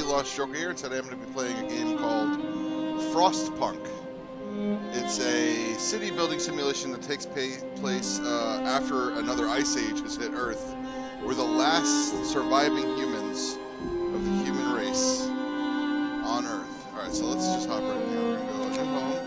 TheLostJoker here, and today I'm going to be playing a game called Frostpunk. It's a city building simulation that takes place after another ice age has hit Earth. We're the last surviving humans of the human race on Earth. Alright, so let's just hop right in here. We're going to go to new home.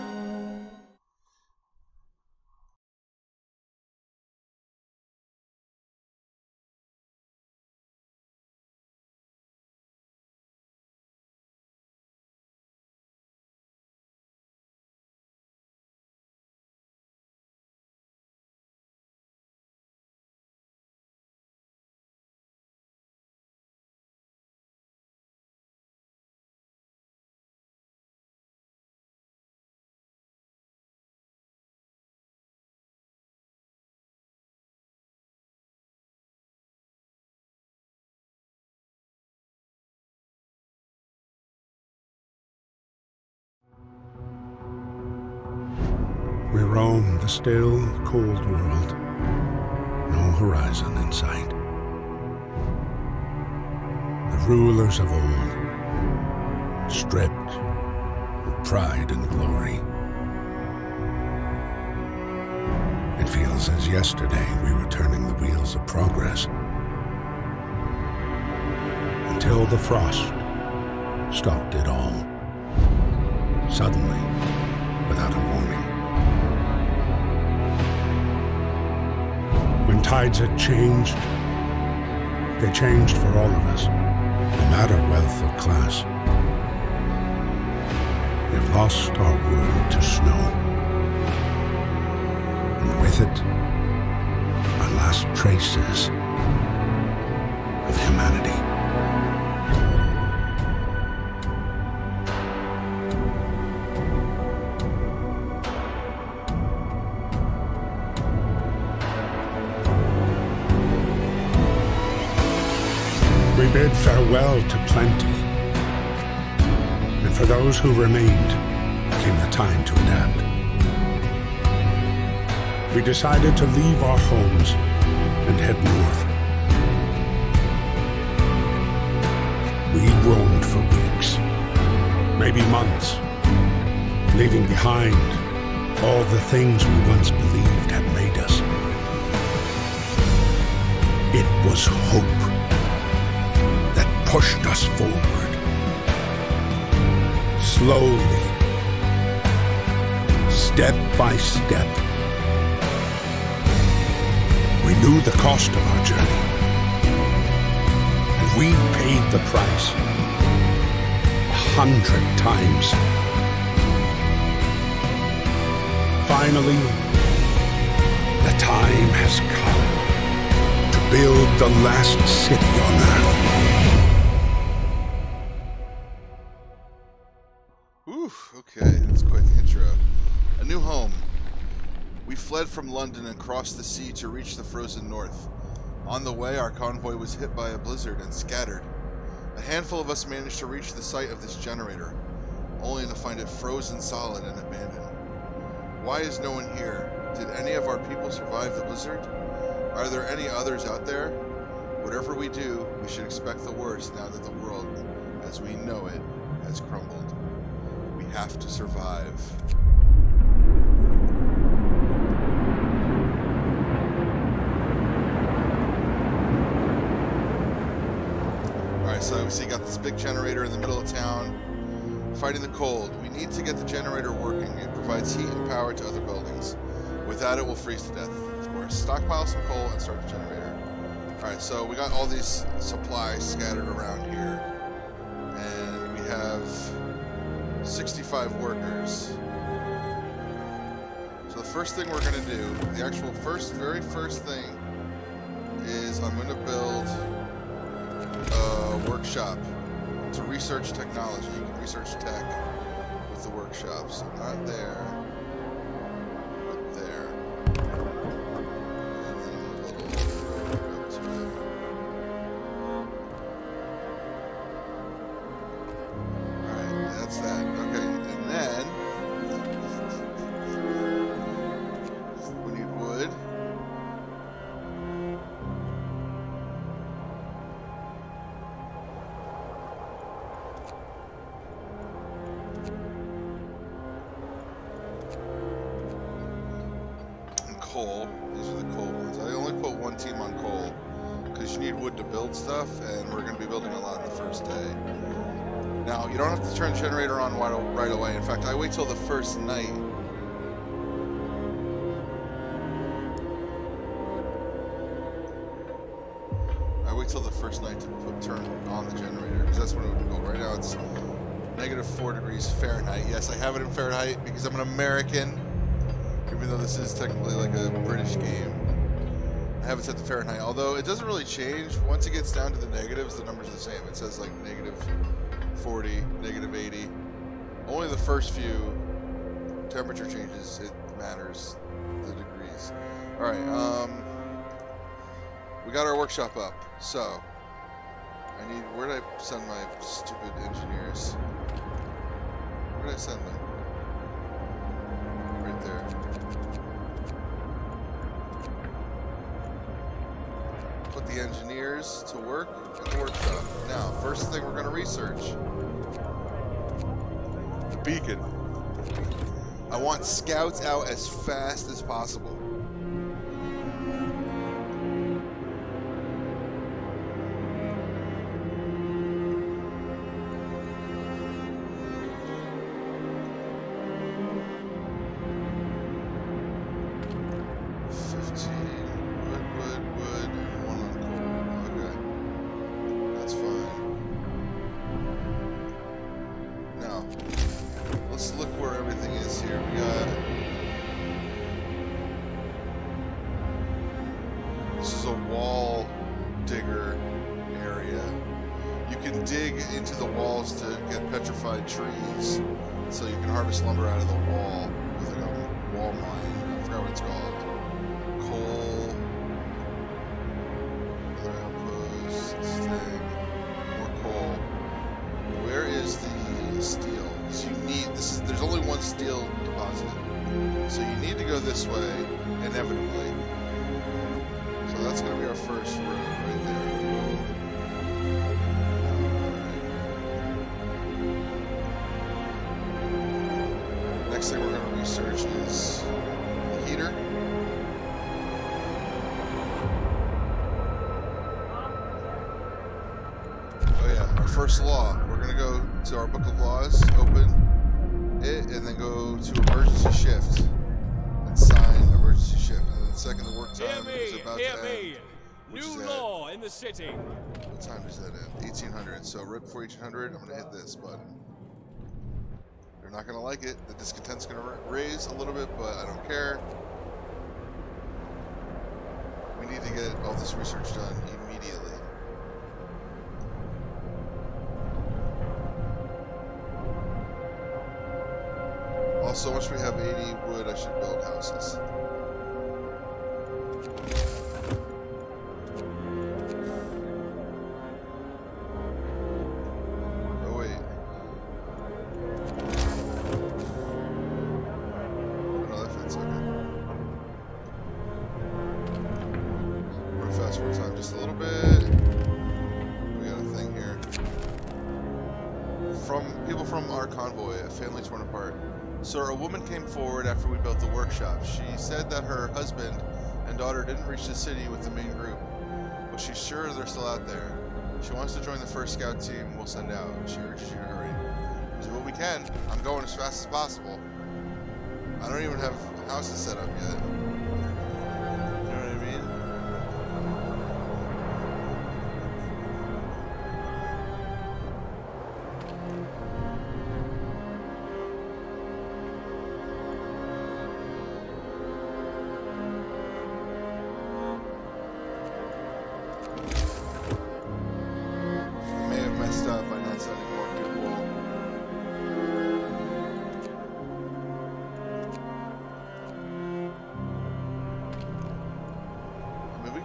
We roam the still, cold world, no horizon in sight. The rulers of old, stripped of pride and glory. It feels as yesterday we were turning the wheels of progress, until the frost stopped it all, suddenly, without a warning. When tides had changed, they changed for all of us, no matter wealth or class. We've lost our world to snow, and with it, our last traces of humanity. We bid farewell to plenty, and for those who remained came the time to adapt. We decided to leave our homes and head north. We roamed for weeks, maybe months, leaving behind all the things we once believed had made us. It was hope pushed us forward, slowly, step by step. We knew the cost of our journey, and we paid the price 100 times. Finally, the time has come to build the last city on Earth. Okay, that's quite the intro. A new home. We fled from London and crossed the sea to reach the frozen north. On the way, our convoy was hit by a blizzard and scattered. A handful of us managed to reach the site of this generator, only to find it frozen solid and abandoned. Why is no one here? Did any of our people survive the blizzard? Are there any others out there? Whatever we do, we should expect the worst now that the world, as we know it, has crumbled. We have to survive. Alright, so we see you got this big generator in the middle of town, fighting the cold. We need to get the generator working. It provides heat and power to other buildings. Without it, we'll freeze to death, of course. Stockpile some coal and start the generator. Alright, so we got all these supplies scattered around here. And we have 65 workers. So the first thing we're going to do, the actual very first thing, is I'm going to build a workshop to research technology. You can research tech with the workshop. So not there, but there. And then a little up to it. Alright, that's that. Okay, and then we need wood. coal. These are the coal ones. I only put one team on coal because you need wood to build stuff, and we're going to be building a lot the first day. Now, you don't have to turn the generator on right away. In fact, I wait till the first night. I wait till the first night to turn on the generator, because that's when it would go. Right now it's -4 degrees Fahrenheit. Yes, I have it in Fahrenheit because I'm an American, even though this is technically like a British game. I have it set to Fahrenheit, although it doesn't really change. Once it gets down to the negatives, the number's the same. It says like -40, -80. Only the first few temperature changes, it matters, the degrees. Alright, we got our workshop up, so I need, where did I send my stupid engineers? Where did I send them? Right there. Put the engineers to work in the workshop. Now, first thing we're going to research. The beacon. I want scouts out as fast as possible. Trees, so you can harvest lumber out of the wall with like a wall mine. I forgot what it's called. Coal. Other outposts. Thing. More coal. Where is the steel? So you need this. There's only one steel deposit, so you need to go this way inevitably. So that's going to be our first road right there. Next thing we're going to research is the heater. Oh yeah, our first law. We're going to go to our book of laws, open it, and then go to emergency shift and sign emergency shift. And then the second the work time is about to end. New law in the city. What time does that end? 1800. So right before 1800, I'm going to hit this button. They're not going to like it. The discontent's going to raise a little bit, but I don't care. We need to get all this research done immediately. Also, once we have 80 wood, I should build houses. Sir, a woman came forward after we built the workshop. She said that her husband and daughter didn't reach the city with the main group, but she's sure they're still out there. She wants to join the first scout team we'll send out. She urges you to hurry. Do what we can. I'm going as fast as possible. I don't even have houses set up yet. You know what I mean?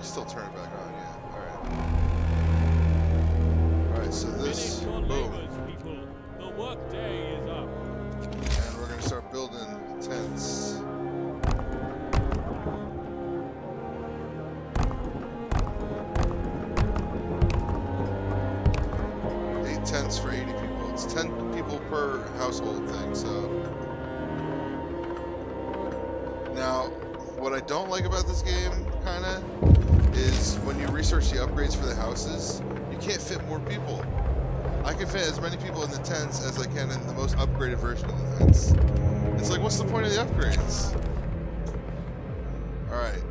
Still turn it back on, yeah. Alright, so this, boom. People. The work day is up. And we're gonna start building tents. Eight tents for 80 people. It's 10 people per household thing, so. Now, what I don't like about this game, kinda, is when you research the upgrades for the houses, you can't fit more people. I can fit as many people in the tents as I can in the most upgraded version of the tents. It's like, what's the point of the upgrades? Alright.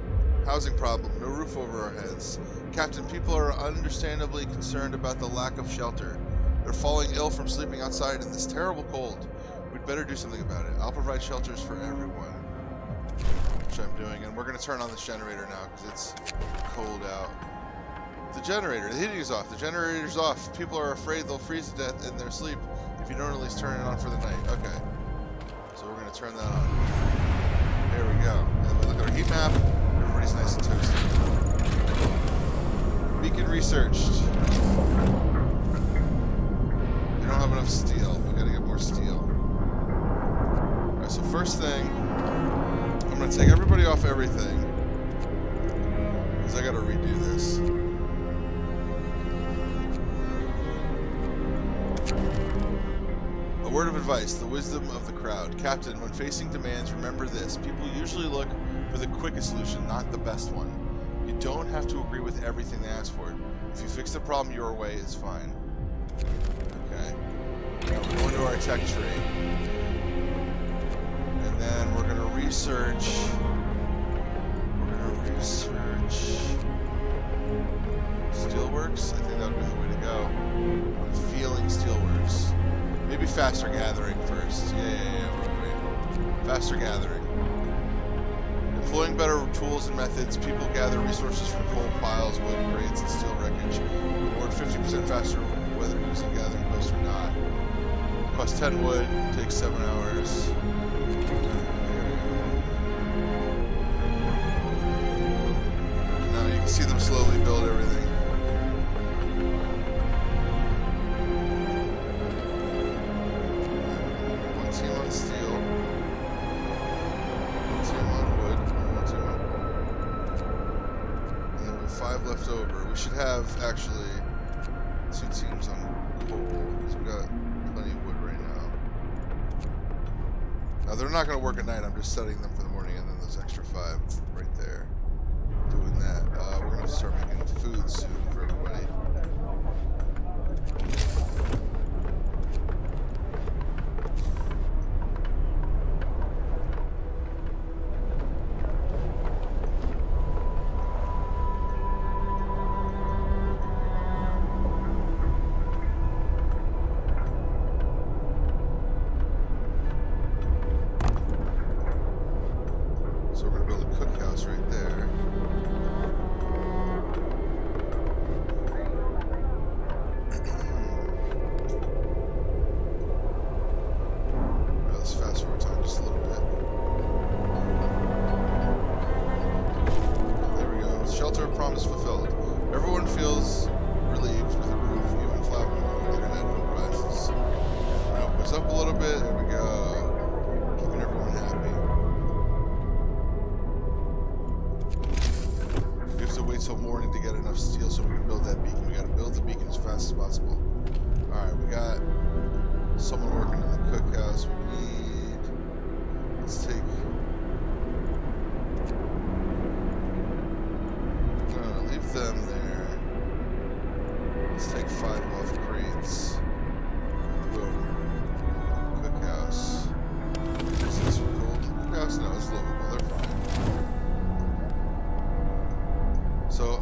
Housing problem. No roof over our heads. Captain, people are understandably concerned about the lack of shelter. They're falling ill from sleeping outside in this terrible cold. We'd better do something about it. I'll provide shelters for everyone. Which I'm doing. And we're going to turn on this generator now because it's cold out. The generator. The heating is off. The generator's off. People are afraid they'll freeze to death in their sleep if you don't at least turn it on for the night. Okay. So we're going to turn that on. There we go. And we look at our heat map. Everybody's nice and toasty. Beacon researched. We don't have enough steel. We got to get more steel. Alright, so first thing, I'm going to take everybody off everything. Because I got to redo this. A word of advice, the wisdom of the crowd. Captain, when facing demands, remember this. People usually look for the quickest solution, not the best one. You don't have to agree with everything they ask for. If you fix the problem your way, it's fine. Okay. Now we're going to our tech tree. And then we're going to research... Steelworks? I think that would be the way to go. I'm feeling Steelworks. Maybe faster gathering first. Yeah, wait. Faster gathering. Employing better tools and methods, people gather resources from coal piles, wood crates, and steel wreckage. Reward 50% faster whether using gathering quest or not. Cost 10 wood, takes 7 hours. Now you can see them slowly build everything. Left over. We should have actually 2 teams on coal because we got plenty of wood right now. Now they're not going to work at night. I'm just setting them for the morning, and then those extra 5 right there. Doing that. We're going to start making food soon for everybody.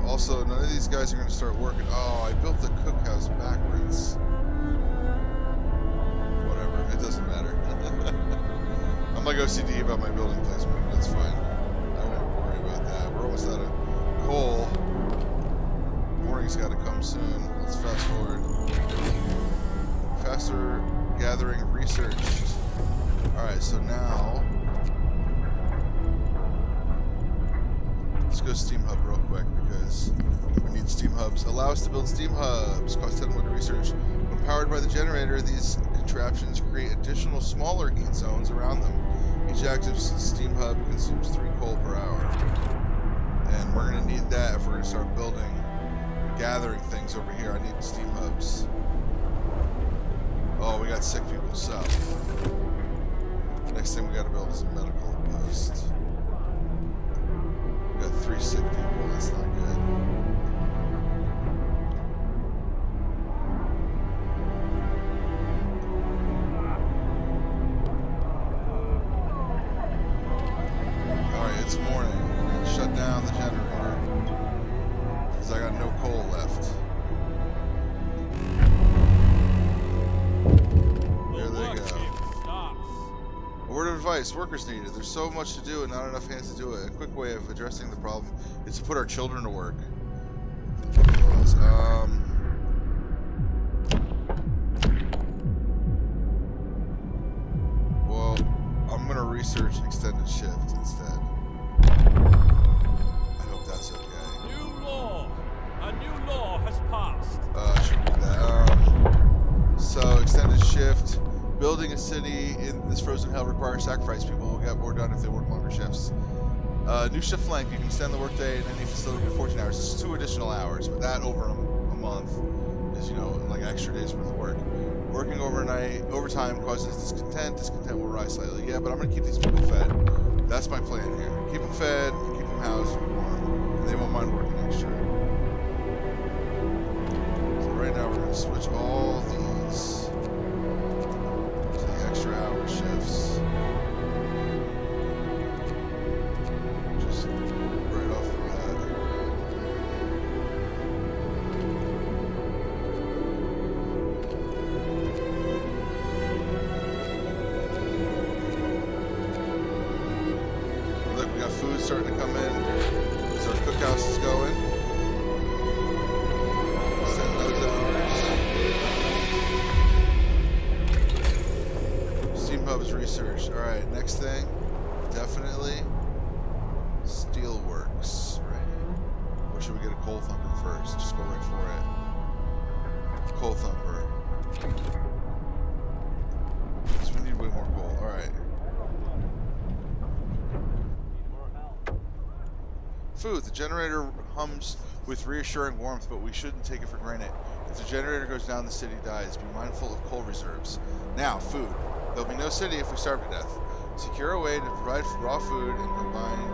Also, none of these guys are going to start working. Oh, I built the cookhouse backwards. Whatever, it doesn't matter. I'm like OCD about my building placement, but that's fine. I won't worry about that. We're almost out of coal. Morning's got to come soon. Let's fast forward. Faster gathering researched. Alright, so now... let's go Steam Hub real quick because we need Steam Hubs. Allow us to build Steam Hubs. Cost 10 wood to research. When powered by the generator, these contraptions create additional smaller heat zones around them. Each active Steam Hub consumes 3 coal per hour. And we're going to need that if we're going to start building, gathering things over here. I need Steam Hubs. Oh, we got sick people, so. Next thing we got to build is a medical post. Got 3 sick people, that's not good. Alright, it's morning. We're gonna shut down the generator. Because I got no coal left. There they go. A word of advice, workers needed. There's so much to do and not enough hands to do it. A quick way of addressing the problem is to put our children to work. Well, I'm gonna research extended shift instead. I hope that's okay. New law! A new law has passed. I should do that. So, extended shift. Building a city in this frozen hell requires sacrifice. People will get more done if they work longer shifts. New shift length. You can extend the workday in any facility to 14 hours. This is 2 additional hours, but that over a month is, you know, like extra days worth of work. Working overtime causes discontent. Discontent will rise slightly. Yeah, but I'm going to keep these people fed. That's my plan here. Keep them fed, keep them housed and warm, and they won't mind working extra. So right now we're going to switch all these to the extra hour shifts. Just right off the bat. Look, we got food starting to come in. So our cookhouse is going. Set those hours. Steam hubs research. Alright, next thing. Definitely Steelworks. Right. Or should we get a coal thumper first? Just go right for it. Coal thumper. Because we need way more coal. Alright. Food. The generator hums with reassuring warmth, but we shouldn't take it for granted. If the generator goes down, the city dies. Be mindful of coal reserves. Now, food. There'll be no city if we starve to death. Secure a way to provide raw food and combine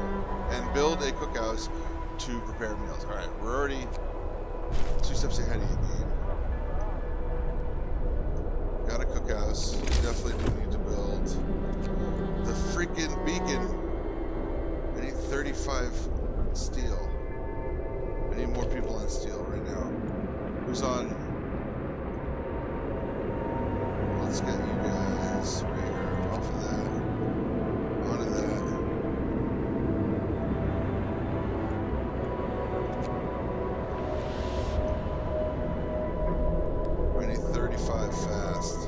and build a cookhouse to prepare meals. Alright, we're already 2 steps ahead of you, game. Got a cookhouse. We definitely do need to build the freaking beacon. I need 35 steel. I need more people on steel right now. Who's on? Let's get you guys right here. Off of that. Onto that. I need 35 fast.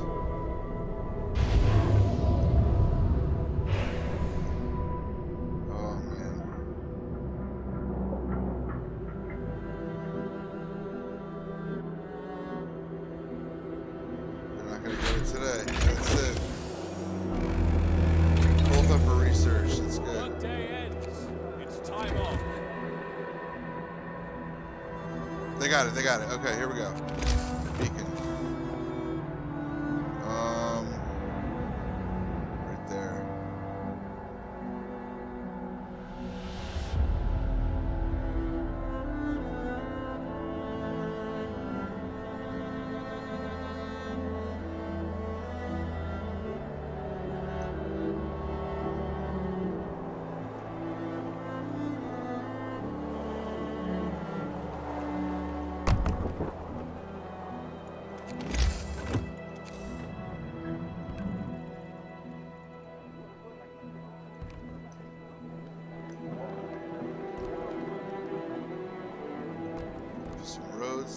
They got it. Okay, here we go. Beacon. Right there.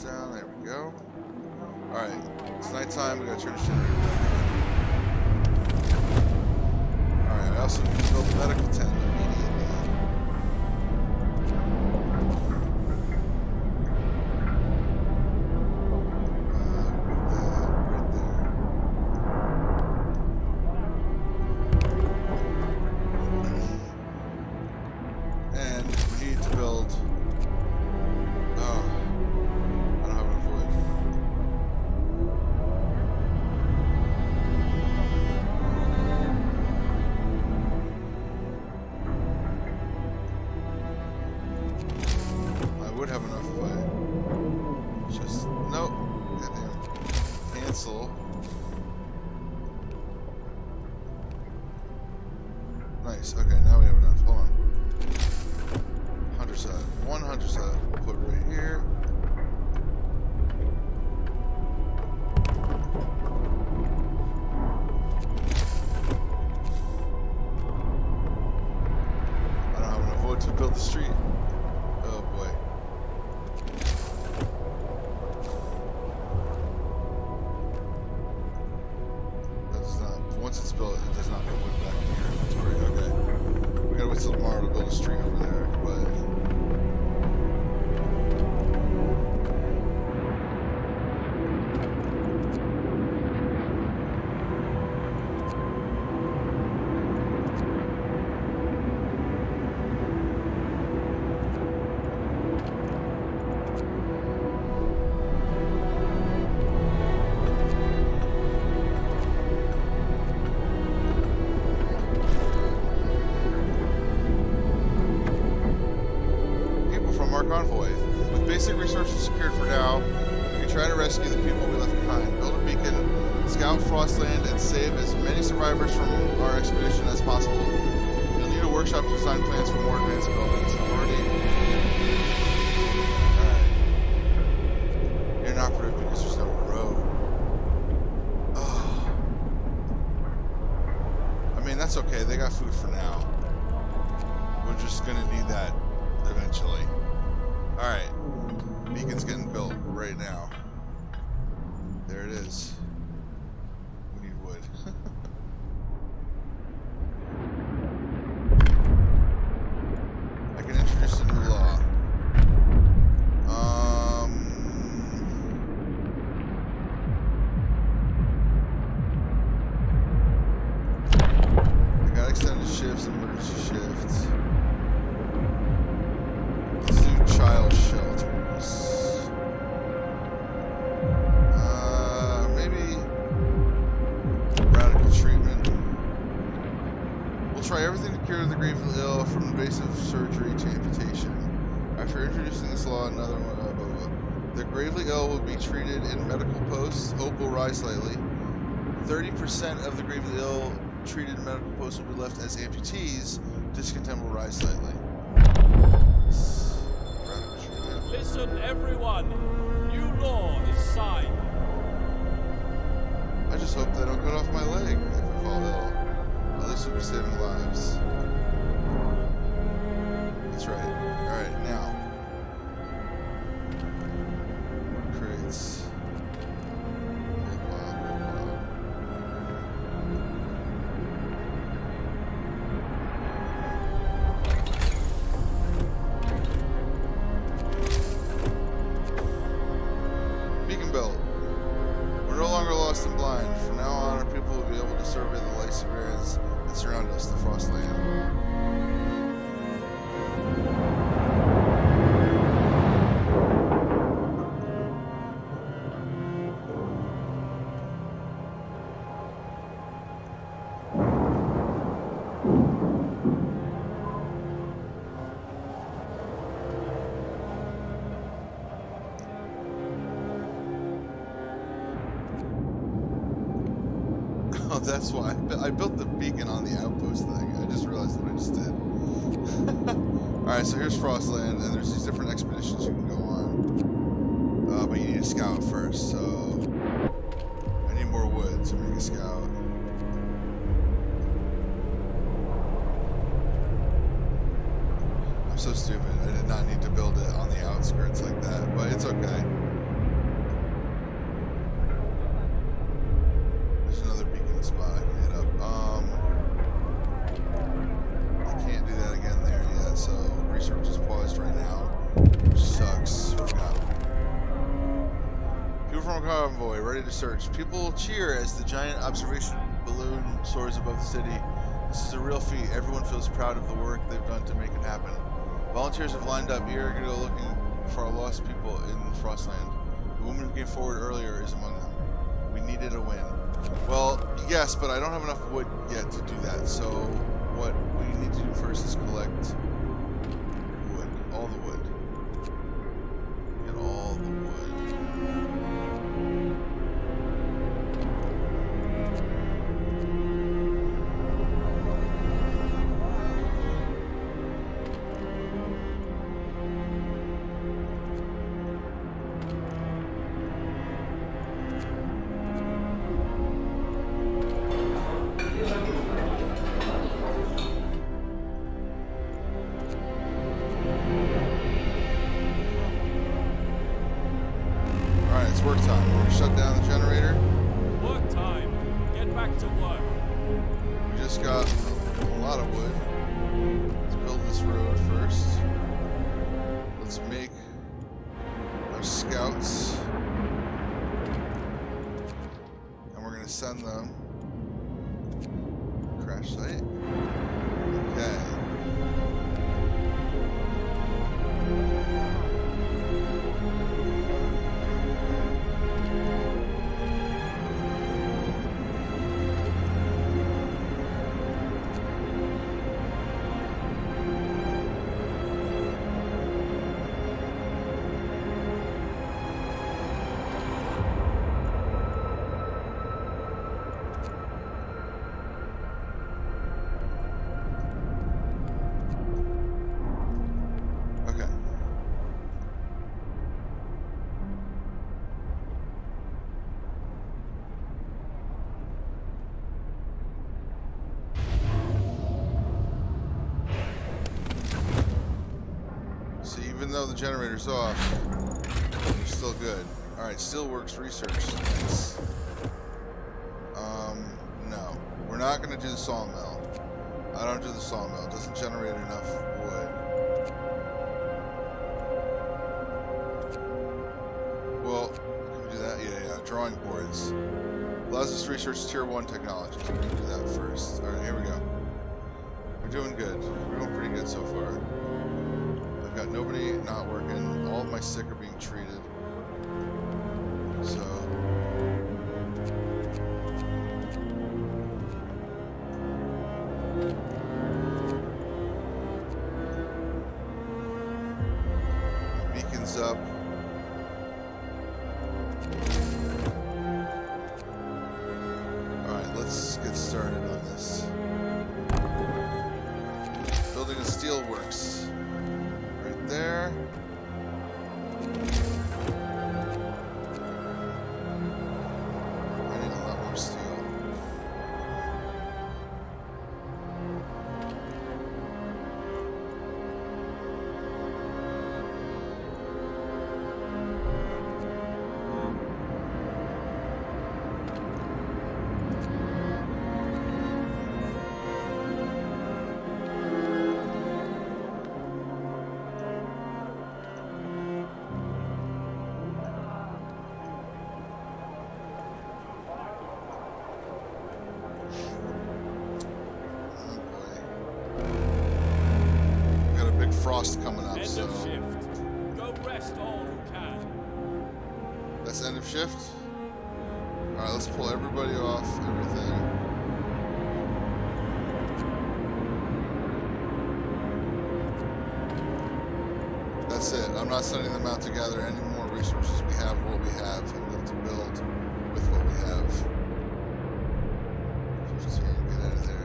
Down, there we go. Alright, it's nighttime, we gotta turn the generator back on. Alright, I also need to build a medical tent immediately. And we need to build Nice. Okay, now we have enough. Hold on. Hunter's hut. One hunter's hut. We'll put right here. I don't have enough wood to build the street. Oh boy. That does not. Once it's built, it does not put wood back in your inventory. Okay. We gotta wait till tomorrow to build a street over there, but. Convoy. With basic resources secured for now, we can try to rescue the people we left behind, build a beacon, scout Frostland, and save as many survivors from our expedition as possible. You'll need a workshop to design plans for more advanced buildings. Alright. You're not productive because there's no road. Oh. I mean, that's okay. They got food for now. We're just gonna need that eventually. Alright, beacon's getting built right now. There it is. We need wood. I can introduce a new law. I got extended shifts, emergency shifts. Child shelters. Maybe radical treatment. We'll try everything to cure the gravely ill, from invasive surgery to amputation. After introducing this law, another one. The gravely ill will be treated in medical posts. Hope will rise slightly. 30% of the gravely ill treated in medical posts will be left as amputees. Discontent will rise slightly. Listen, everyone. New law is signed. I just hope they don't cut off my leg if I fall ill. At least we'll be saving lives. That's right. Alright, now. Crates. Oh, that's why I built the beacon on the outpost thing. I just realized what I just did. Alright, so here's Frostland, and there's these different expeditions you can go on. But you need a scout first, so I need more wood to make a scout. I'm so stupid. I did not need to build it on the outskirts like that, but it's okay. Spot I can hit up. I can't do that again there yet, so research is paused right now, which sucks. People from a convoy ready to search. People cheer as the giant observation balloon soars above the city. This is a real feat. Everyone feels proud of the work they've done to make it happen. Volunteers have lined up eager to go looking for our lost people in Frostland. The woman who came forward earlier is among them. We needed a win. Well, yes, but I don't have enough wood yet to do that, so what we need to do first is collect wood. All the wood. Get all the wood. back to work. We just got a lot of wood. Let's build this road first. Let's make our scouts. And we're going to send them. Crash site. Okay. Even though the generator's off, we're still good. Alright, Steelworks research. Nice. No. We're not going to do the sawmill. I don't do the sawmill. It doesn't generate enough wood. Well, can we do that? Yeah. Drawing boards. Allows us to research tier 1 technology. We can do that first. Alright, here we go. We're doing good. We're doing pretty good so far. I've got nobody not working. All of my sick are being treated. So beacons up. Alright, let's get started on this. Building a steelworks. There. I need a lot more steel. Frost coming up, so End of shift. Go rest all who can. That's end of shift. All right, let's pull everybody off everything. That's it. I'm not sending them out to gather any more resources. We have what we have, and we have to build with what we have. 15, get out of there.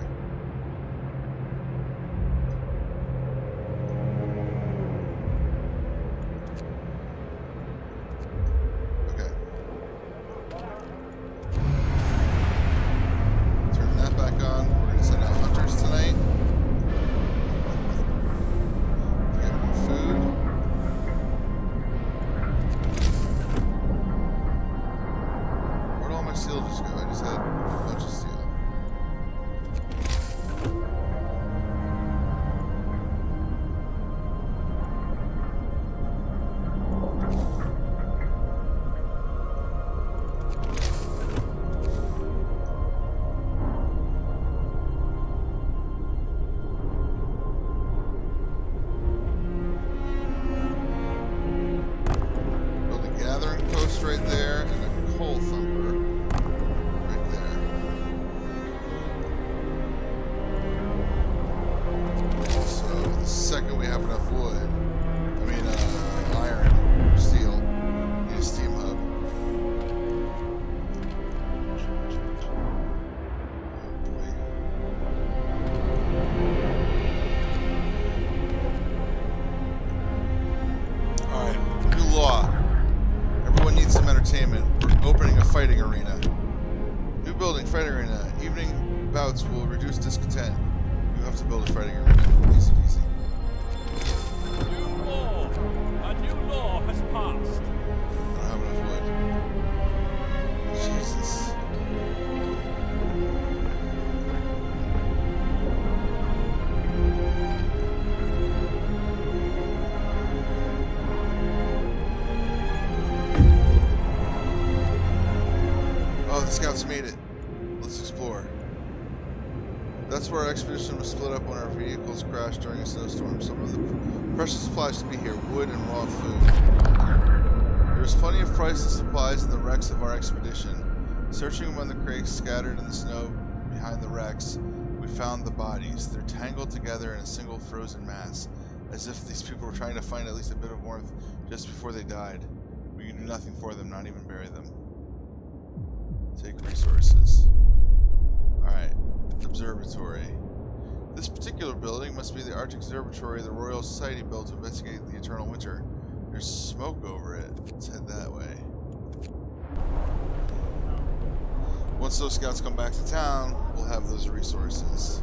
Right there, and a coal thumper right there. So the second we have enough wood, iron, steel, need a steam hub. Alright, new law. Everyone needs some entertainment. We're opening a fighting arena. New building, fighting arena. Evening bouts will reduce discontent. You have to build a fighting arena. Easy, easy. New law. A new law has passed. I don't have enough wood. Jesus. the scouts made it. Let's explore. That's where our expedition was split up when our vehicles crashed during a snowstorm. Some of the precious supplies to be here, wood and raw food. There was plenty of priceless supplies in the wrecks of our expedition. Searching among the crates scattered in the snow behind the wrecks, we found the bodies. They're tangled together in a single frozen mass, as if these people were trying to find at least a bit of warmth just before they died. We can do nothing for them, not even bury them. Take resources. Alright, observatory. This particular building must be the Arctic Observatory the Royal Society built to investigate the eternal winter. There's smoke over it. Let's head that way. Once those scouts come back to town, we'll have those resources.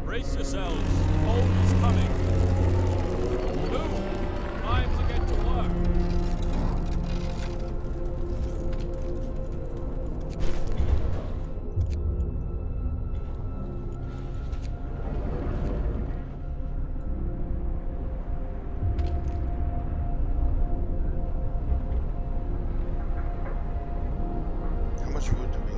Brace yourselves. Cold is coming. Move. Time to get to work. How much wood do we need?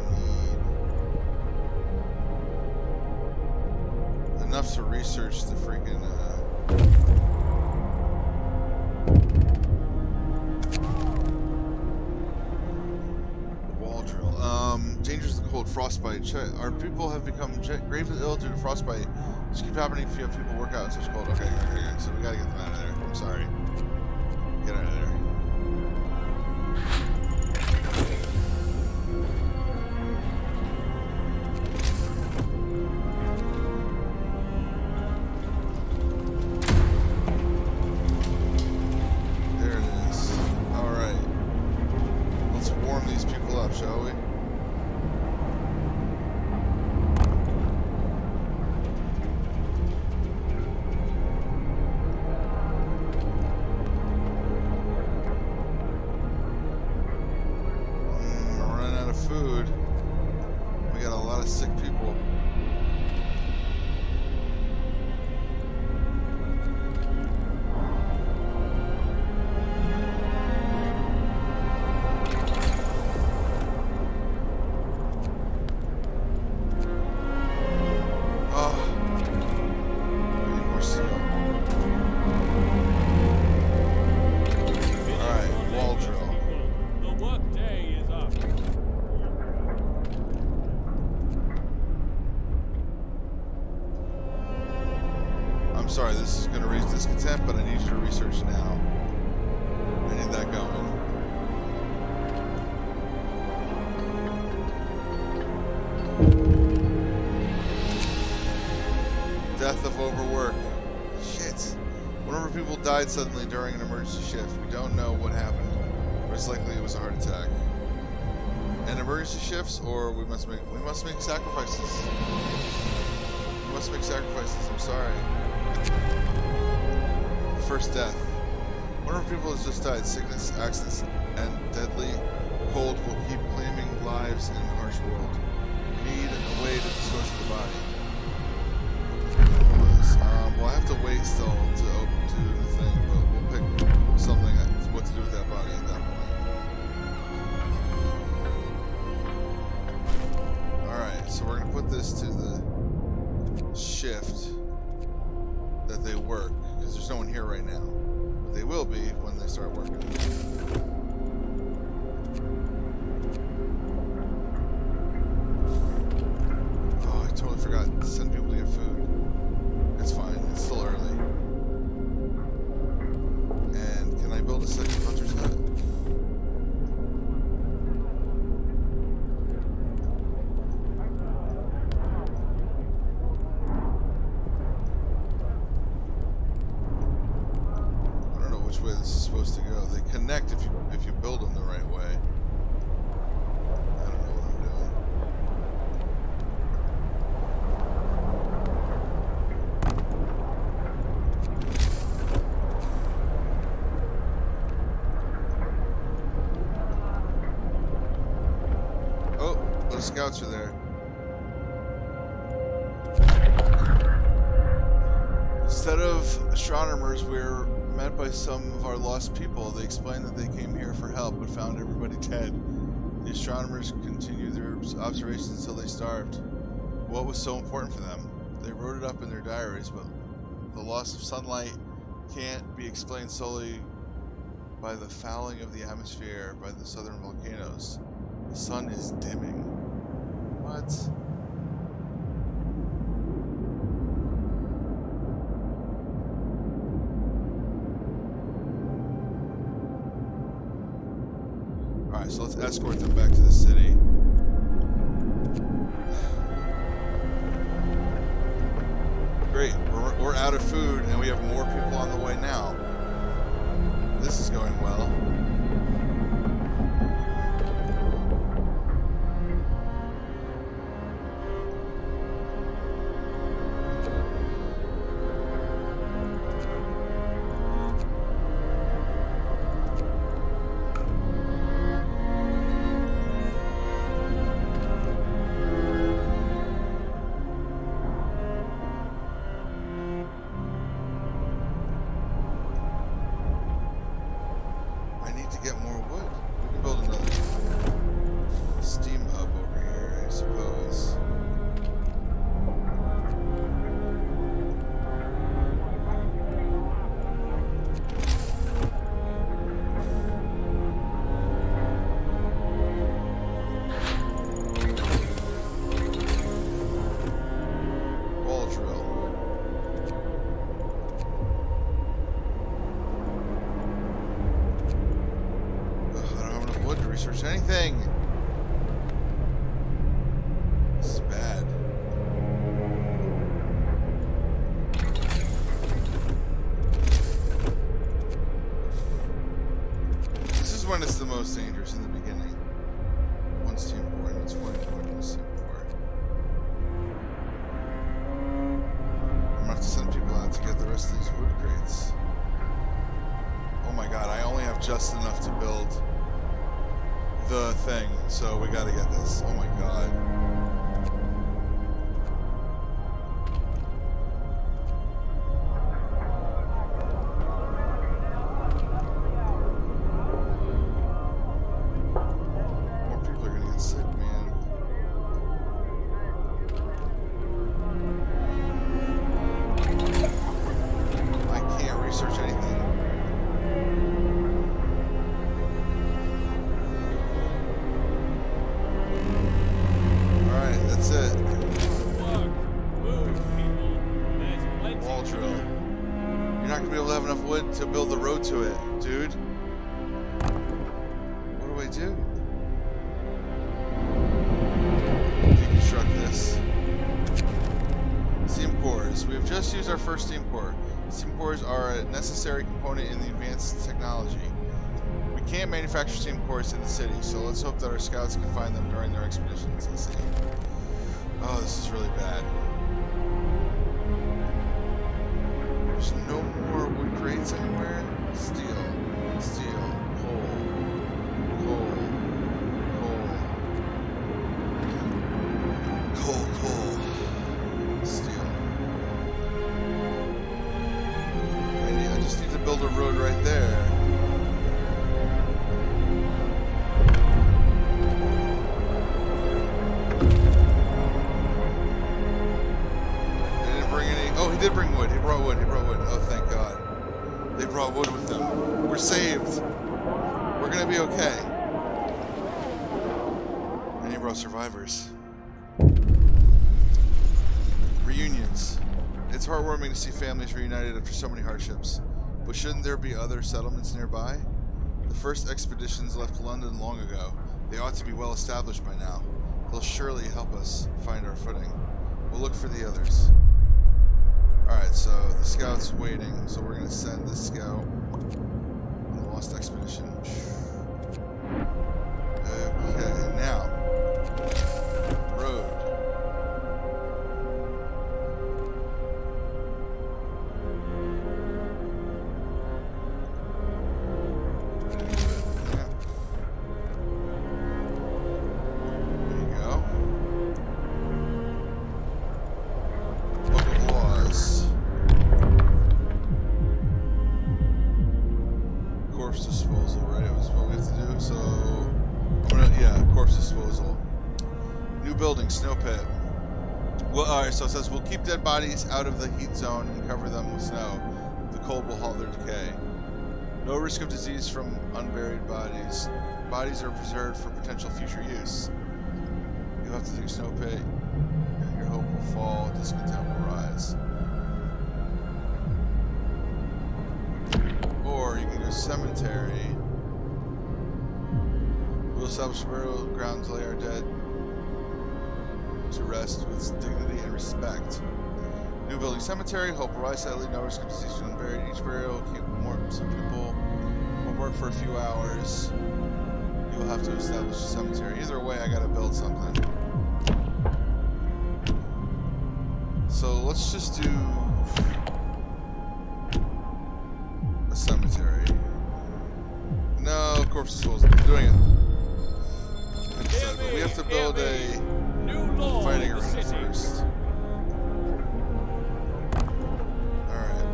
Enough to research the freaking wall drill. Dangers of the cold, frostbite. Our people have become gravely ill due to frostbite. Just keep happening if you have people work out in such cold. Okay, so we gotta get them out of there. I'm sorry. Get out of there. Shall we? We're running out of food. We got a lot of sick people. Sorry, this is going to raise discontent, but I need you to research now. I need that going. Death of overwork. Shit. One of our people died suddenly during an emergency shift. We don't know what happened, but it's likely it was a heart attack. And emergency shifts, or we must make sacrifices. We must make sacrifices. I'm sorry. First death. One of our people has just died. Sickness, accidents, and deadly cold will keep claiming lives in the harsh world. We need a way to dispose of the body. Well, I have to wait still to do the thing, but we'll pick something what to do with that body at that point. Alright, so we're going to put this to the shift that they work, because there's no one here right now. But they will be when they start working. Oh, I totally forgot to send people to get food. It's fine, it's still early. And can I build a second hunter's hut? scouts are there. Instead of astronomers, we're met by some of our lost people. They explained that they came here for help, but found everybody dead. The astronomers continued their observations until they starved. What was so important for them? They wrote it up in their diaries, but the loss of sunlight can't be explained solely by the fouling of the atmosphere by the southern volcanoes. The sun is dimming. What? Alright, so let's escort them back to the city. Great, we're out of food and we have more people on the way now. This is going well. Research anything. This is bad. This is when it's the most dangerous, in the beginning. One steam core needs one steam core. I'm gonna have to send people out to get the rest of these wood crates. Oh my god, I only have just enough to build the thing, so we gotta get this. Oh my god. More people are gonna get sick, man. I can't research anything. That's it. Wall drill. You're not gonna be able to have enough wood to build the road to it, dude. What do I do? Deconstruct this. Steam cores. We have just used our first steam core. Steam cores are a necessary component in the advanced technology. We can't manufacture steam cores in the city, so let's hope that our scouts can find them during their expeditions. Let's see. Oh, this is really bad. There's no more wood crates anywhere. Steel. Steel. Coal. Coal. Coal. Coal. Coal. Steel. I just need to build a road right there. He did bring wood. He brought wood. He brought wood. Oh, thank God. They brought wood with them. We're saved. We're gonna be okay. And he brought survivors. Reunions. It's heartwarming to see families reunited after so many hardships. But shouldn't there be other settlements nearby? The first expeditions left London long ago. They ought to be well established by now. They'll surely help us find our footing. We'll look for the others. Alright, so the scout's waiting, so we're going to send this scout on the Lost Expedition. Okay, now, road. There you go. corpse disposal. New building, snow pit. Well, alright, so it says we'll keep dead bodies out of the heat zone and cover them with snow. The cold will halt their decay. No risk of disease from unburied bodies. Bodies are preserved for potential future use. You'll have to dig a snow pit, and your hope will fall, discontent will rise. Or you can go cemetery. We'll establish burial grounds to lay our dead to rest with dignity and respect. New building, cemetery. Hope will rise steadily. No risk of disease from unburied. Each burial will keep more. Some people will work for a few hours. You will have to establish a cemetery. Either way, I gotta build something. So let's just do a cemetery. No, corpse disposal. I'm doing it. Instead, but we have to build a fighting arena first. Alright.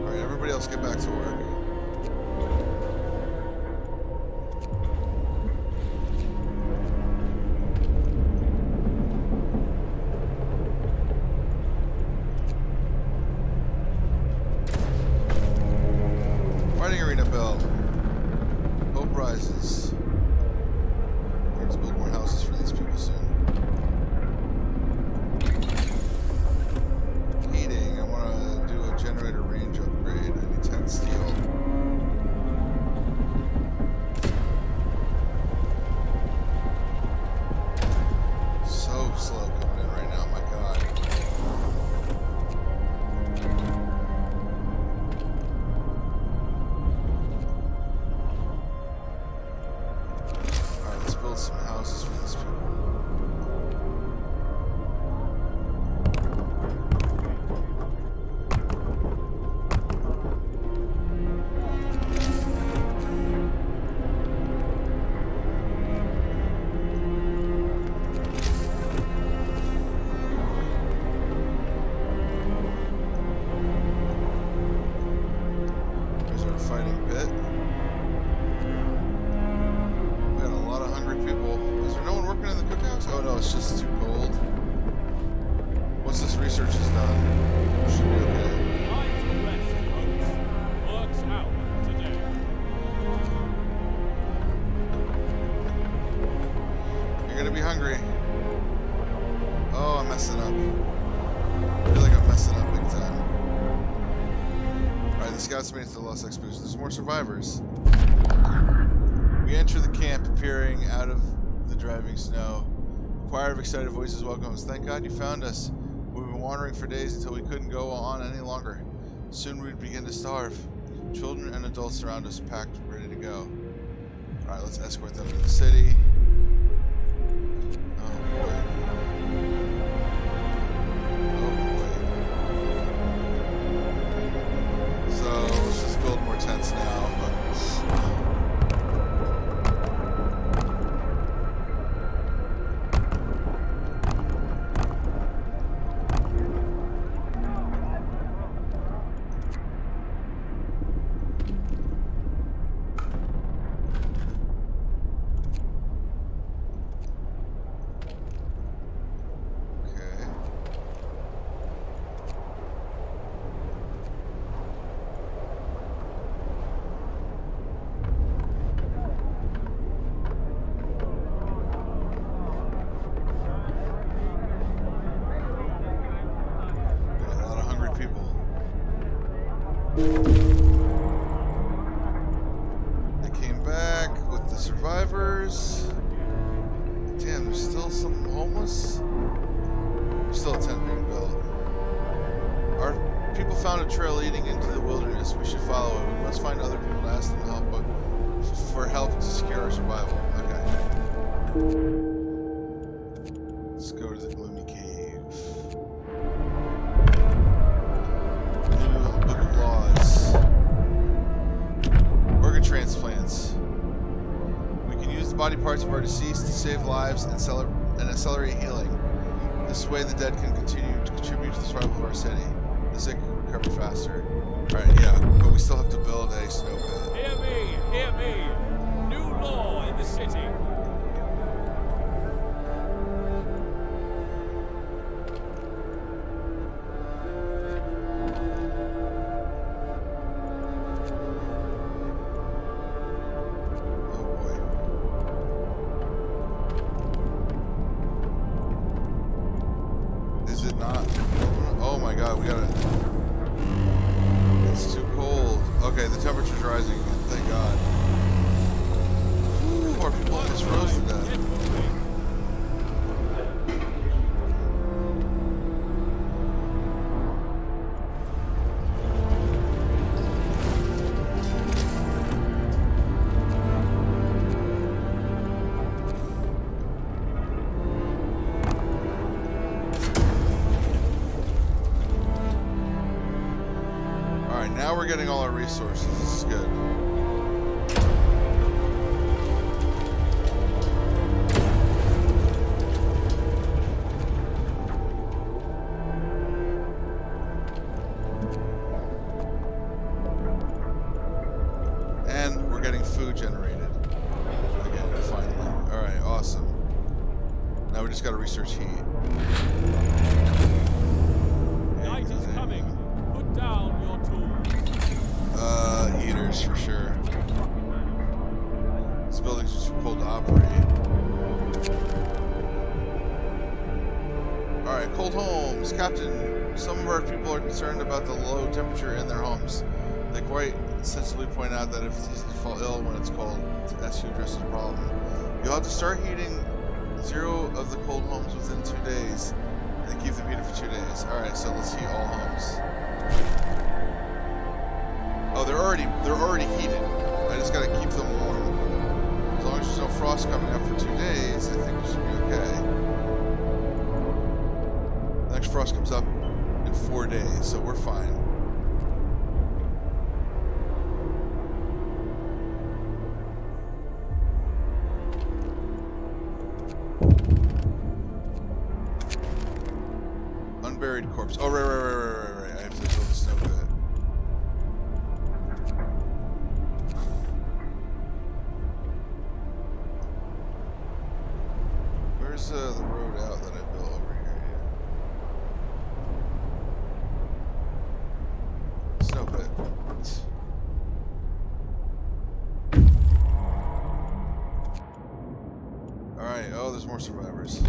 Alright, everybody else get back to work. Fighting arena build. Hope rises. We're going to build more houses for these people soon. Heating. I want to do a generator range upgrade. I need 10 steel. So slow coming in right now, my god. Alright, let's build some houses for these people. There's our fighting pit. We got a lot of hungry people. Is there no one working in the cookhouse? Oh no, it's just too cold. Once this research is done, we should be okay. Time to rest, folks. Work's out today. You're gonna be hungry. Oh, I'm messing up. I feel like I'm messing up big time. Alright, the scouts made it to the Lost Expedition. There's more survivors. We enter the camp, appearing out of the driving snow. A choir of excited voices welcome us. Thank God you found us. We've been wandering for days until we couldn't go on any longer. Soon we'd begin to starve. Children and adults surround us, packed, ready to go. Alright, let's escort them to the city. Oh boy. Oh boy. So, let's just build more tents now. Okay. Got a lot of hungry people. They came back with the survivors. Damn, there's still some homeless. There's still a tent being built. Our people found a trail leading into the wilderness. We should follow it. We must find other people to ask them to help, but for help to secure our survival. Okay. Let's go to the gloomy cave. New Book of Laws. Organ transplants. We can use the body parts of our deceased to save lives and accelerate healing. This way the dead can continue to contribute to the survival of our city. The sick recover faster. Alright, yeah, but we still have to build a snow pit. Hear me, hear me. New law in the city. Now we're getting all our resources. This is good. And we're getting food generated. Again, finally. Alright, awesome. Now we just gotta research heat. Night is coming. Put down your tools. Heaters for sure. This building's just too cold to operate. Alright, cold homes. Captain, some of our people are concerned about the low temperature in their homes. They quite sensibly point out that if it's easy to fall ill when it's cold, SU addresses the problem. You'll have to start heating 0 of the cold homes within 2 days and keep them heated for 2 days. Alright, so let's heat all homes. Oh, they're already heated. I just gotta keep them warm. As long as there's no frost coming up for 2 days, I think we should be okay. The next frost comes up in 4 days, so we're fine. Unburied corpse. Oh, right. I have to build a snow pit. Where's the road out that I built over here? Yeah. Snow pit. Alright, oh, there's more survivors.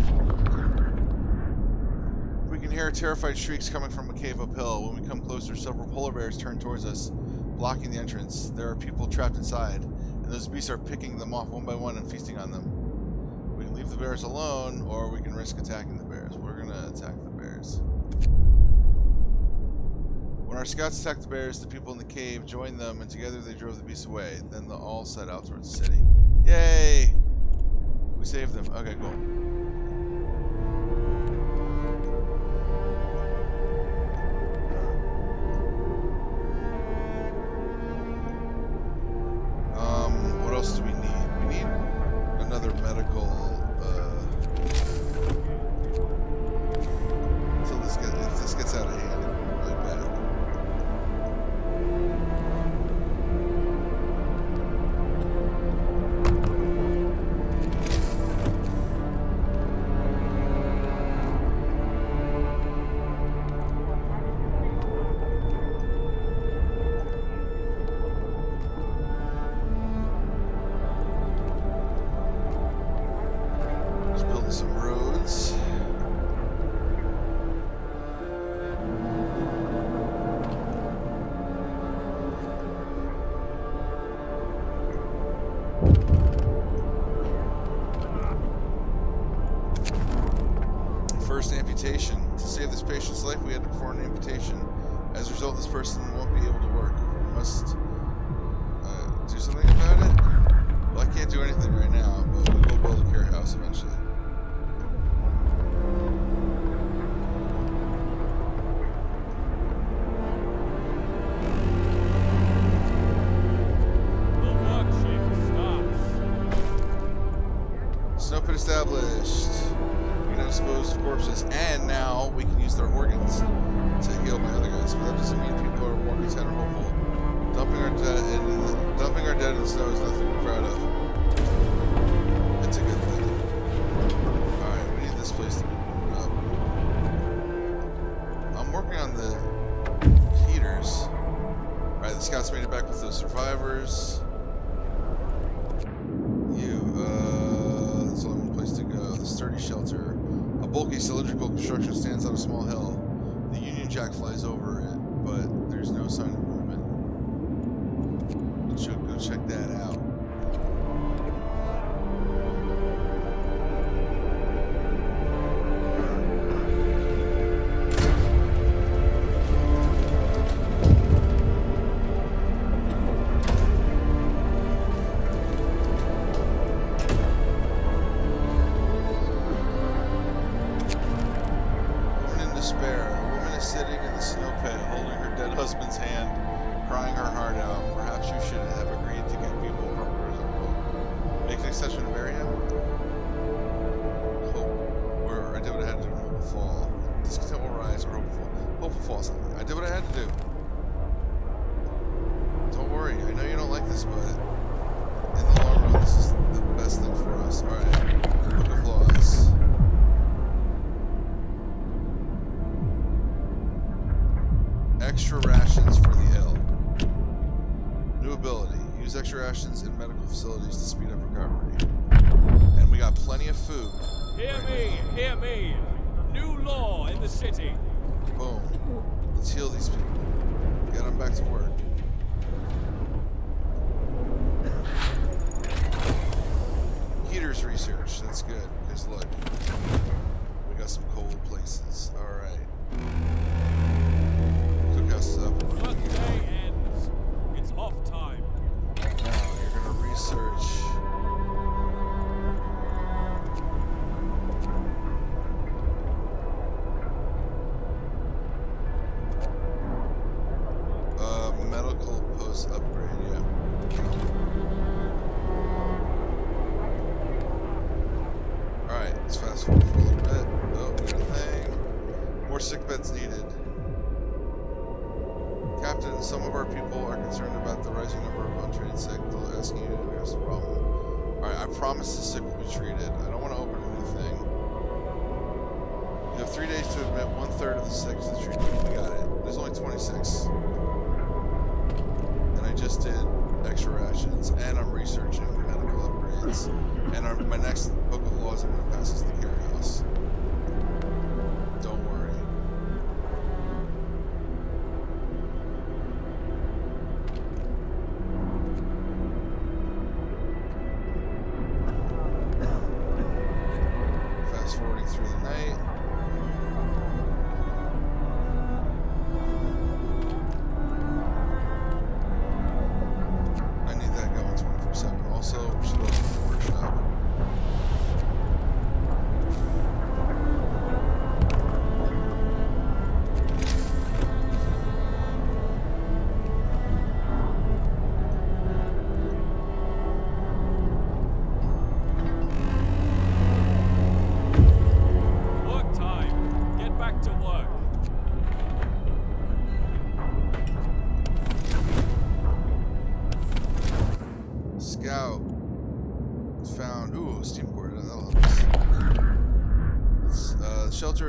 We can hear terrified shrieks coming from a cave uphill. When we come closer, several polar bears turn towards us, blocking the entrance. There are people trapped inside, and those beasts are picking them off one by one and feasting on them. We can leave the bears alone, or we can risk attacking the bears. We're gonna attack the bears. When our scouts attacked the bears, the people in the cave joined them, and together they drove the beasts away. Then they all set out towards the city. Yay! We saved them. Okay, cool. What else do we need? We need another medical, until if this gets out of hand, it'll be really bad. Some roads. First amputation. To save this patient's life, we had to perform an amputation. As a result, this person won't be able to work. We must do something about it. Well, I can't do anything right now, but we will build a care house eventually. Snow pit established. We can dispose of corpses, and now we can use their organs to heal my other guys. But that doesn't mean people our walking center hopeful. Dumping our dead in the snow is nothing to be proud of. It's a good thing. Alright, we need this place to be moved up. I'm working on the heaters. Alright, the scouts made it back with those survivors. There's only one place to go. The sturdy shelter. A bulky cylindrical construction stands on a small hill. The Union Jack flies over it, but there's no sign of movement. Should go check that out. Extra rations for the ill. New ability. Use extra rations in medical facilities to speed up recovery. And we got plenty of food. Hear me, hear me. New law in the city. Boom. Let's heal these people. Get them back to work. Heaters research. That's good. Because look, we got some cold places. Alright. Work day ends. It's off time. Now you're gonna research. Medical post upgrade, yeah. Alright, let's fast forward for a little bit. Oh, we got a thing. More sick beds needed. Captain, some of our people are concerned about the rising number of untreated sick. They're asking you to address the problem. Alright, I promise the sick will be treated. I don't want to open a new thing. You have 3 days to admit 1/3 of the sick to the treatment. We got it. There's only 26. And I just did extra rations, and I'm researching medical upgrades. And my next book of laws I'm going to pass is the Carry House. Don't worry.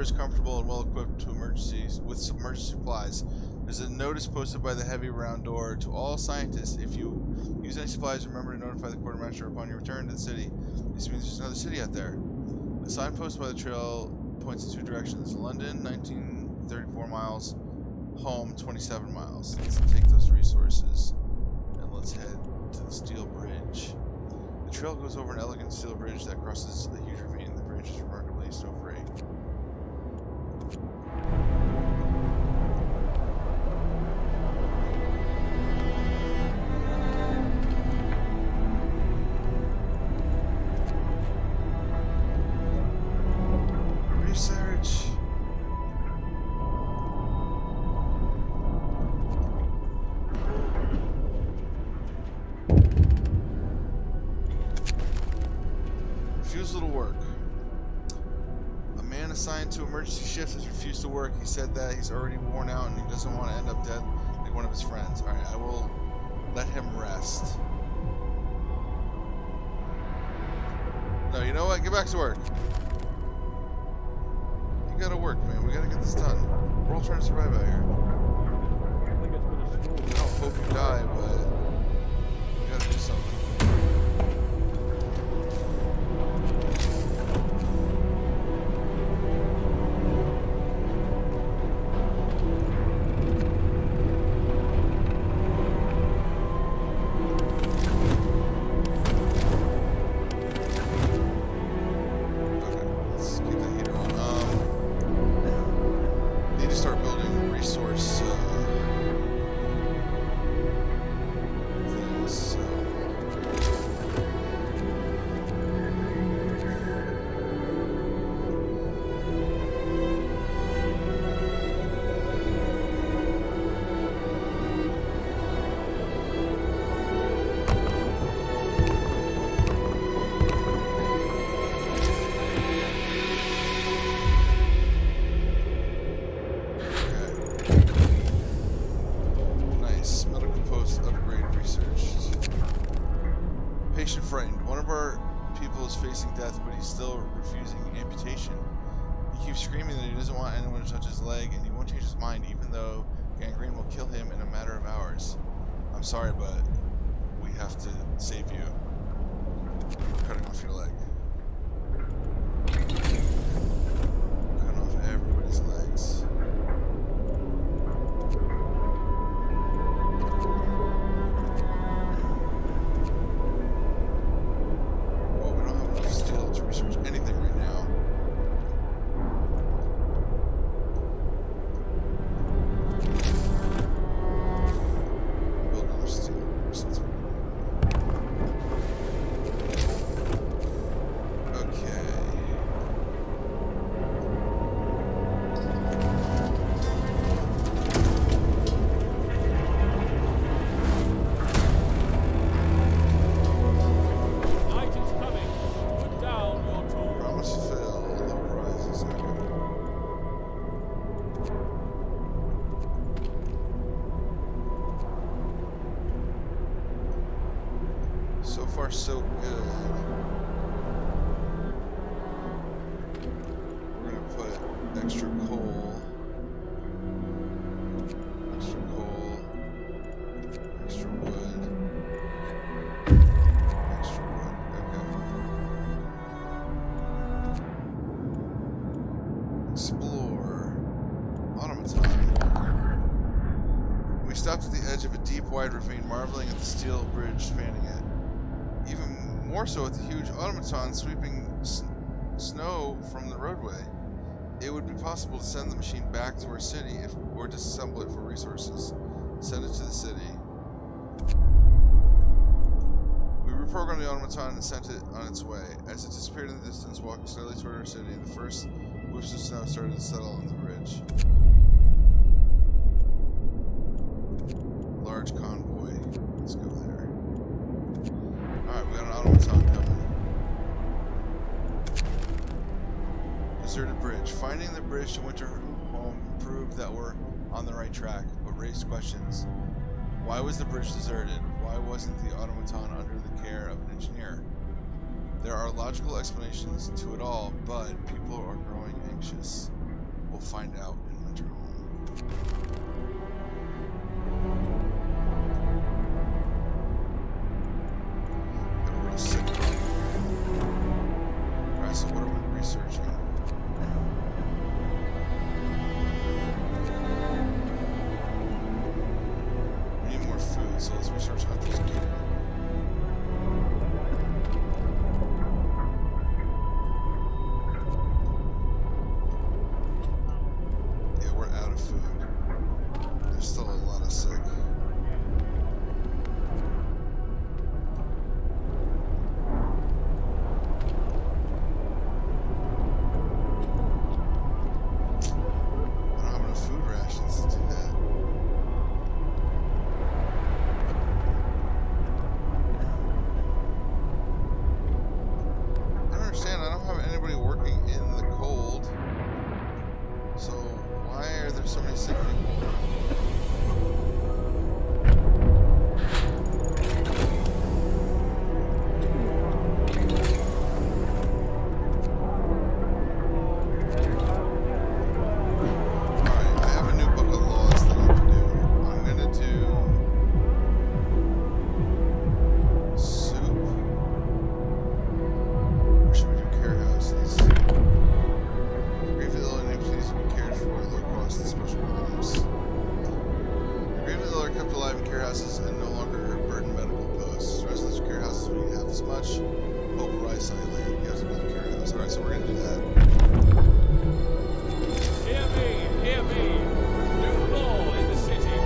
Is comfortable and well equipped to emergencies with some emergency supplies. There's a notice posted by the heavy round door to all scientists. If you use any supplies, remember to notify the quartermaster upon your return to the city. This means there's another city out there. A sign posted by the trail points in 2 directions. London, 1934 miles. Home, 27 miles. Let's take those resources and let's head to the steel bridge. The trail goes over an elegant steel bridge that crosses a huge ravine. The bridge is remarkably snow-free. Research. Refusal to work. A man assigned to emergency shifts has refused to work. He said that he's already worn out and he doesn't want to end up dead like one one of his friends. Alright, I will let him rest. No, you know what? Get back to work. You gotta work, man. We gotta get this done. We're all trying to survive out here. I don't hope you die, but we gotta do something. Facing death, but he's still refusing amputation. He keeps screaming that he doesn't want anyone to touch his leg, and he won't change his mind, even though gangrene will kill him in a matter of hours. I'm sorry, but we have to save you. I'm cutting off your leg. Cutting off everybody's legs. So good. We're gonna put extra coal, extra wood, okay. Explore. Automaton. We stopped at the edge of a deep, wide ravine, marveling at the steel bridge spanning it. Even more so with the huge automaton sweeping snow from the roadway. It would be possible to send the machine back to our city or disassemble it for resources. Send it to the city. We reprogrammed the automaton and sent it on its way. As it disappeared in the distance, walking slowly toward our city, the first whiffs of snow started to settle on the bridge. Large convoy. Let's go there. Alright, we got an automaton coming. Deserted bridge. Finding the bridge to Winter Home proved that we're on the right track, but raised questions. Why was the bridge deserted? Why wasn't the automaton under the care of an engineer? There are logical explanations to it all, but people are growing anxious. We'll find out in Winter Home. Alright, so what are we researching? We need more food, so let's research Hunter's Gear. Yeah, we're out of food. research pulverized slightly. You guys are going to carry those. Alright, so we're going to do that. Hear me, hear me. New law in the city.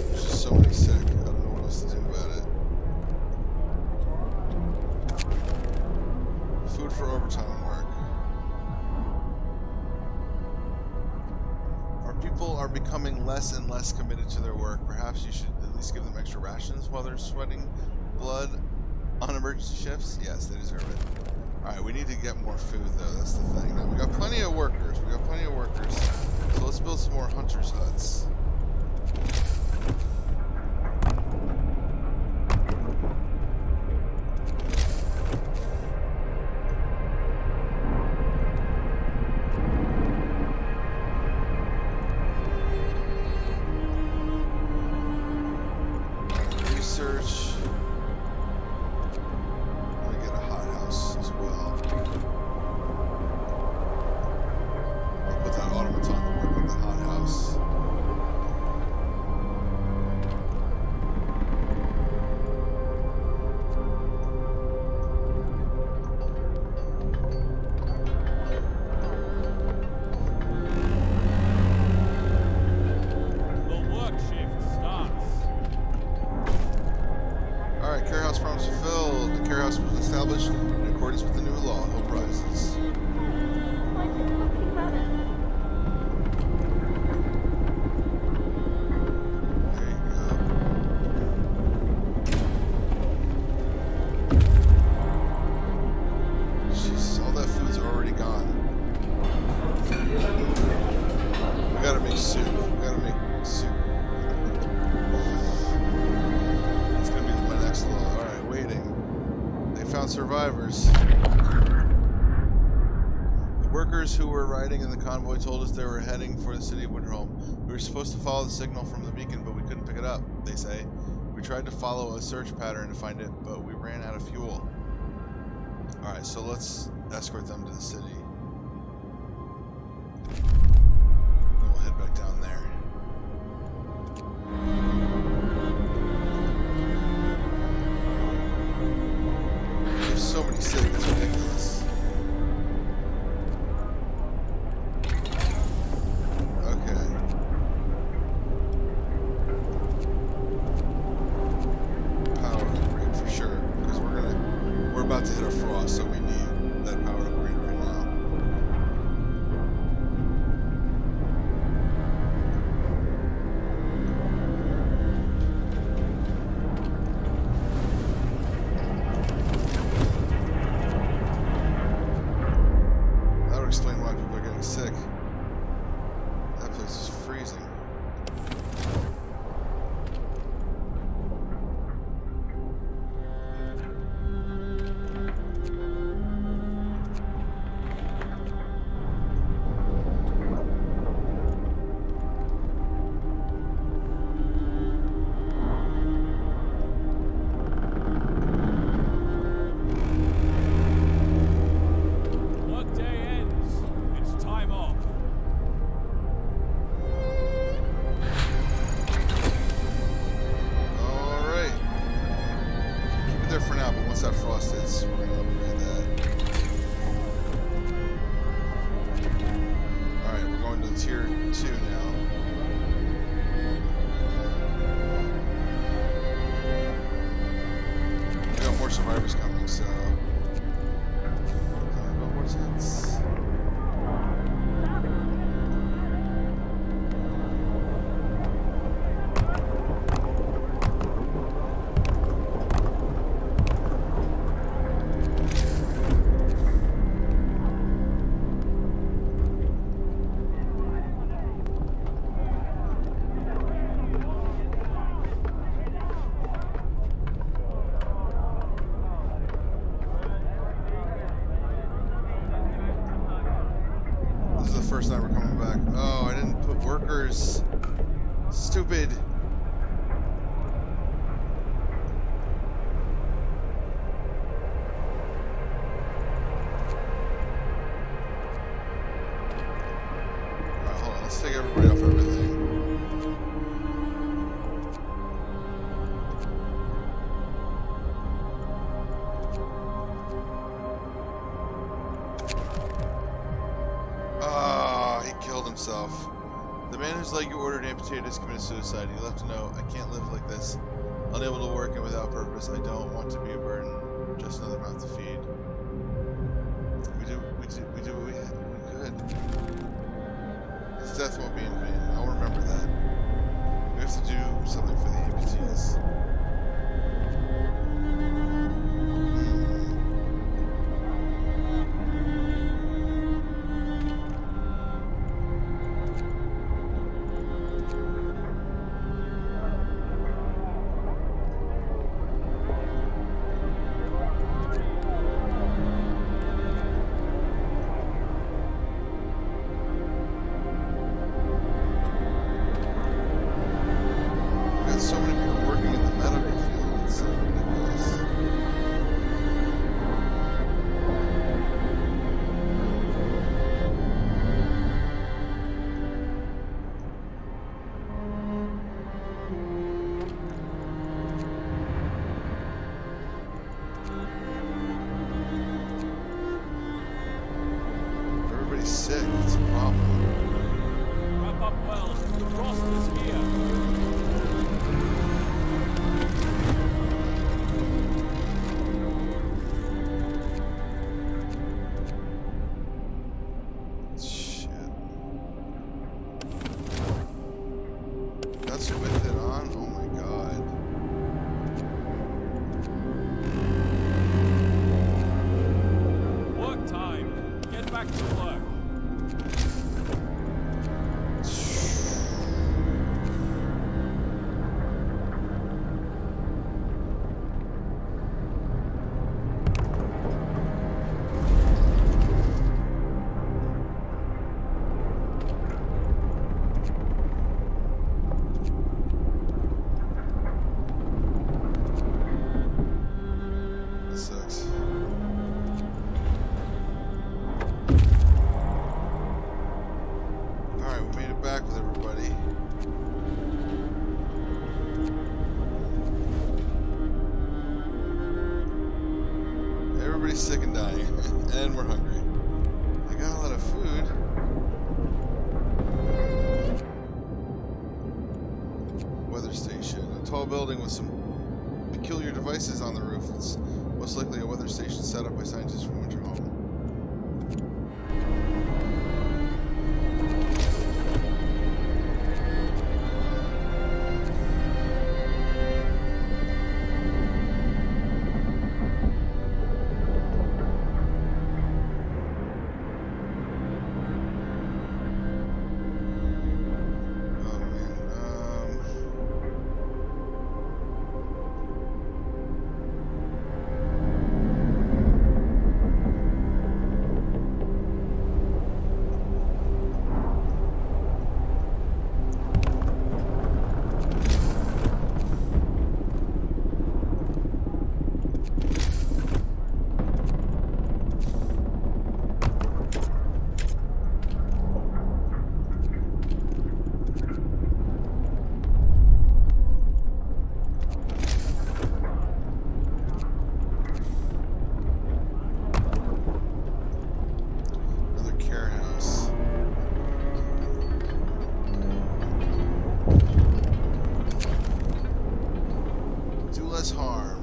There's just so many sick. I don't know what else to do about it. Food for overtime work. Our people are becoming less and less committed to their work. Perhaps you should at least give them extra rations while they're sweating blood on emergency shifts. Yes, they deserve it. Alright, we need to get more food though, that's the thing. Now we got plenty of workers. So let's build some more hunters' huts. Research. Let me get a hothouse as well. I'll put that automaton to work on the hothouse. The work shift starts. Alright, care house promise fulfilled. The care house was established in accordance with the new law. No prizes. There you go. Jesus, all that food's already gone. We gotta make soup. That's gonna be my next law. Alright, waiting. They found survivors. The workers who were riding in the convoy told us they were heading for the city of Winterholm. We were supposed to follow the signal from the beacon, but we couldn't pick it up, they say. We tried to follow a search pattern to find it, but we ran out of fuel. Alright, so let's escort them to the city. Then we'll head back down there. There's so many sick, it's ridiculous. Okay. Power upgrade for sure, because we're about to hit a frost, so we need that power upgrade right now. That would explain why people are getting sick. That place is freezing. Workday ends. It's time off. Alright. Keep it there for now, but once that frost hits, we're gonna upgrade that. Alright, we're going to tier 2 now. We got more survivors coming, so. About more hits. This is the first time we're coming back. Oh, I didn't put workers. Stupid. Alright, hold on. Let's take everybody off everything. Ah, he killed himself. The man whose leg you ordered amputated has committed suicide. He left a note. I can't live like this. Unable to work and without purpose. I don't want to be a burden. Just another mouth to feed. We do what we could. His death won't be in vain. I'll remember that. We have to do something for the amputees. So many people working in the medical field, it's so ridiculous. Everybody's sick, it's a problem. Wrap up well. The frost is here. That's with it on? Oh my god. Work time. Get back to work. Back with everybody. Everybody's sick and dying, and we're hungry. I got a lot of food. Weather station. A tall building with some peculiar devices on the roof. It's most likely a weather station set up by scientists from Winter Home.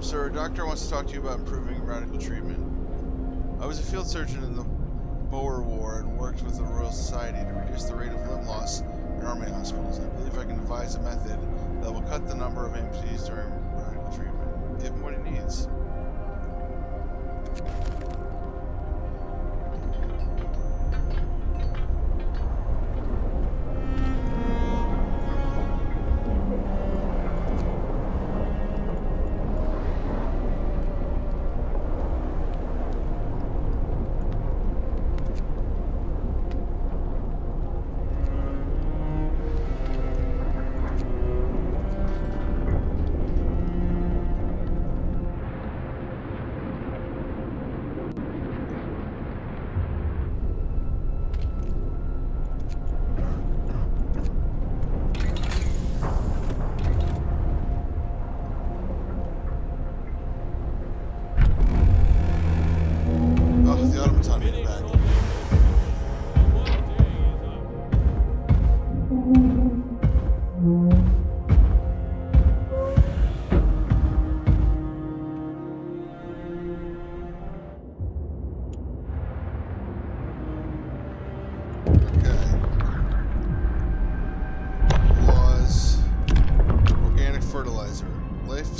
Sir, a doctor wants to talk to you about improving radical treatment. I was a field surgeon in the Boer War and worked with the Royal Society to reduce the rate of limb loss in army hospitals. I believe I can devise a method that will cut the number of amputees during radical treatment. Give him what he needs.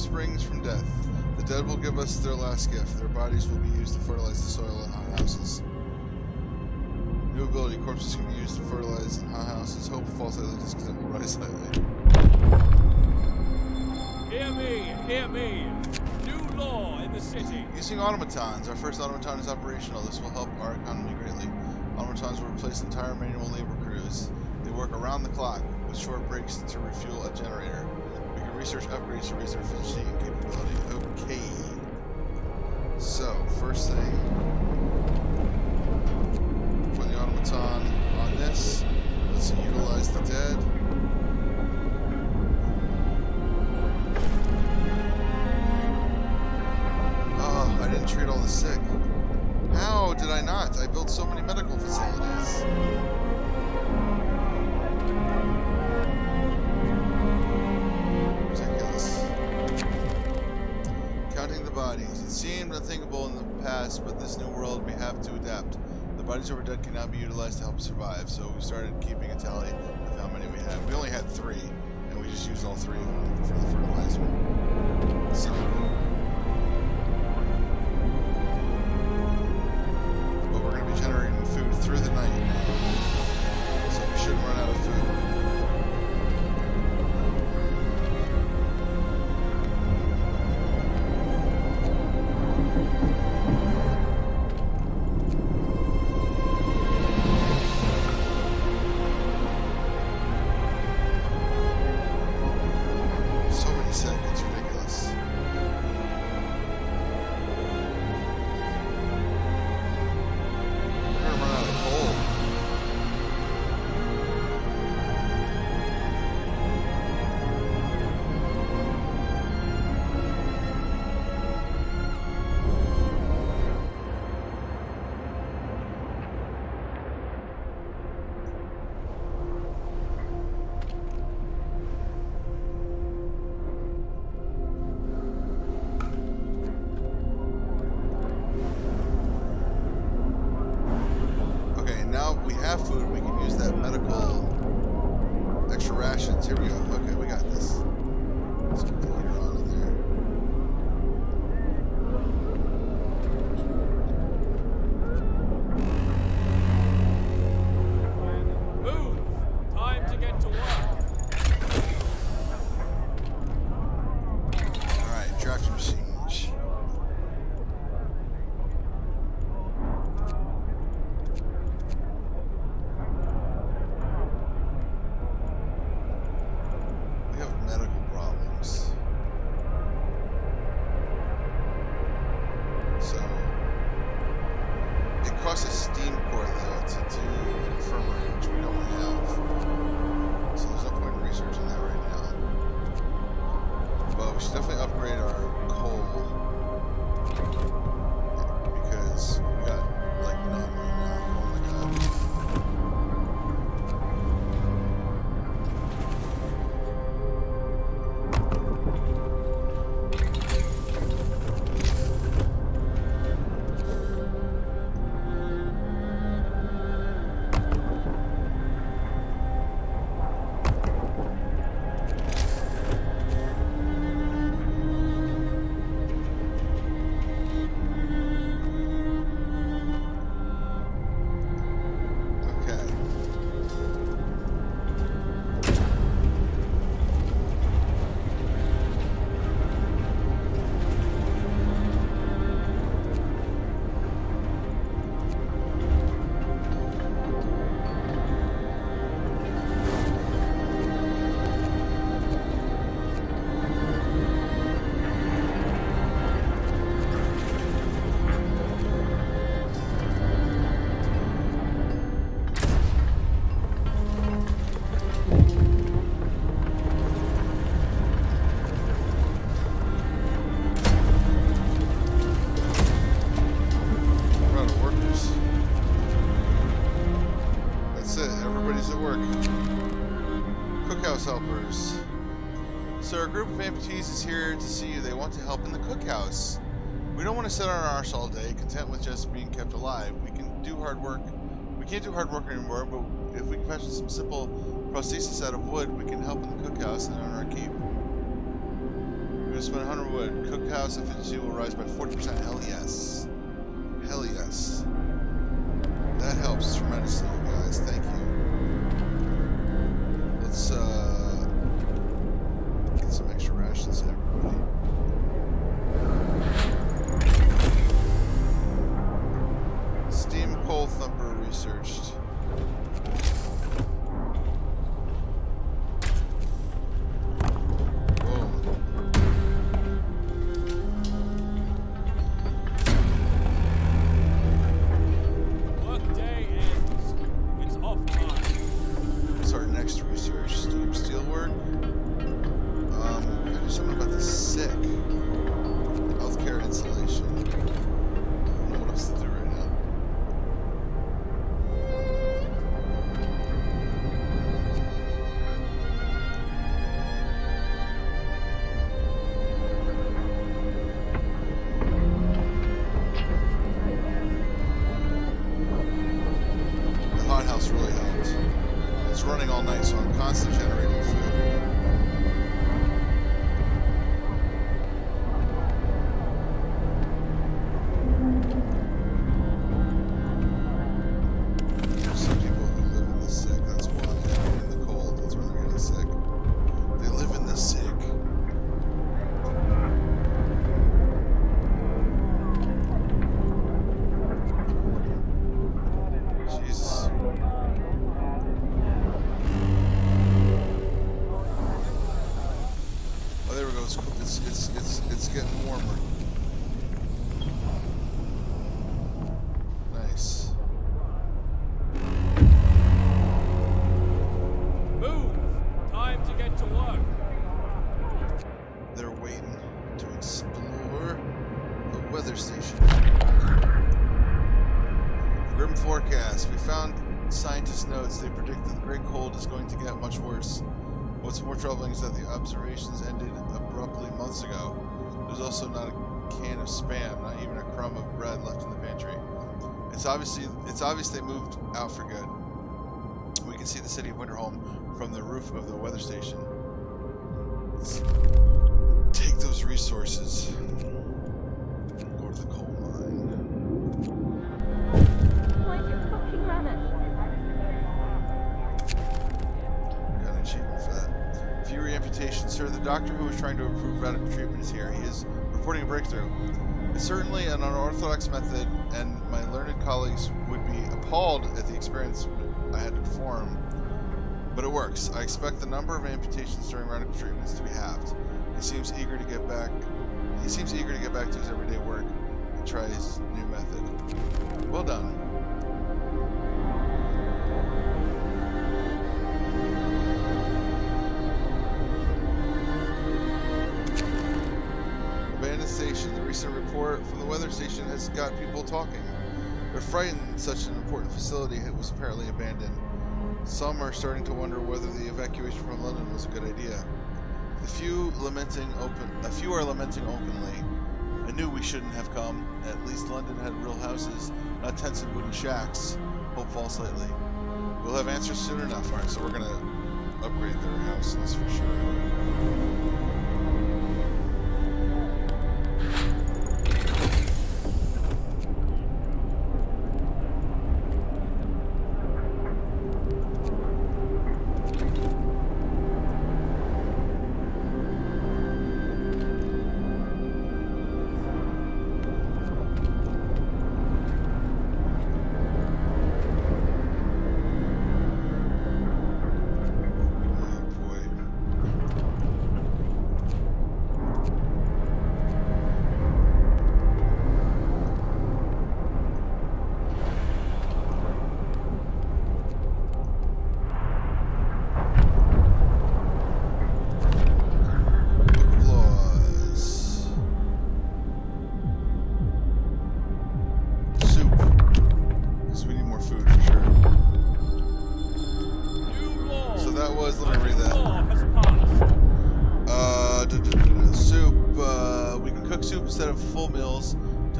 springs from death. The dead will give us their last gift. Their bodies will be used to fertilize the soil in hothouses. New ability. Corpses can be used to fertilize in hothouses. Hope falls slightly, just because it will rise slightly. Hear me! Hear me! New law in the city. Using automatons. Our first automaton is operational. This will help our economy greatly. Automatons will replace entire manual labor crews. They work around the clock, with short breaks to refuel a generator. We can research upgrades to raise their efficiency and capability. Okay. So, first thing, put the automaton on this. Let's utilize the dead. Oh, I didn't treat all the sick. How did I not? I built so many medical facilities. Ridiculous. Counting the bodies. It seemed unthinkable in the past, but this new world we have to adapt. The bodies of our dead can now be utilized to help us survive, so we started keeping a tally of how many we had. We only had 3, and we just used all 3 of them for the fertilizer. So, but we're going to be generating food through the night, so we shouldn't run out of food. Have food, we can use that medical extra rations. Here we go. Okay, we got this. Let's put the heater on in there. Move! Time to get to work. Alright, drafting machine. Helpers. So our group of amputees is here to see you. They want to help in the cookhouse. We don't want to sit on our arse all day, content with just being kept alive. We can do hard work. We can't do hard work anymore, but if we can fashion some simple prosthesis out of wood, we can help in the cookhouse and earn our keep. We to spend 100 wood. Cookhouse efficiency will rise by 40%. Hell yes. Hell yes. That helps tremendously, guys. Thank you. Let's get some extra rations to everybody. Steam coal thumper researched. Really helped. It's running all night, so I'm constantly generating food. There's some people who live in the sick. That's why in the cold. That's why they're getting sick. They live in the sick. It's getting warmer. Nice. Move! Time to get to work. They're waiting to explore the weather station. Grim forecast. We found scientists' notes. They predict that the great cold is going to get much worse. What's more troubling is that the observations ended abruptly months ago. There's also not a can of Spam, not even a crumb of bread left in the pantry. It's obvious they moved out for good. We can see the city of Winterholm from the roof of the weather station. Let's take those resources. Go to the coal mine. Why you fucking run it? Got an achievement for that. Few amputations, sir. The doctor who was trying to improve radical treatment is here. He is reporting a breakthrough. It's certainly an unorthodox method, and my learned colleagues would be appalled at the experience I had to perform. But it works. I expect the number of amputations during radical treatments to be halved. He seems eager to get back to his everyday work and try his new method. Well done. Station. The recent report from the weather station has got people talking. They're frightened such an important facility was apparently abandoned. Some are starting to wonder whether the evacuation from London was a good idea. A few are lamenting openly. I knew we shouldn't have come. At least London had real houses, not tents and wooden shacks. Hope falls slightly. We'll have answers soon enough. Alright, so we're gonna upgrade their houses for sure.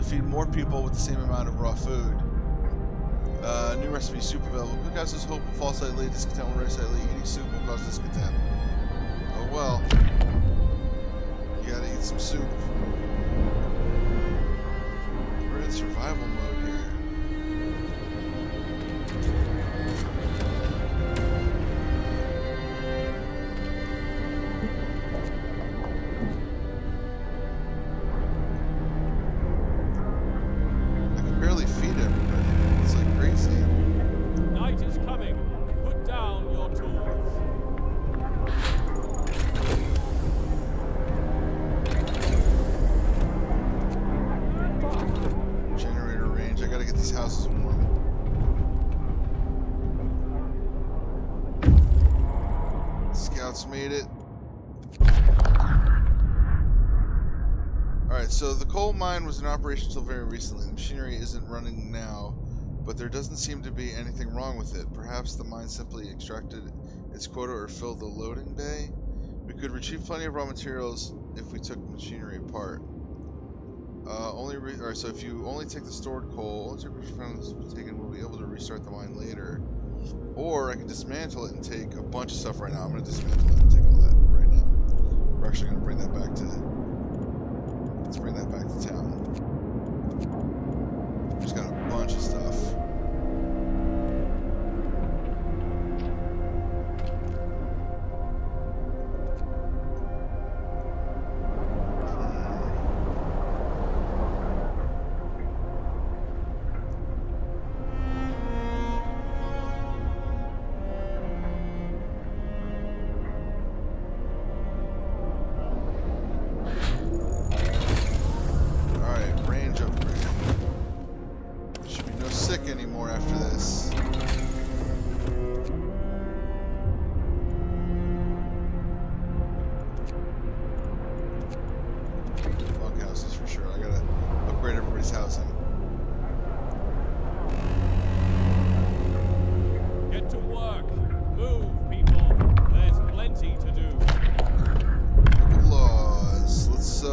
Feed more people with the same amount of raw food. New recipe, soup available. Cookhouse's hope will fall slightly, discontent will rise slightly. Eating soup will cause discontent. Oh well. gotta eat some soup. We're in survival mode here. I can barely feed everybody. It's like crazy. Night is coming. Put down your tools. Generator range. I gotta get these houses warm. Scouts made it. Alright, so the coal mine was in operation until very recently. The machinery isn't running now, but there doesn't seem to be anything wrong with it. Perhaps the mine simply extracted its quota or filled the loading bay? We could retrieve plenty of raw materials if we took machinery apart. So if you only take the stored coal, only temperature found is taken, we'll be able to restart the mine later. Or I can dismantle it and take a bunch of stuff right now. I'm going to dismantle it and take all that right now. We're actually going to bring that back to... Let's bring that back to town. Just got a bunch of stuff. Anymore after this. Bunk houses for sure. I gotta upgrade everybody's housing. Get to work. Move, people. There's plenty to do. Laws. Let's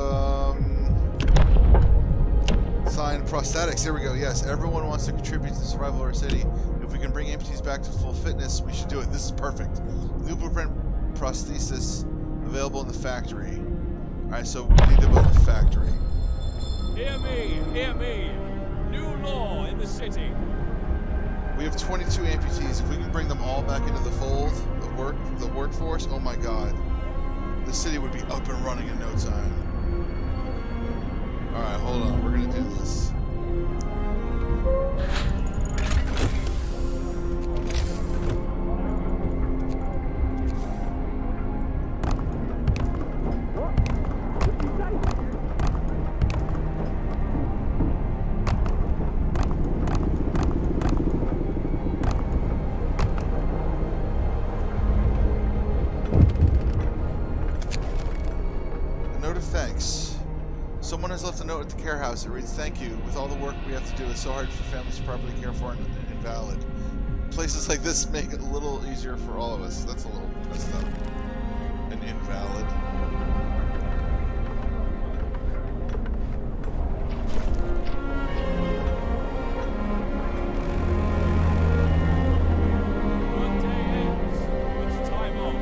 sign prosthetics. Here we go. Yes, everyone wants to contribute to the survival of our city. If we can bring amputees back to full fitness, we should do it. This is perfect. New blueprint prosthesis available in the factory. Alright, so we need to build a factory. Hear me, hear me. New law in the city. We have 22 amputees. If we can bring them all back into the fold, the workforce, oh my god. The city would be up and running in no time. Alright, hold on. We're gonna do this. A note of thanks. Someone has left a note at the care house. It reads, "Thank you. With all the work we have to do, it's so hard for families to properly care for an invalid. Places like this make it a little easier for all of us." That's a little messed up. An invalid. Workday ends. It's time off.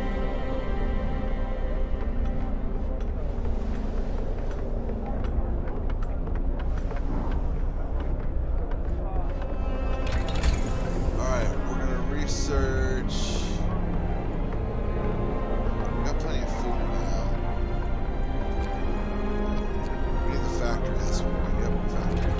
Research. We got plenty of food now. We need the factory. This one. Yep, factory.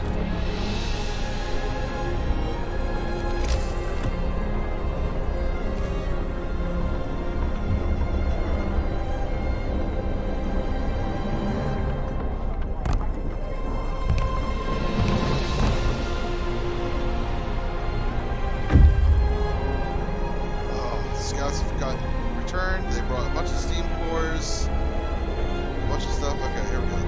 Scouts have got returned. They brought a bunch of steam cores, a bunch of stuff. Okay, here we go.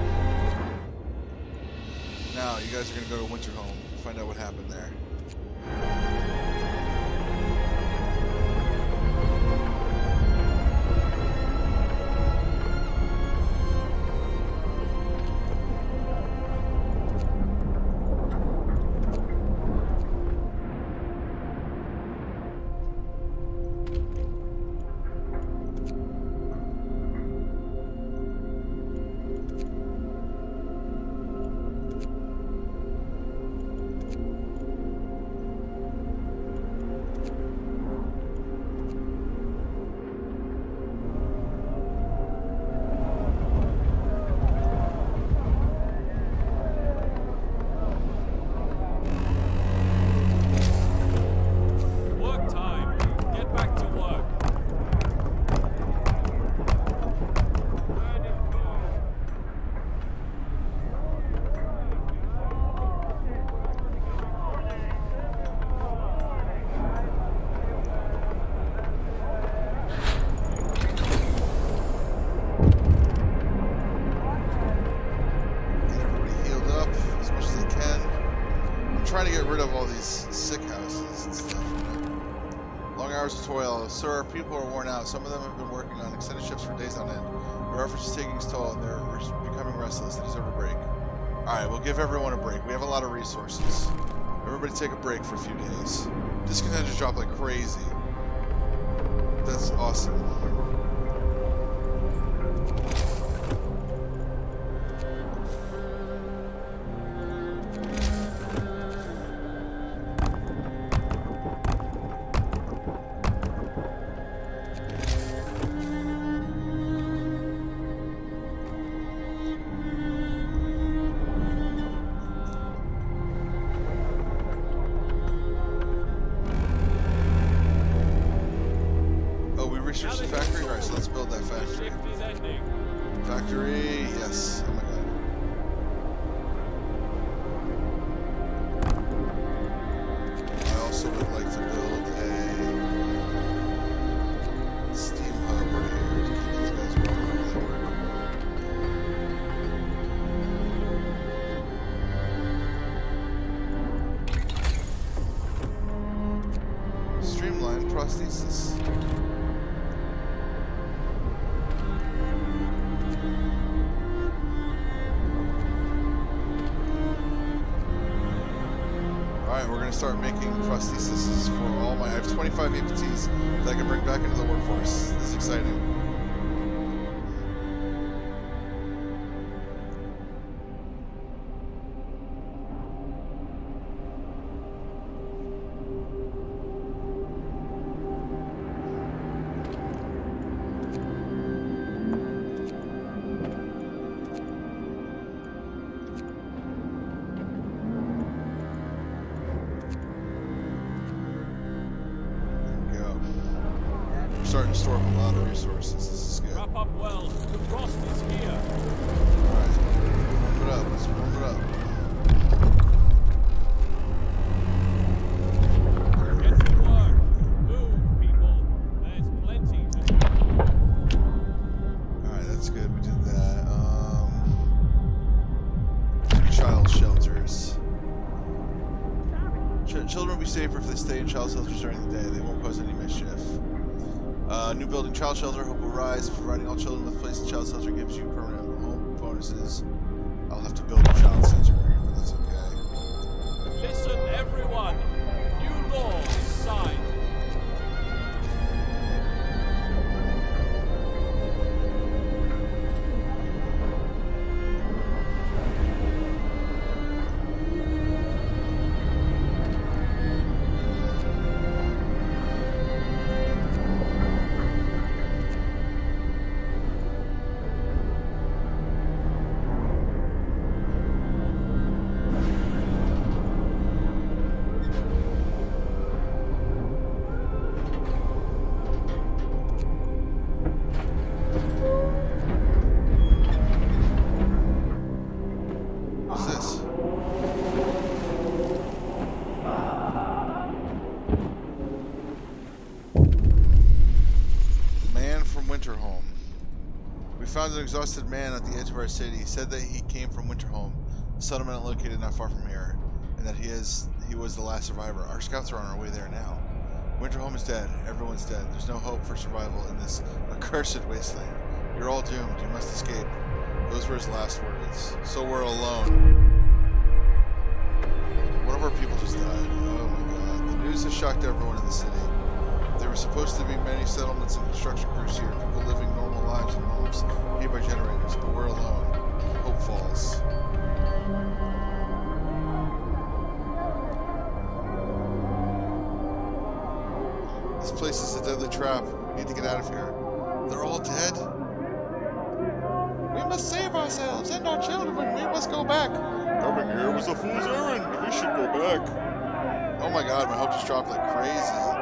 Now, you guys are going to go to Winterhome and find out what happened there. hours of toil. Sir, our people are worn out. Some of them have been working on extended shifts for days on end. Their efforts are taking its toll, and they're becoming restless. They deserve a break. Alright, we'll give everyone a break. We have a lot of resources. Everybody take a break for a few days. Discontent just dropped like crazy. That's awesome. Research the factory? Alright, so let's build that factory. Factory, yes. Oh my god. I also would like to build a steam hub right here to keep these guys running while they work. Streamline prosthesis. We're going to start making prostheses for all my... I have 25 amputees that I can bring back into the workforce. This is exciting. Starting to store up a lot of resources. This is good. Wrap up well. The frost is here. Alright. Warm it up. Let's warm it up. Get to work. Move, people. There's plenty to do. Alright, that's good. We did that. Child shelters. Children will be safer if they stay in child shelters during the day. They won't pose any mischief. New building child shelter, hope will rise. Providing all children with a place in child shelter gives you permanent home bonuses. I'll have to build a child center, but that's okay. Listen, everyone. New law is signed. Found an exhausted man at the edge of our city. He said that he came from Winterholm, a settlement located not far from here, and that he was the last survivor. Our scouts are on our way there now. Winterholm is dead. Everyone's dead. There's no hope for survival in this accursed wasteland. You're all doomed. You must escape. Those were his last words. So we're alone. One of our people just died. Oh my god. The news has shocked everyone in the city. There were supposed to be many settlements and construction crews here, people living normal lives in homes paid by generators, but we're alone. Hope falls. This place is a deadly trap. We need to get out of here. They're all dead? We must save ourselves and our children. We must go back. Coming here was a fool's errand. We should go back. Oh my god, my hope just dropped like crazy.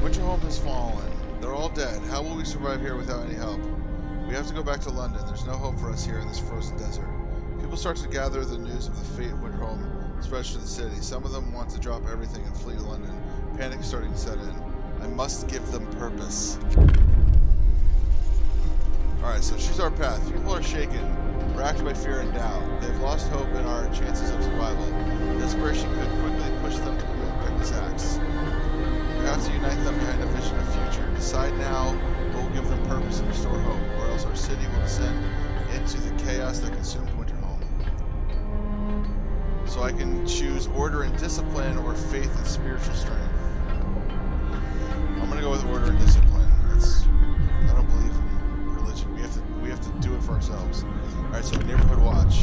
Winterholm has fallen. They're all dead. How will we survive here without any help? We have to go back to London. There's no hope for us here in this frozen desert. People start to gather the news of the fate of Winterholm spreads to the city. Some of them want to drop everything and flee to London. Panic is starting to set in. I must give them purpose. Alright, so choose our path. People are shaken, racked by fear and doubt. They've lost hope in our chances of survival. Desperation could quickly push them assumed Winterhome. So I can choose order and discipline or faith and spiritual strength. I'm gonna go with order and discipline. I don't believe in religion. We have to do it for ourselves. Alright, so neighborhood watch.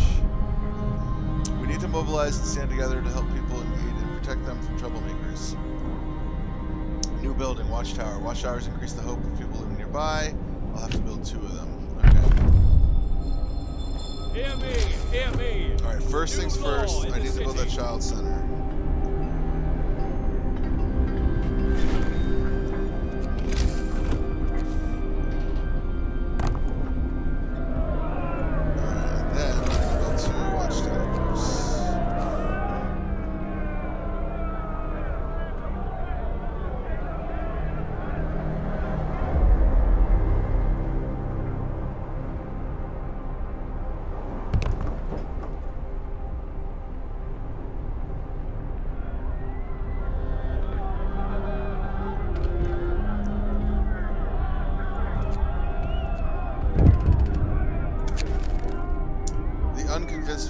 We need to mobilize and stand together to help people in need and protect them from troublemakers. New building, watchtower. Watchtowers increase the hope of people living nearby. I'll have to build 2 of them. Okay. Hear me, hear me. Alright, first things first, I need to build that child center.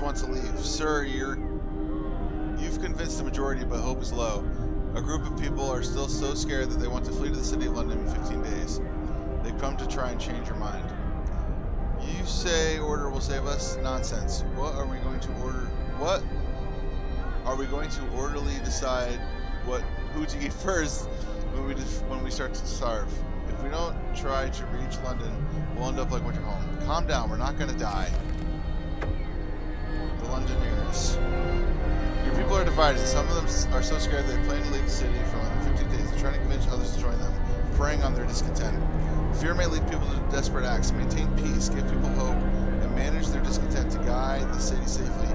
Want to leave. Sir, you've convinced the majority, but hope is low. A group of people are still so scared that they want to flee to the city of London in 15 days. They've come to try and change your mind. You say order will save us? Nonsense. What are we going to order? What? Are we going to orderly decide who to eat first when we start to starve? If we don't try to reach London, we'll end up like Winterhome. Calm down, we're not going to die. Londoners. Your people are divided. Some of them are so scared they plan to leave the city for London 15 days. They're trying to convince others to join them, preying on their discontent. Fear may lead people to desperate acts. Maintain peace, give people hope, and manage their discontent to guide the city safely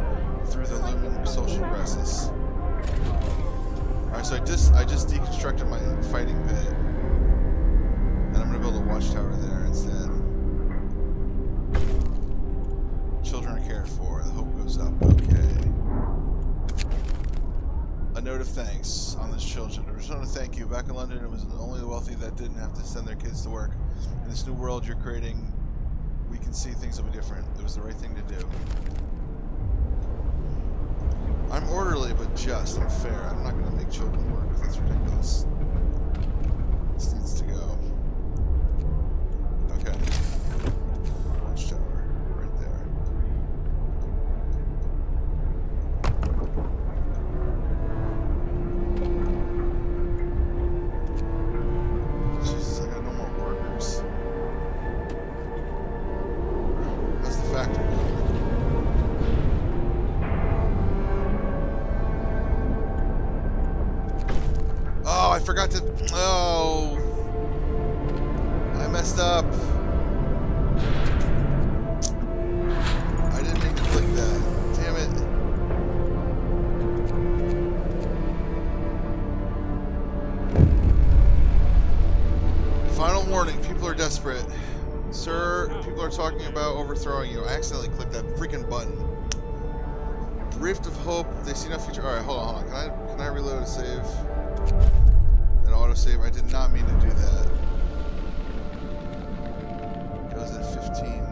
through the looming social crisis. Alright, so I just deconstructed my fighting pit. And I'm going to build a watchtower there instead. Children are cared for. The hope goes up. Okay. A note of thanks on this children. I just want to thank you. Back in London, it was only the wealthy that didn't have to send their kids to work. In this new world you're creating, we can see things will be different. It was the right thing to do. I'm orderly, but just. I'm fair. I'm not going to make children work. That's ridiculous. This needs to go. Okay. Watchtower. Jesus, I got no more workers. How's the factory going? Oh, I forgot to... Oh! I messed up. I didn't mean to click that. Damn it. Final warning, people are desperate. Sir, people are talking about overthrowing you. I accidentally clicked that freaking button. Rift of Hope, they see no future. Alright, hold on. Can I reload a save? An autosave? I did not mean to do that. It was at 15.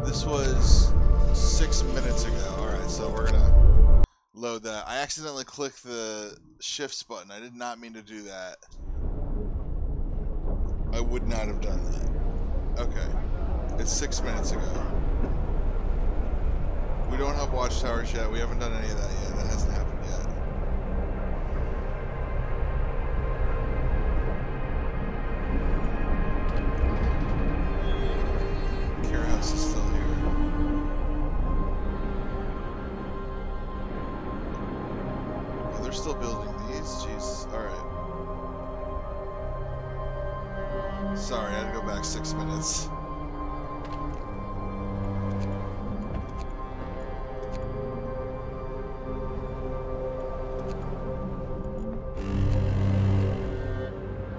This was 6 minutes ago. Alright, so we're gonna load that. I accidentally clicked the shifts button. I did not mean to do that. I would not have done that. Okay. It's 6 minutes ago. We don't have watchtowers yet. We haven't done any of that yet. That hasn't happened yet. Care House is still here. Oh, they're still building these? Jeez. Alright. Sorry, I had to go back 6 minutes.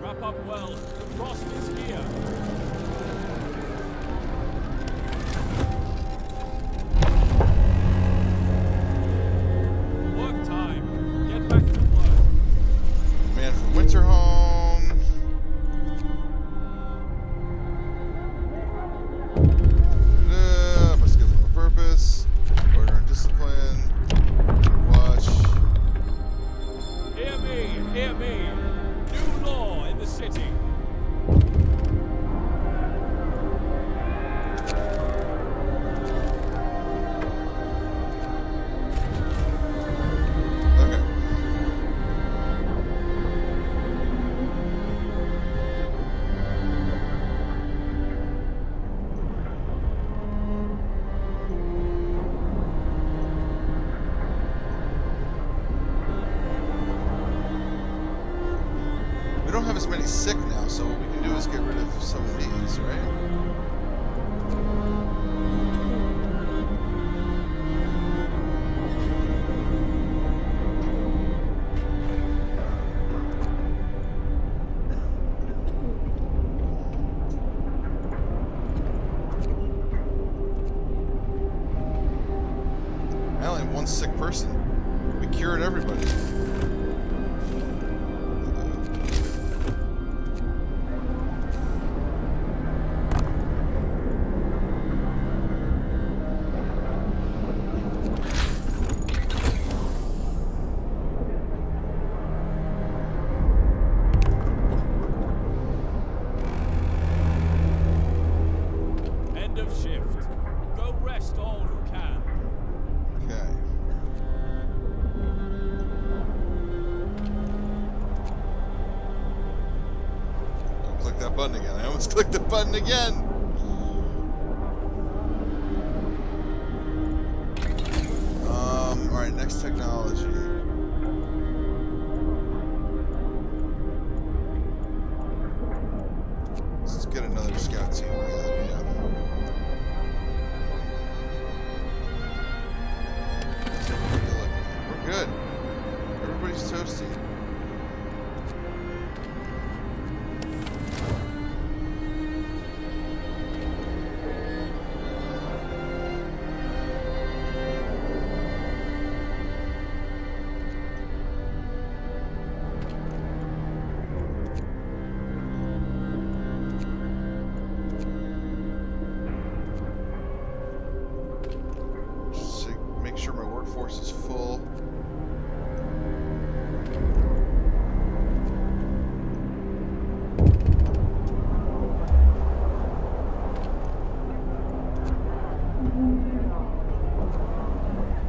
Wrap up well. The frost is here. Work time. Get back to work. Man from Winterhome. Must get the don't have as many sick now, so what we can do is get rid of some of these, right? I only have one sick person. We cured everybody. End of shift. Go rest all who can. Okay. Don't click that button again. I almost clicked the button again. Alright, next technology. Let's get another scout team together, yeah. We're good. Everybody's toasty. Just to make sure my workforce is full.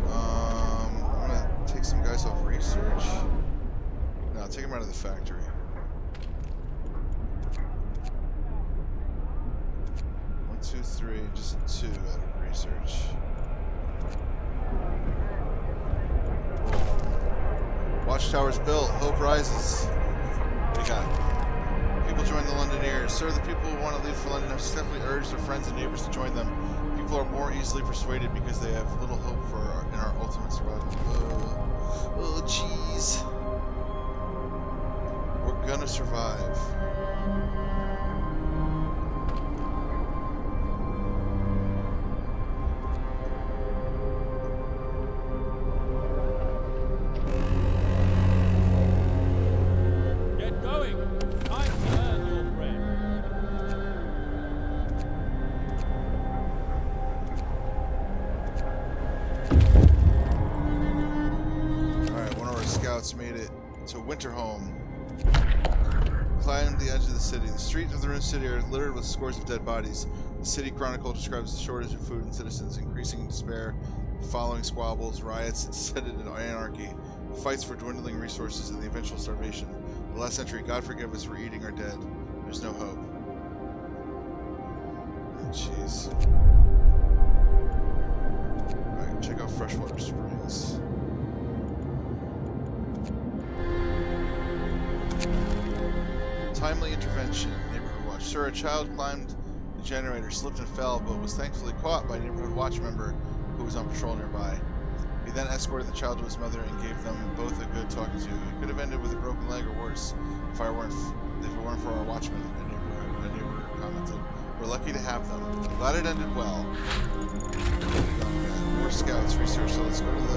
I'm gonna take some guys off research. No, take them out of the factory. One, two, three, just two out of research. Watchtowers built, hope rises. What do you got? People join the Londoners. Sir, the people who want to leave for London have steadily urged their friends and neighbors to join them. People are more easily persuaded because they have little hope in our ultimate survival. Oh, jeez. We're gonna survive. Get going. Time to earn your bread. Alright, one of our scouts made it to Winterholm. Climbed the edge of the city. The streets of the ruined city are littered with scores of dead bodies. The city chronicle describes the shortage of food and citizens increasing in despair, following squabbles, riots, and anarchy, fights for dwindling resources, and the eventual starvation. The last entry, God forgive us for eating our dead. There's no hope. Oh, jeez. Alright, check out Freshwater Springs. Timely intervention. Neighborhood watch. Sir, a child climbed the generator, slipped and fell, but was thankfully caught by a neighborhood watch member who was on patrol nearby. He then escorted the child to his mother and gave them both a good talking to. It could have ended with a broken leg or worse if it weren't for our watchmen, a neighbor commented. We're lucky to have them. I'm glad it ended well. More scouts, research, so let's go to the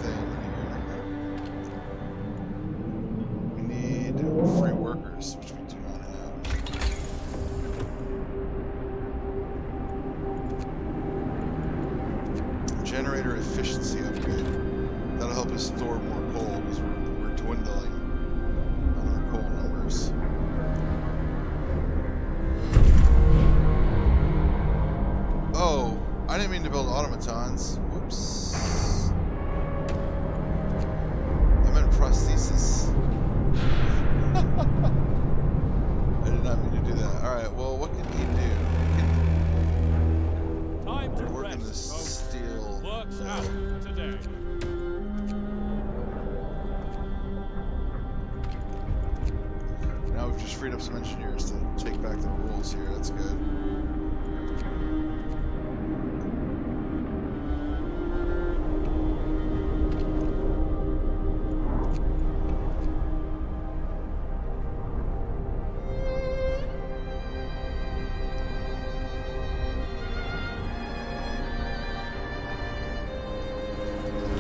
thing here. We need free workers, which we do not have. Generator efficiency upgrade. That'll help us store more coal because we're dwindling on our coal numbers. Oh, I didn't mean to build automatons. Whoops. I meant prosthesis. I did not mean to do that. Alright, well, what can you do? Time to Work in rest. this steel. Works out today. we've just freed up some engineers to take back the rules here. That's good.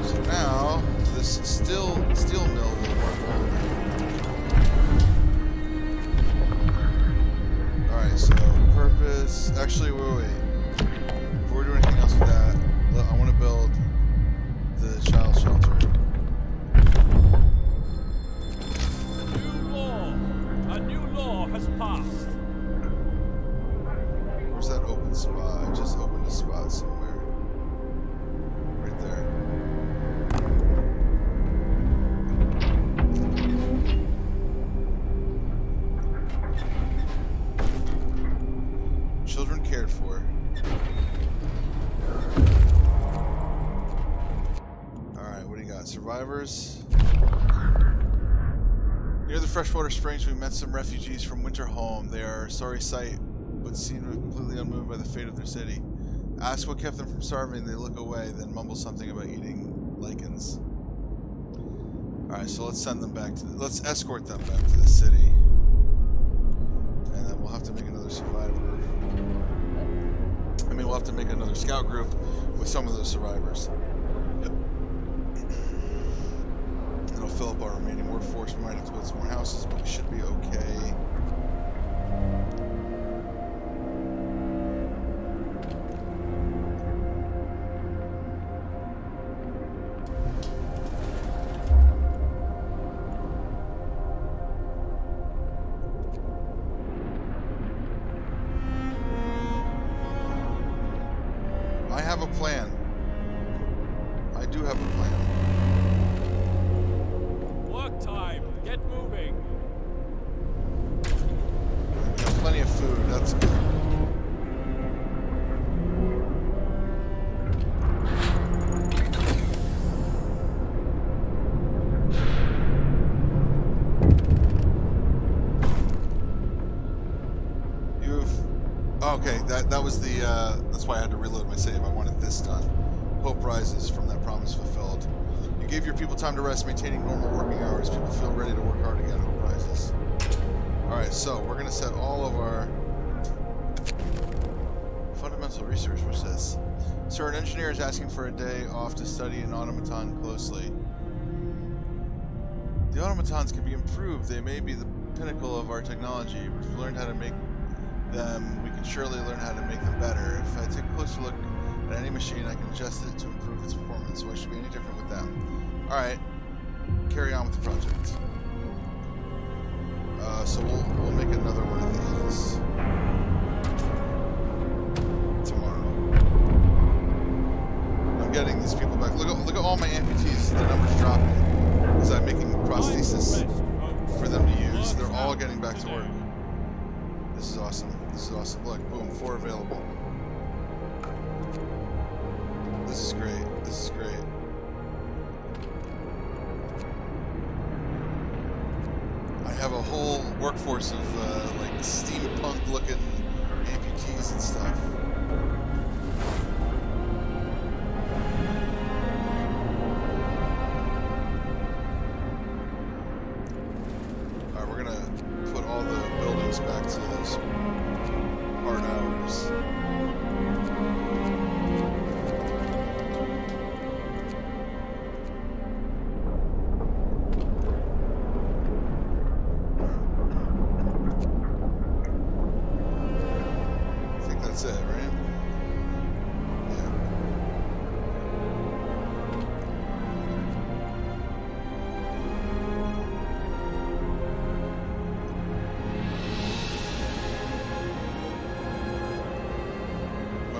So now, this steel mill will work on. Alright, so purpose. Actually, wait. Before we do anything else with that, I want to build the child shelter. New law. A new law has passed. Where's that open spot? I just opened a spot somewhere. Right there. Children cared for. Alright, what do you got? Survivors? Near the freshwater springs, we met some refugees from Winter Home. They are a sorry sight, but seem completely unmoved by the fate of their city. Ask what kept them from starving, they look away, then mumble something about eating lichens. Alright, so let's send them back to let's escort them back to the city. And then we'll have to make another survivor. I mean, we'll have to make another scout group with some of those survivors. Yep. It'll fill up our remaining workforce. We might have to build some more houses, but we should be okay. I have a plan. I do have a plan. Work time. Get moving. We have plenty of food. That's good. Okay, that was the, that's why I had to reload my save. I wanted this done. Hope rises from that promise fulfilled. You gave your people time to rest, maintaining normal working hours. People feel ready to work hard again. Hope rises. Alright, so we're going to set all of our fundamental research. What's this? Sir, an engineer is asking for a day off to study an automaton closely. The automatons can be improved. They may be the pinnacle of our technology. If we learned how to make them, we can surely learn how to make them better. If I take a closer look at any machine, I can adjust it to improve its performance. Why should it be any different with them? Alright, carry on with the project. So we'll make another one of these tomorrow. I'm getting these people back. Look at all my amputees. The number's dropping because I'm making prosthesis for them to use. They're all getting back to work. This is awesome. This is awesome. Look, boom, 4 available. This is great. This is great. I have a whole workforce of like steampunk-looking amputees and stuff. All right, we're gonna put all the buildings back to those hard hours. I think that's it, right? Yeah.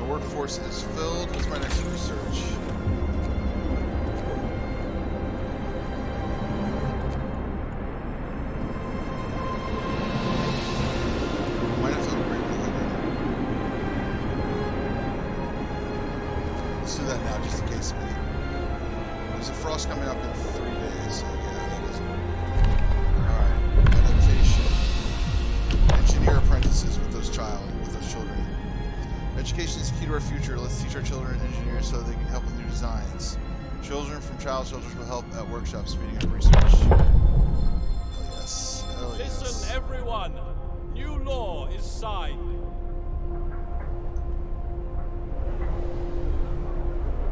Workforce is filled. What's my next research? Might have to upgrade my later. Let's do that now, just in case. There's a frost coming up in 3 days, so yeah, that is. Alright, adaptation. practices with those children. Education is key to our future. Let's teach our children engineers so they can help with new designs. Children from child shelters will help at workshops speeding up research. Hell yes. Hell yes. Listen, everyone. New law is signed.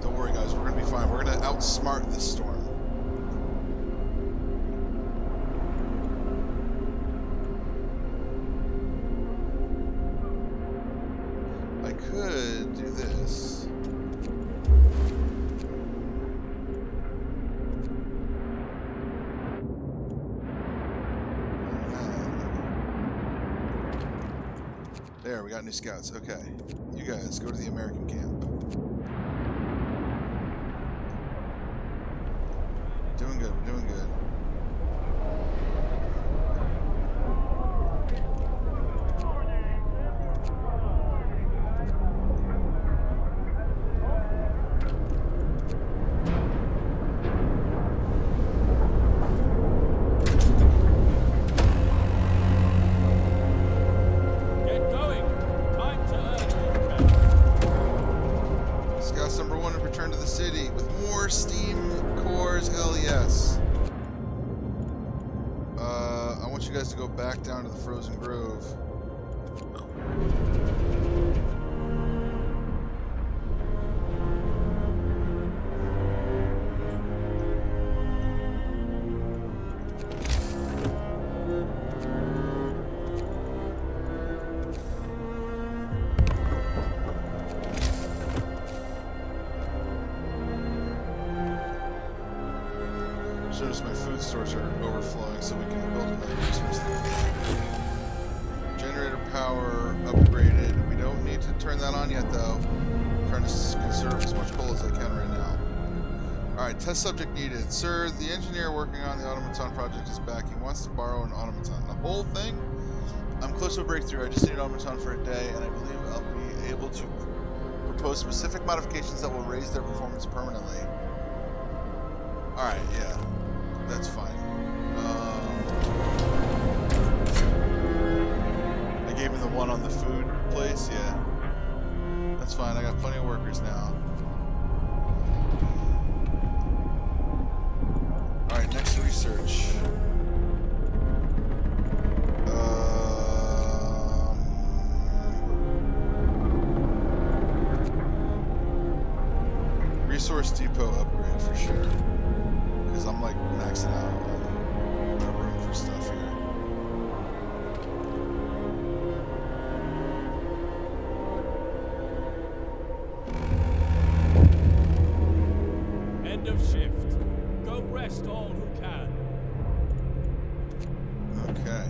Don't worry, guys. We're gonna be fine. We're gonna outsmart this storm. I could do this. There, we got new scouts. Okay. You guys, go to the American camp. Doing good, we're doing good. Down to the frozen grove. Notice my food stores are overflowing, so we can build another resource. Generator power upgraded. We don't need to turn that on yet, though. I'm trying to conserve as much coal as I can right now. Alright, test subject needed. Sir, the engineer working on the automaton project is back. He wants to borrow an automaton. The whole thing? I'm close to a breakthrough. I just need an automaton for a day, and I believe I'll be able to propose specific modifications that will raise their performance permanently. Alright, yeah. That's fine. I gave him the one on the food place, yeah. That's fine, I got plenty of workers now. Alright, next research. Resource depot upgrade for sure. Because I'm like maxing out on the room for stuff here. End of shift. Go rest all who can. Okay.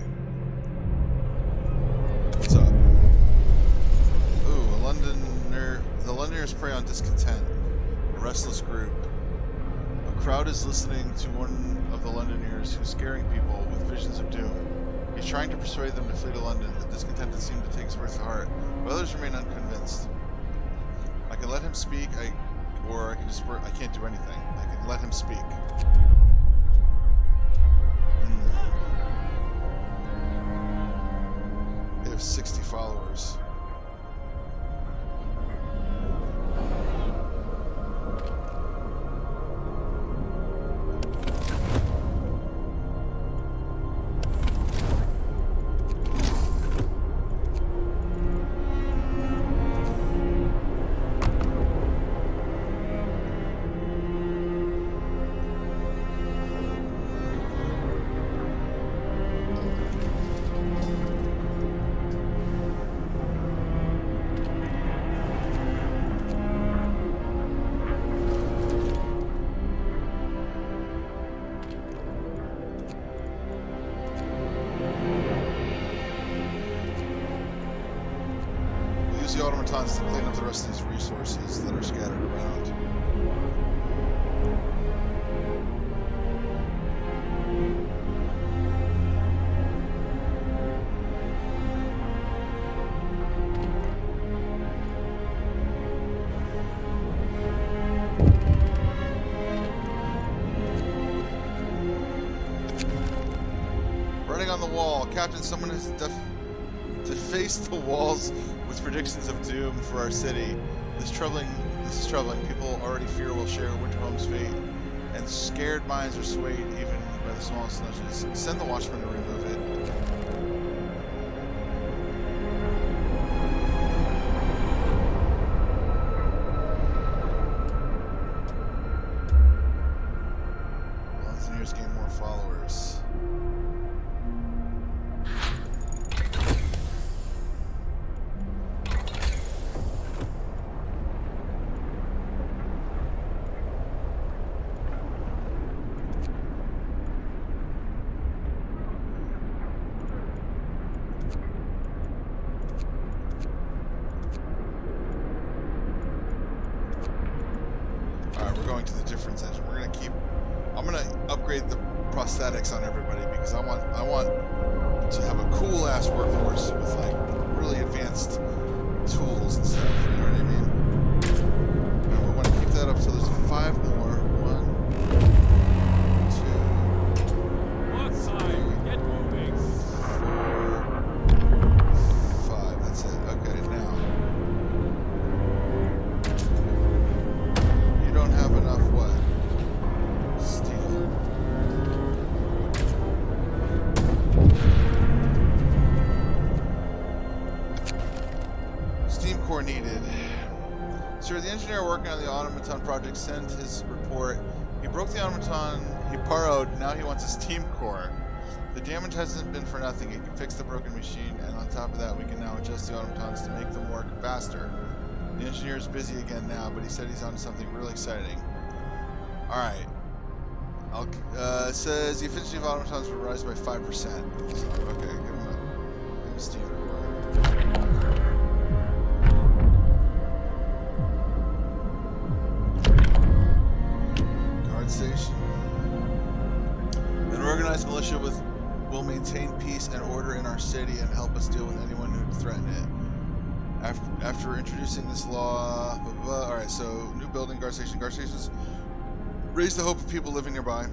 What's up? Ooh, the Londoners prey on discontent. A restless group. Crowd is listening to one of the Londoners who's scaring people with visions of doom. He's trying to persuade them to flee to London. The discontented seem to take his words to heart, but others remain unconvinced. I can let him speak, or I can just I can't do anything. I can let him speak. They have 60 followers. The automatons to clean up the rest of these resources that are scattered around. Writing on the wall, Captain, someone has To face the walls with predictions of doom for our city. This is troubling. People already fear we'll share Winterholm's fate, and scared minds are swayed even by the smallest nudges. Send the Watchman to remove it. Engineers gain more followers. Going to the difference engine. We're gonna keep. I'm gonna upgrade the prosthetics on everybody because I want to have a cool ass workforce with like really advanced tools and stuff. You know what I mean? And we want to keep that up so there's 5 more. 1, 2. Work time. Get moving. 4, 5. That's it. Okay, now. Don't have enough what? Steel. Steam core needed. Sir, the engineer working on the automaton project sent his report. He broke the automaton he borrowed, now he wants a steam core. The damage hasn't been for nothing. It can fix the broken machine, and on top of that, we can now adjust the automatons to make them work faster. The engineer's busy again now, but he said he's on something really exciting. Alright. It says the efficiency of automatons will rise by 5%. So, okay, give him a steam core. Guard station. An organized militia will maintain peace and order in our city and help us deal with anyone who would threaten it. After introducing this law, blah, blah, blah. Alright, so new building, guard station. Guard stations raise the hope of people living nearby.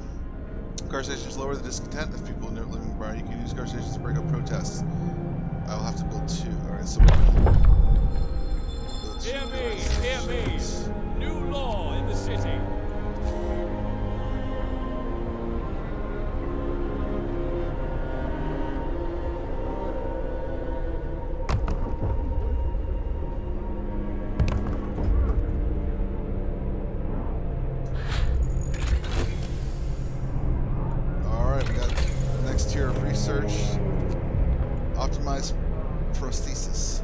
Guard stations lower the discontent of people living nearby. You can use guard stations to break up protests. I will have to build 2. Alright, so we're Hear me! New law in the city. Research, optimize prosthesis.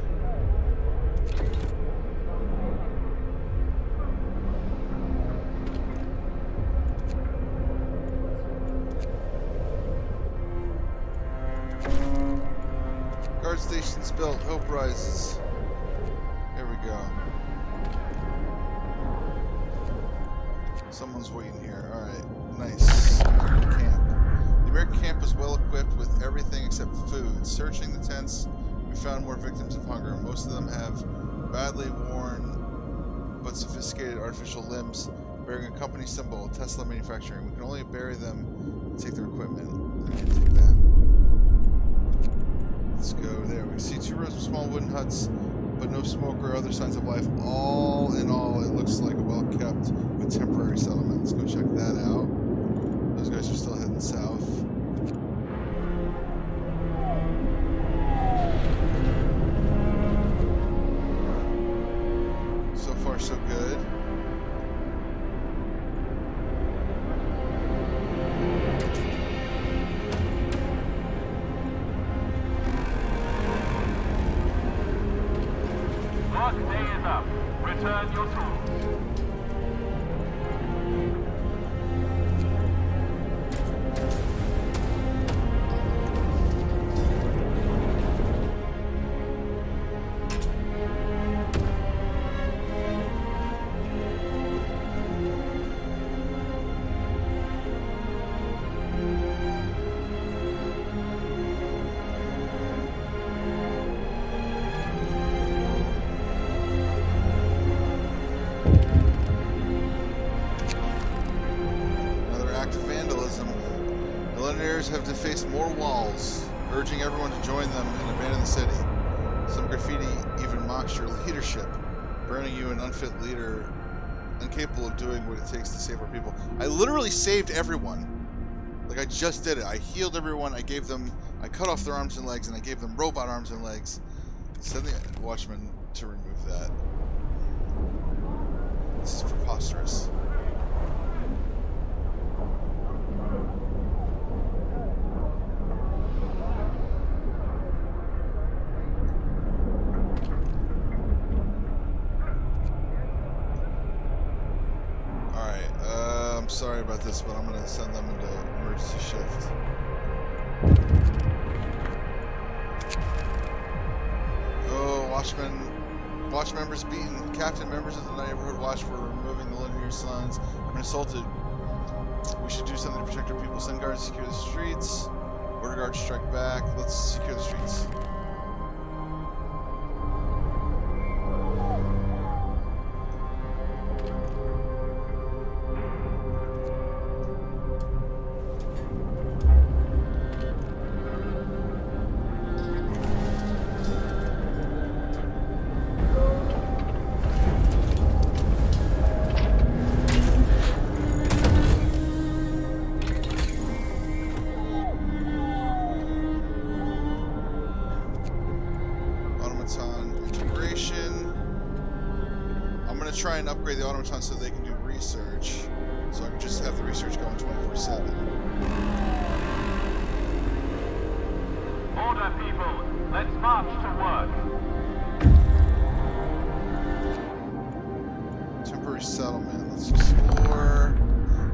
Guard stations built, hope rises. Here we go. Someone's waiting here. Alright, nice. Camp. The American camp was well equipped with everything except food. Searching the tents, we found more victims of hunger. Most of them have badly worn but sophisticated artificial limbs bearing a company symbol, Tesla Manufacturing. We can only bury them and take their equipment. I can take that. Let's go there. We can see 2 rows of small wooden huts, but no smoke or other signs of life. All in all, it looks like a well-kept but temporary settlement. Let's go check that out. Those guys are still heading south. So far, so good. Work day is up. Return your tools. Have to face more walls, urging everyone to join them and abandon the city. Some graffiti even mocks your leadership, branding you an unfit leader, incapable of doing what it takes to save our people. I literally saved everyone. Like, I just did it. I healed everyone. I cut off their arms and legs, and I gave them robot arms and legs. Send the watchman to remove that. This is preposterous. Sorry about this, but I'm going to send them into emergency shift. Oh, watch members beaten. Captain, members of the neighborhood watch for removing the linear signs. I've been assaulted. We should do something to protect our people. Send guards to secure the streets. Order guards to strike back. Let's secure the streets. Try and upgrade the automatons so they can do research. So I can just have the research going 24/7. Order, people. Let's march to work. Temporary settlement. Let's explore.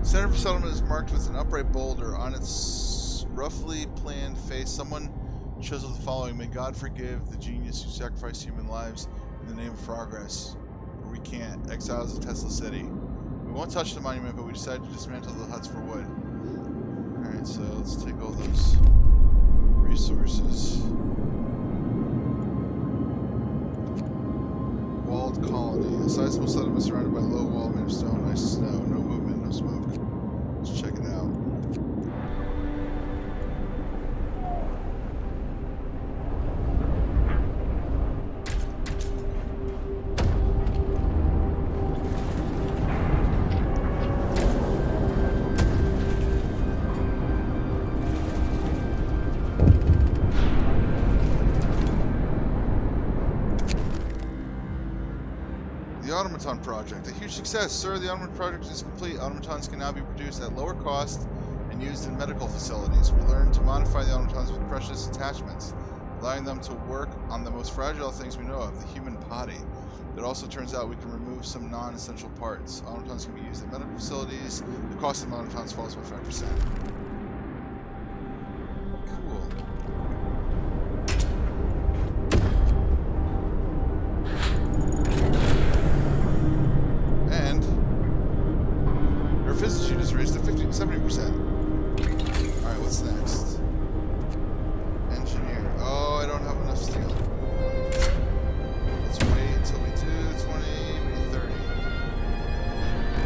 Center for settlement is marked with an upright boulder. On its roughly planned face, someone chiseled the following: May God forgive the genius who sacrificed human lives in the name of progress. We can't. Exiles of Tesla City. We won't touch the monument, but we decided to dismantle the huts for wood. Alright, so let's take all those resources. Walled colony. A sizable settlement surrounded by low wall made of stone, ice, snow. No movement, no smoke. Let's check it out. Automaton project. A huge success, sir. The automaton project is complete. Automatons can now be produced at lower cost and used in medical facilities. We learned to modify the automatons with precious attachments, allowing them to work on the most fragile things we know of, the human body. It also turns out we can remove some non-essential parts. Automatons can be used in medical facilities. The cost of automatons falls by 5%. Raised to 70%. Alright, what's next? Engineer. Oh, I don't have enough steel. Let's wait until we do 20, maybe 30.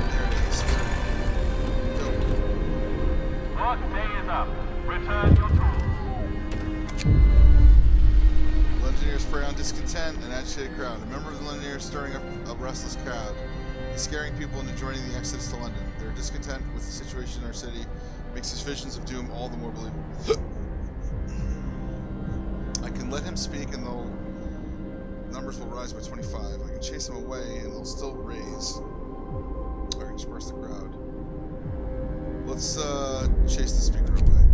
There it is. Dope. Work day is up. Return your tools. Engineers prey on discontent and agitated crowd. A member of the Engineers stirring up a restless crowd, scaring people into joining the exodus to London. Their discontent with the situation in our city makes his visions of doom all the more believable. I can let him speak and the numbers will rise by 25. I can chase him away and they'll still raise. Or I can disperse the crowd. Let's chase the speaker away.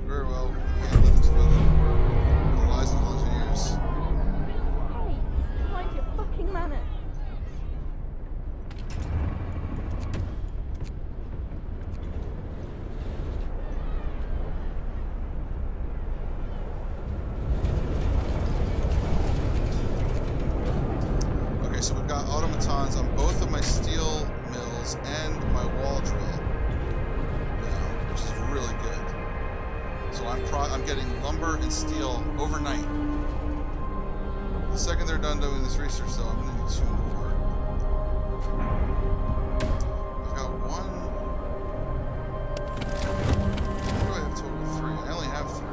Very well. We can't let this building. The lies of the engineers. Hey, mind your fucking manners. So we've got automatons on both of my steel mills and my wall drill now, which is really good. So I'm getting lumber and steel overnight. The second they're done doing this research, though, I'm going to need 2 more. I've got 1. What do I have total of 3? I only have 3.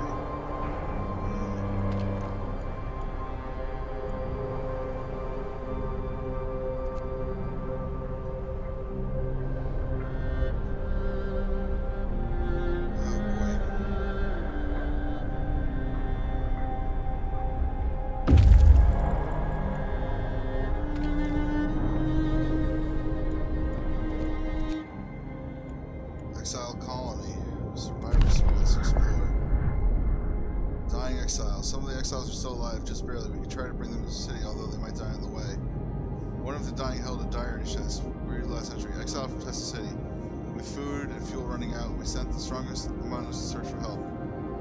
Exile colony. Survivors must explore. Dying exiles. Some of the exiles are still alive, just barely. We could try to bring them to the city, although they might die on the way. One of the dying held a diary to this weird last entry. Exile from Testa City. With food and fuel running out, we sent the strongest among us to search for help.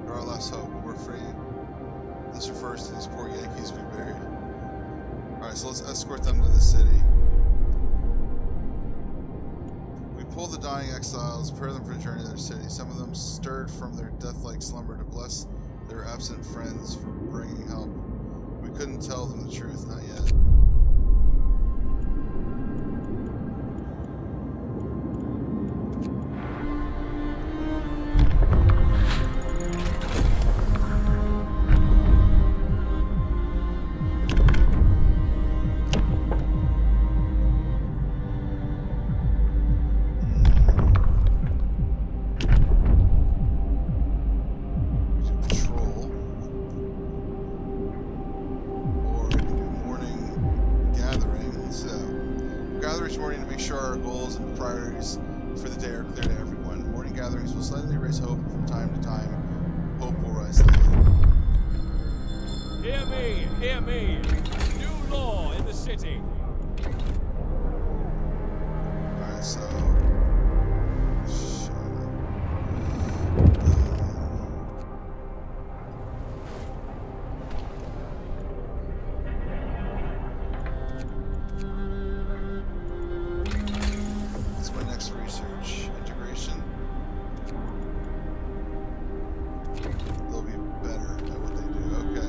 They're our last hope. We're afraid this refers to these poor Yankees we buried. Alright, so let's escort them to the city. We pull the dying exiles, prepare them for a journey to their city. Some of them stirred from their death-like slumber to bless their absent friends for bringing help. We couldn't tell them the truth, not yet. Hear me! New law in the city! Alright, so... What's my next research? Integration? They'll be better at what they do. Okay.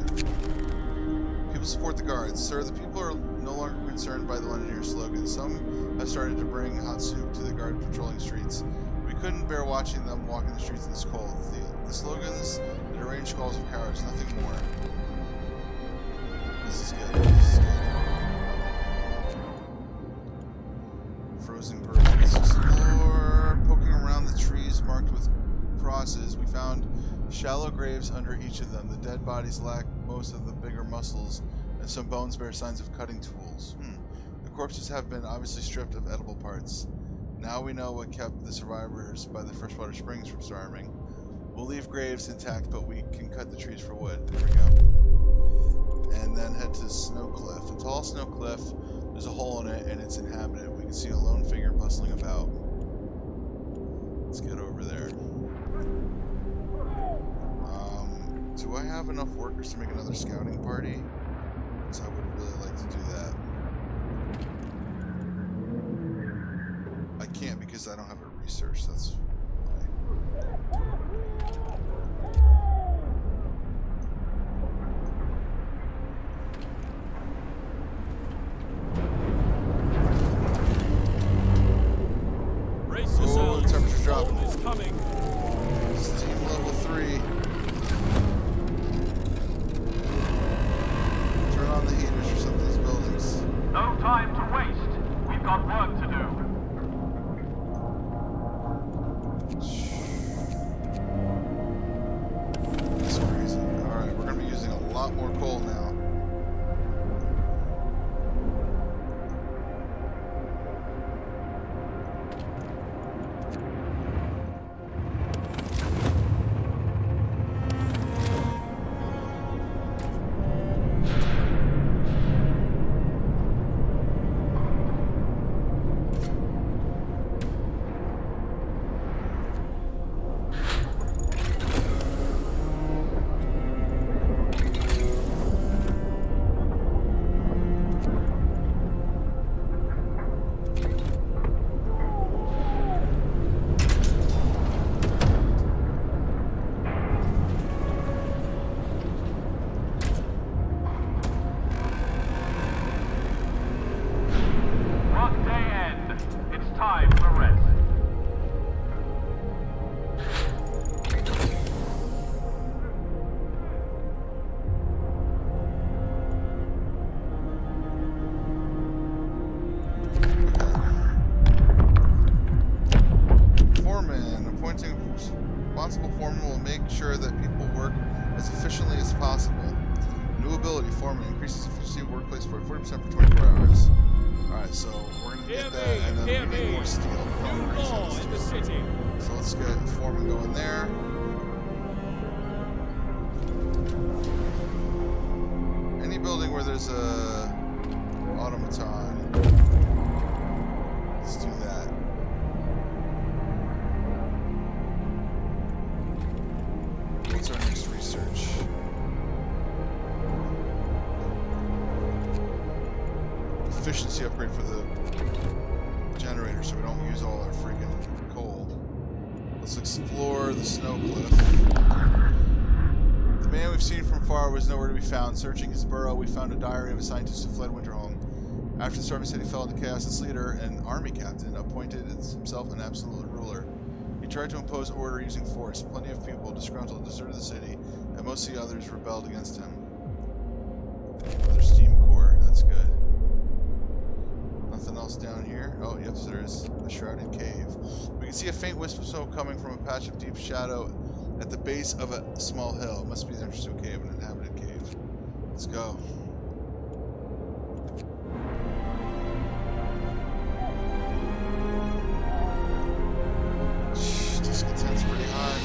Support the guards. Sir, the people are no longer concerned by the Londoners' slogan. Some have started to bring hot soup to the guard patrolling streets. We couldn't bear watching them walk in the streets in this cold. The slogans, the deranged calls of cowards, nothing more. This is good. This is good. Frozen graves. Explore. Poking around the trees marked with crosses, we found shallow graves under each of them. The dead bodies lack most of the bigger muscles, and some bones bear signs of cutting tools. The corpses have been obviously stripped of edible parts. Now we know what kept the survivors by the freshwater springs from starving. We'll leave graves intact, but we can cut the trees for wood. There we go. And then head to Snow Cliff. A tall snow cliff, there's a hole in it, and it's inhabited. We can see a lone figure bustling about. Let's get over there. Do I have enough workers to make another scouting party? Because I would really like to do that. I can't because I don't have a research, that's why. Brace yourselves. Temperature dropping. Is coming. Steam level 3. On the heaters for some of these buildings. No time to waste. We've got work to do. That's crazy. Alright, we're going to be using a lot more coal now. Responsible foreman will make sure that people work as efficiently as possible. New ability, foreman increases efficiency of workplace for 40% for 24 hours. Alright, so we're going to get that, and then we need more steel. New law in the city. city. So let's get a foreman going there. Any building where there's a automaton. Let's do that. What's our next research? Efficiency upgrade for the generator so we don't use all our freaking coal. Let's explore the snow cliff. The man we've seen from far was nowhere to be found. Searching his burrow, we found a diary of a scientist who fled Winterhome. After the storm, he said he fell into chaos. Its leader, an army captain, appointed himself an absolute ruler. He tried to impose order using force. Plenty of people, disgruntled, deserted the city, and most of the others rebelled against him. Another steam core. That's good. Nothing else down here. Oh, yes, there is a shrouded cave. We can see a faint wisp of smoke coming from a patch of deep shadow at the base of a small hill. It must be the entrance to a cave, an inhabited cave. Let's go. Discontent's pretty high, man.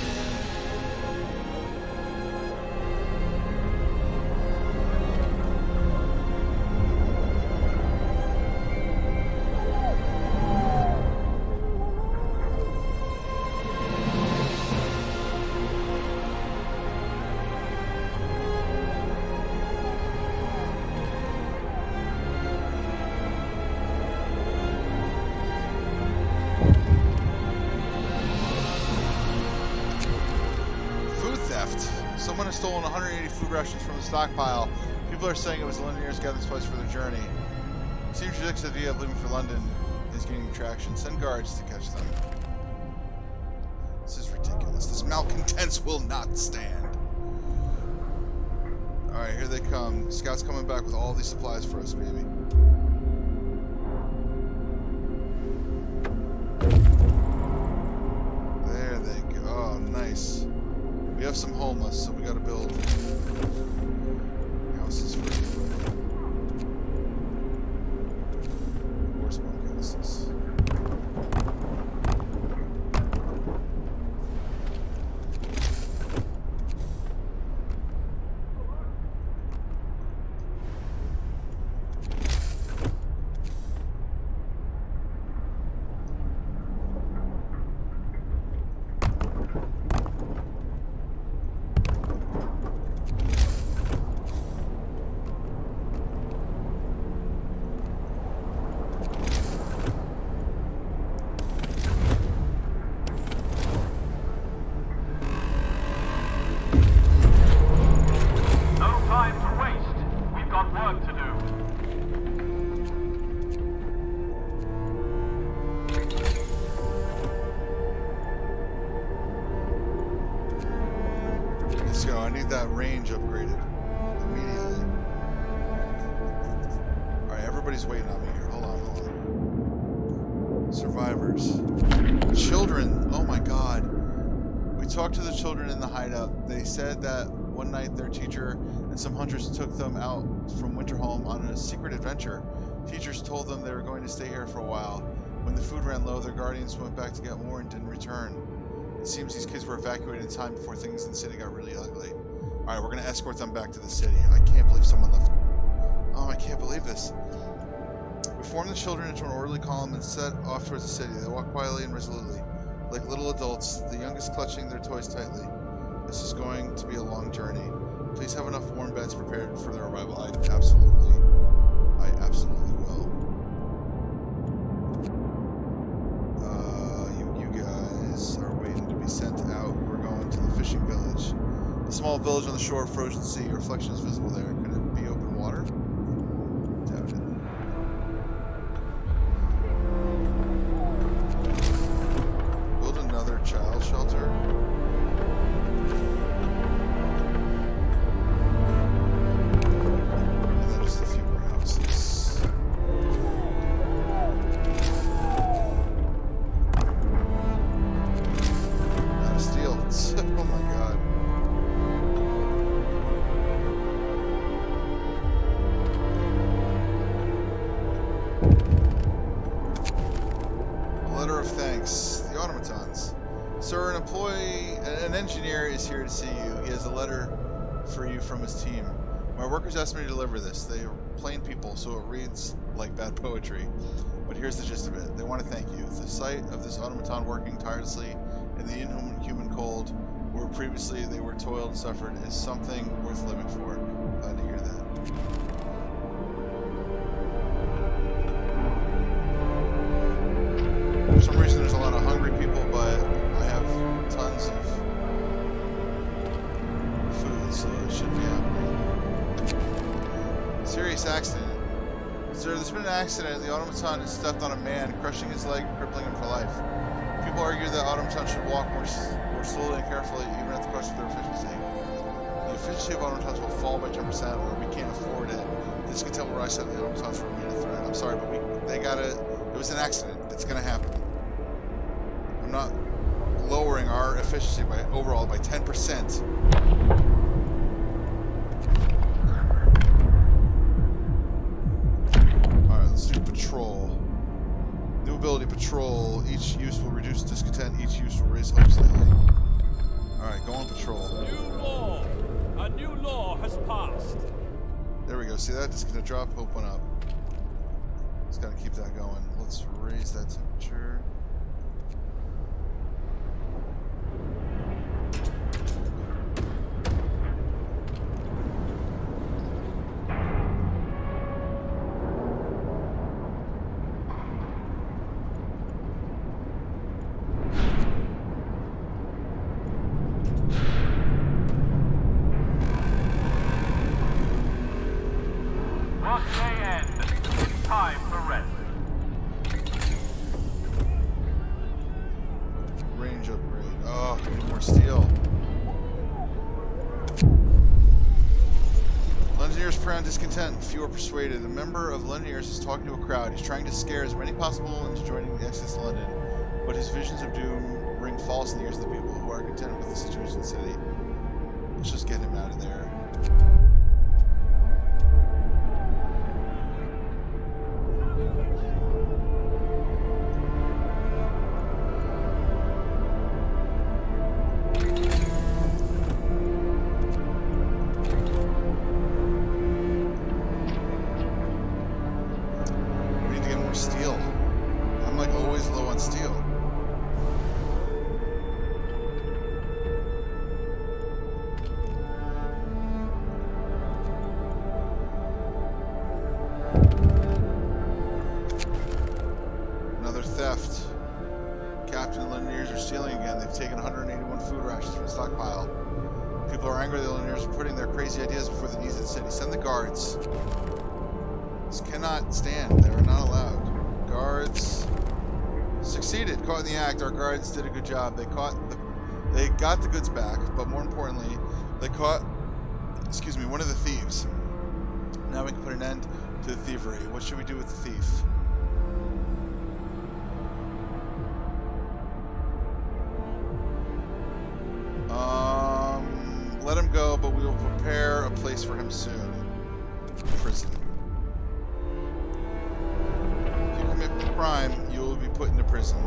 Someone has stolen 180 food rations from the stockpile. People are saying it was the Londoners' gathering place for their journey. Seems ridiculous the idea of leaving for London is gaining traction. Send guards to catch them. This is ridiculous. This malcontents will not stand. Alright, here they come. Scouts coming back with all these supplies for us, baby. There they go. Oh, nice. We have some homeless, so we gotta build houses for everybody. Frostpunk houses. That range upgraded immediately. Alright, everybody's waiting on me here. Hold on. Survivors. Children. Oh my god. We talked to the children in the hideout. They said that one night their teacher and some hunters took them out from Winterhome on a secret adventure. Teachers told them they were going to stay here for a while. When the food ran low, their guardians went back to get more and didn't return. It seems these kids were evacuated in time before things in the city got really ugly. Alright, we're going to escort them back to the city. I can't believe someone left. Oh, I can't believe this. We formed the children into an orderly column and set off towards the city. They walked quietly and resolutely, like little adults, the youngest clutching their toys tightly. This is going to be a long journey. Please have enough warm beds prepared for their arrival. I absolutely will. You guys are waiting to be sent out. We're going to the fishing village. A small village on the shore of frozen sea. Your reflection is visible there. Could it be open water? Doubt it. Build another child shelter. And then just a few more houses. Out of steel. Oh my god. Letter of thanks. The automatons. Sir, an engineer is here to see you. He has a letter for you from his team. My workers asked me to deliver this. They are plain people, so it reads like bad poetry. But here's the gist of it. They want to thank you. The sight of this automaton working tirelessly in the inhuman cold, where previously they were toiled and suffered, is something worth living for. Glad to hear that. For some reason there's a lot of hungry people, but I have tons of food, so it shouldn't be happening. Serious accident. Sir, there's been an accident. The automaton has stepped on a man, crushing his leg, crippling him for life. People argue that automatons should walk more slowly and carefully, even at the cost of their efficiency. The efficiency of automatons will fall by 10%, or we can't afford it. This can tell where I said the automatons remain a threat. I'm sorry, but it was an accident. It's gonna happen. I'm not lowering our efficiency overall by 10%. Alright, let's do patrol. New ability, patrol. Each use will reduce discontent, each use will raise hope slightly. Alright, go on patrol. New law! A new law has passed. There we go. See that? Discontent drop, hope went up. Just gotta keep that going. Let's raise that temperature. Discontent, few are persuaded. A member of Londoners is talking to a crowd. He's trying to scare as many possible into joining the exodus to London, but his visions of doom ring false in the ears of the people who are content with the situation in the city. Let's just get him out of there. Our guards did a good job. They got the goods back, but more importantly, they caught, one of the thieves. Now we can put an end to the thievery. What should we do with the thief? Let him go, but we will prepare a place for him soon. Prison. If you commit crime, you will be put into prison.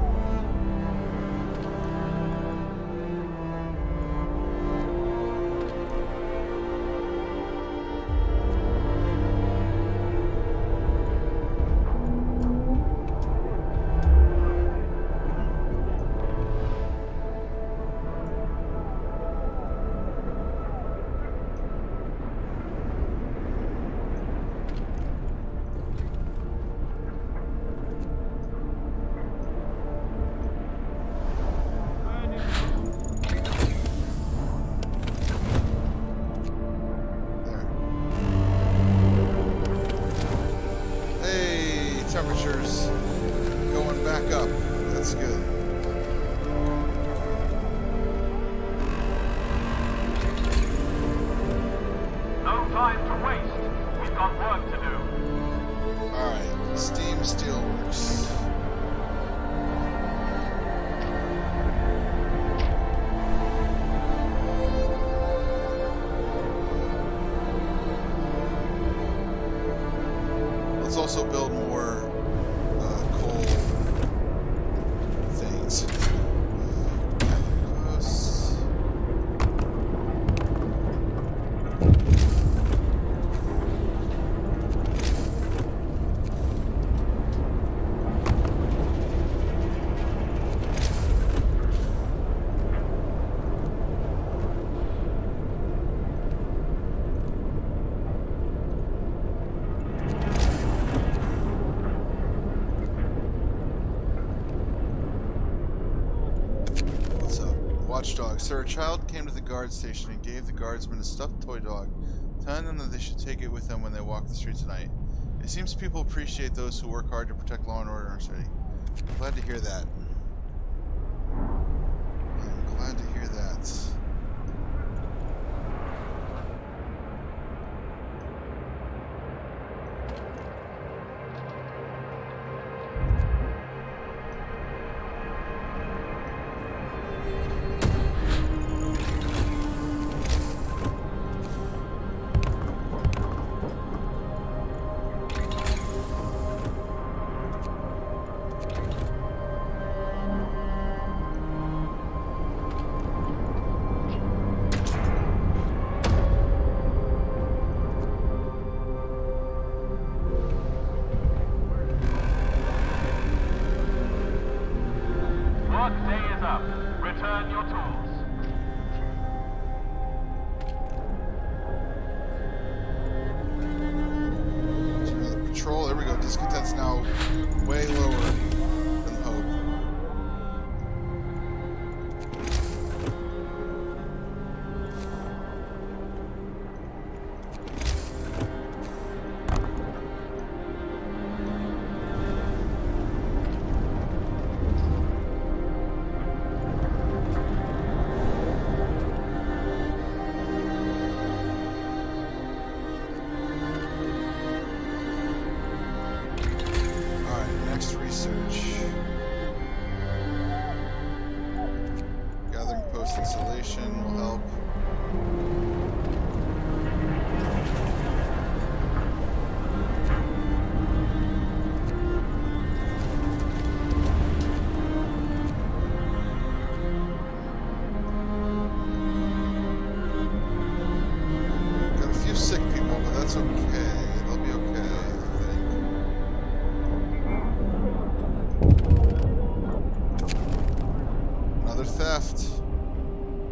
Temperatures going back up. That's good. No time to waste. We've got work to do. Alright, Steam Steelworks. Let's also build more coal Watchdog. Sir, a child came to the guard station and gave the guardsmen a stuffed toy dog, telling them that they should take it with them when they walk the streets at night. It seems people appreciate those who work hard to protect law and order in our city. I'm glad to hear that. I'm glad to hear that. Workday is up. Return your tools. There's another patrol. There we go. Discontent's now way lower than hope. Research. Gathering post installation will help. Got a few sick people, but that's okay. They'll be okay. Theft.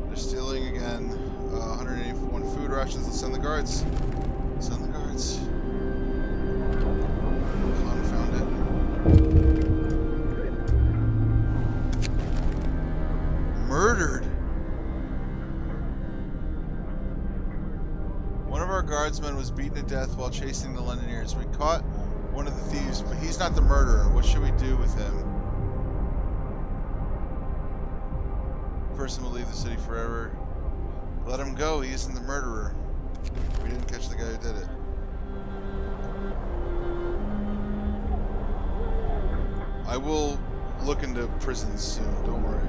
They're stealing again. 181 food rations. Let's send the guards. Send the guards. Confound it. Murdered. One of our guardsmen was beaten to death while chasing the Londoners. We caught one of the thieves, but he's not the murderer. What should we do with him? Person will leave the city forever. Let him go. He isn't the murderer. We didn't catch the guy who did it. I will look into prisons soon. Don't worry.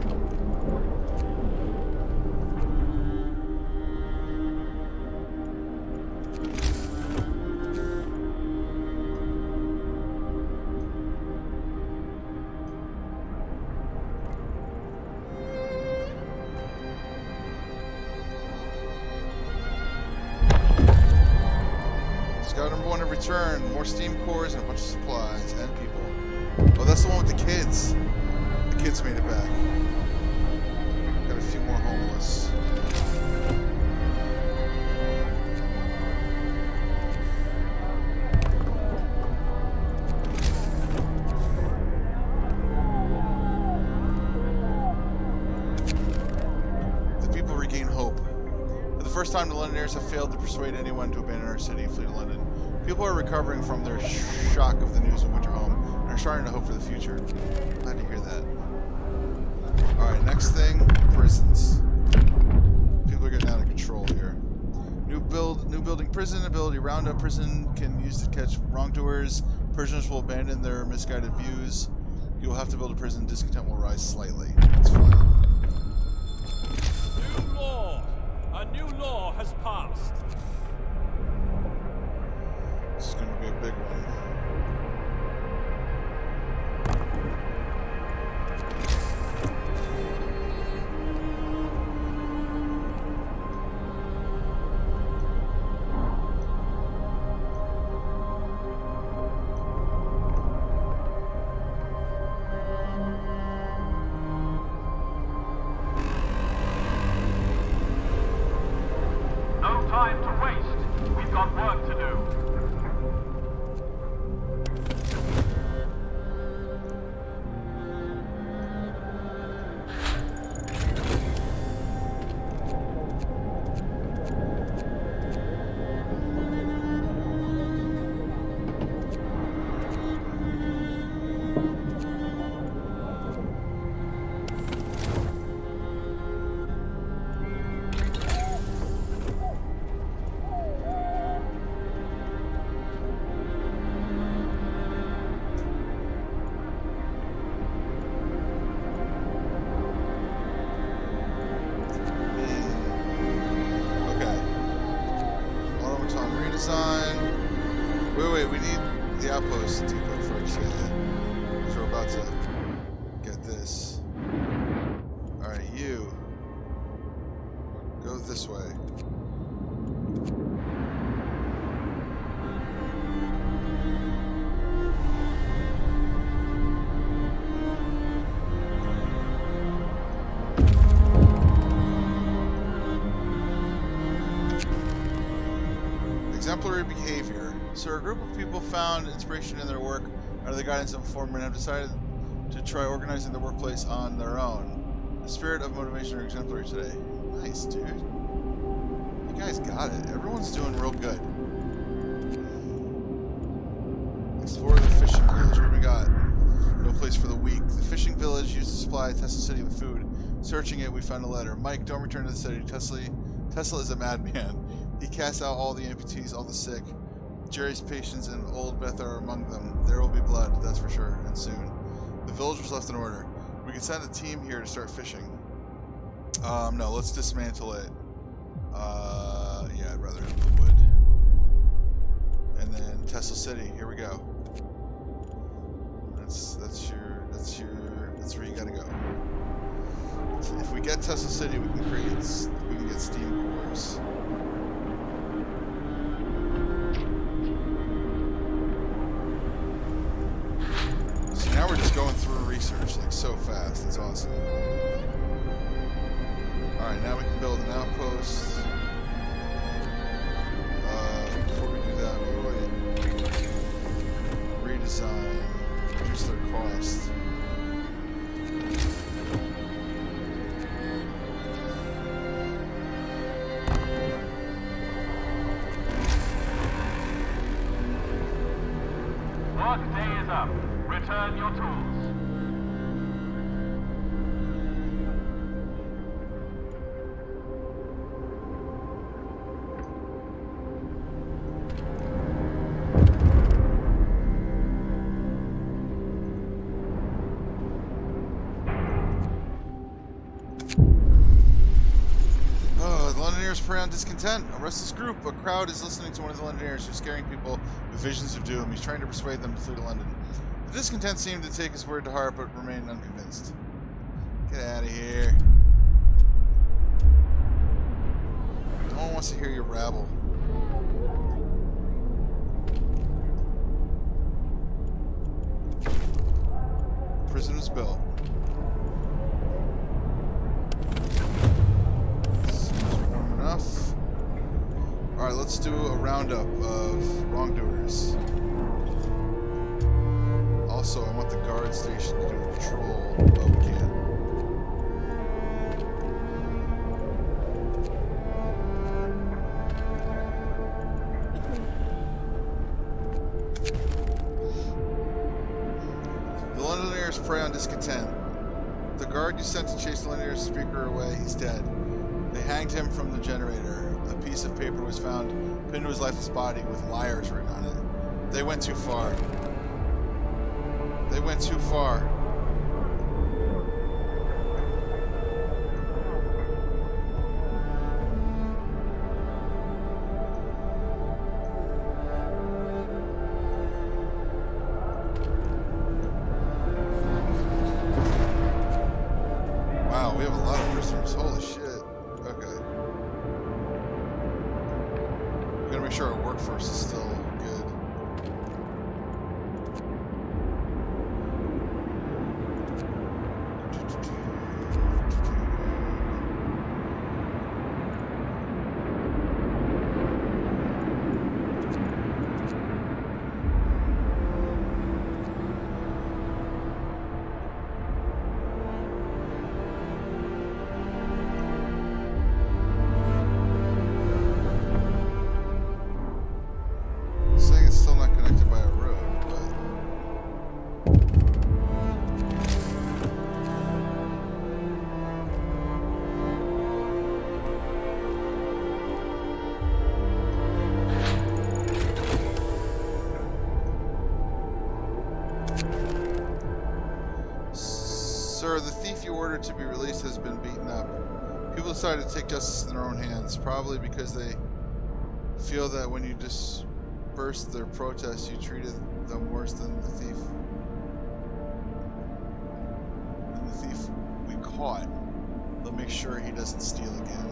Scout number 1 to return. More steam cores and a bunch of supplies and people. Oh, that's the one with the kids. The kids made it back. Got a few more homeless. The people regain hope. For the first time, the Londoners have failed to persuade anyone to abandon our city and flee to London. People are recovering from their shock of the news of Winterhome and are starting to hope for the future. Glad to hear that. Alright, next thing, prisons. People are getting out of control here. New building prison ability. Roundup prison can use to catch wrongdoers. Prisoners will abandon their misguided views. You will have to build a prison. Discontent will rise slightly. It's fine. New law! A new law has passed. This is going to be a big one. No time this way. Exemplary behavior. So a group of people found inspiration in their work under the guidance of a foreman and have decided to try organizing the workplace on their own. The spirit of motivation are exemplary today. Nice, dude. You guys got it. Everyone's doing real good. Explore the fishing village. What do we got? No place for the weak. The fishing village used to supply Tesla City with food. Searching it, we found a letter. Mike, don't return to the city. Tesla is a madman. He casts out all the amputees, all the sick. Jerry's patients and old Beth are among them. There will be blood, that's for sure, and soon. The village was left in order. We can send a team here to start fishing. No, let's dismantle it. Yeah, I'd rather have the wood. And then Tesla City, here we go. That's where you gotta go. So if we get Tesla City, we can get steam cores. Now we're just going through research like so fast. It's awesome. Alright, now we can build an outpost. Before we do that, wait. Redesign. Reduce their cost. Work day is up. Return your tools. The Londoners prey on discontent. A restless group. A crowd is listening to one of the Londoners who's scaring people with visions of doom. He's trying to persuade them to flee to London. The discontent seemed to take his word to heart, but remained unconvinced. Get out of here. No one wants to hear your rabble. Prison was built. Seems warm enough. Alright, let's do a roundup of wrongdoers. Also, I want the guard station to do a patrol. Oh, we can't. The Londoners prey on discontent. The guard you sent to chase the Londoners speaker away, he's dead. They hanged him from the generator. A piece of paper was found pinned to his lifeless body with liars written on it. They went too far. They went too far. Wow, we have a lot of prisoners. Holy shit. Okay. We gotta make sure our workforce is still good. Saying it's still not connected by a road, but Sir, the thief you ordered to be released has been beaten up. People decided to take justice in their own hands, probably because they feel that when you dispersed their protests, you treated them worse than the thief. We caught. They'll make sure he doesn't steal again.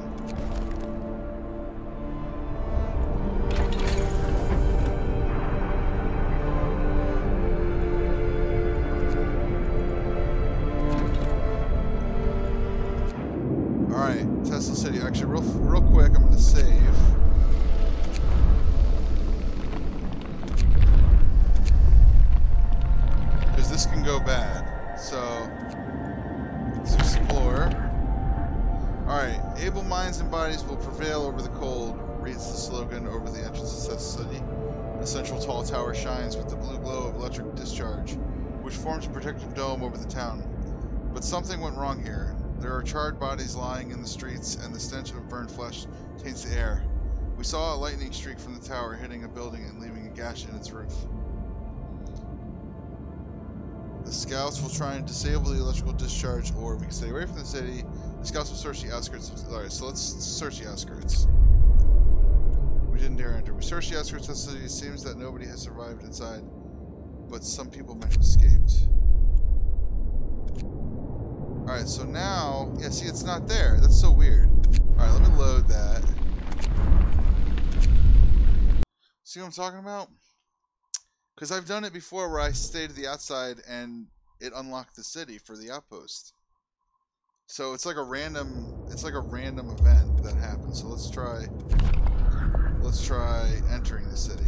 Alright, Tesla City. Actually, real quick, I'm going to save. Because this can go bad. So, let's explore. Alright, able minds and bodies will prevail over the cold, reads the slogan over the entrance to Tesla City. A central tall tower shines with the blue glow of electric discharge, which forms a protective dome over the town. But something went wrong here. There are charred bodies lying in the streets, and the stench of burned flesh taints the air. We saw a lightning streak from the tower hitting a building and leaving a gash in its roof. The scouts will try and disable the electrical discharge, or we can stay away from the city. The scouts will search the outskirts. Alright, so let's search the outskirts. We didn't dare enter. We searched the outskirts of the city. It seems that nobody has survived inside, but some people might have escaped. Alright, so now... Yeah, see, it's not there. That's so weird. Alright, let me load that. See what I'm talking about? Because I've done it before where I stayed to the outside and it unlocked the city for the outpost. So it's like a random event that happens. So let's try entering the city.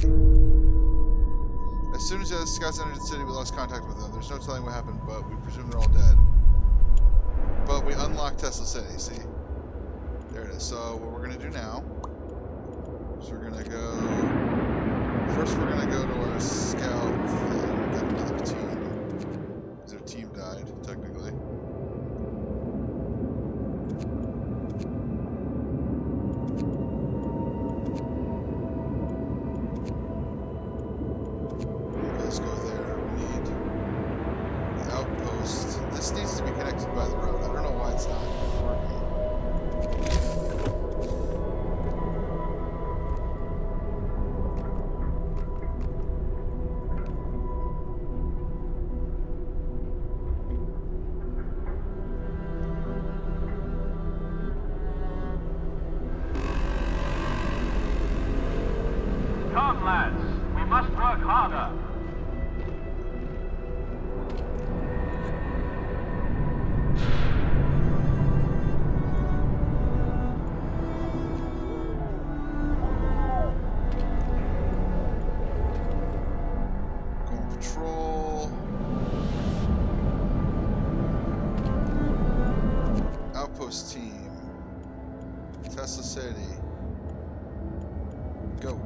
As soon as the scouts entered the city, we lost contact with them. There's no telling what happened, but we presume they're all dead. But we unlocked Tesla City, see? There it is. So what we're gonna do now is we're gonna go... First we're gonna go to our scout thing, get another team. Because their team died, technically. Let's go there. We need the outpost. This needs to be connected by the road. I don't know why it's not working. Come, lads. We must work harder. Go on patrol. Outpost team. Tesla City. Go.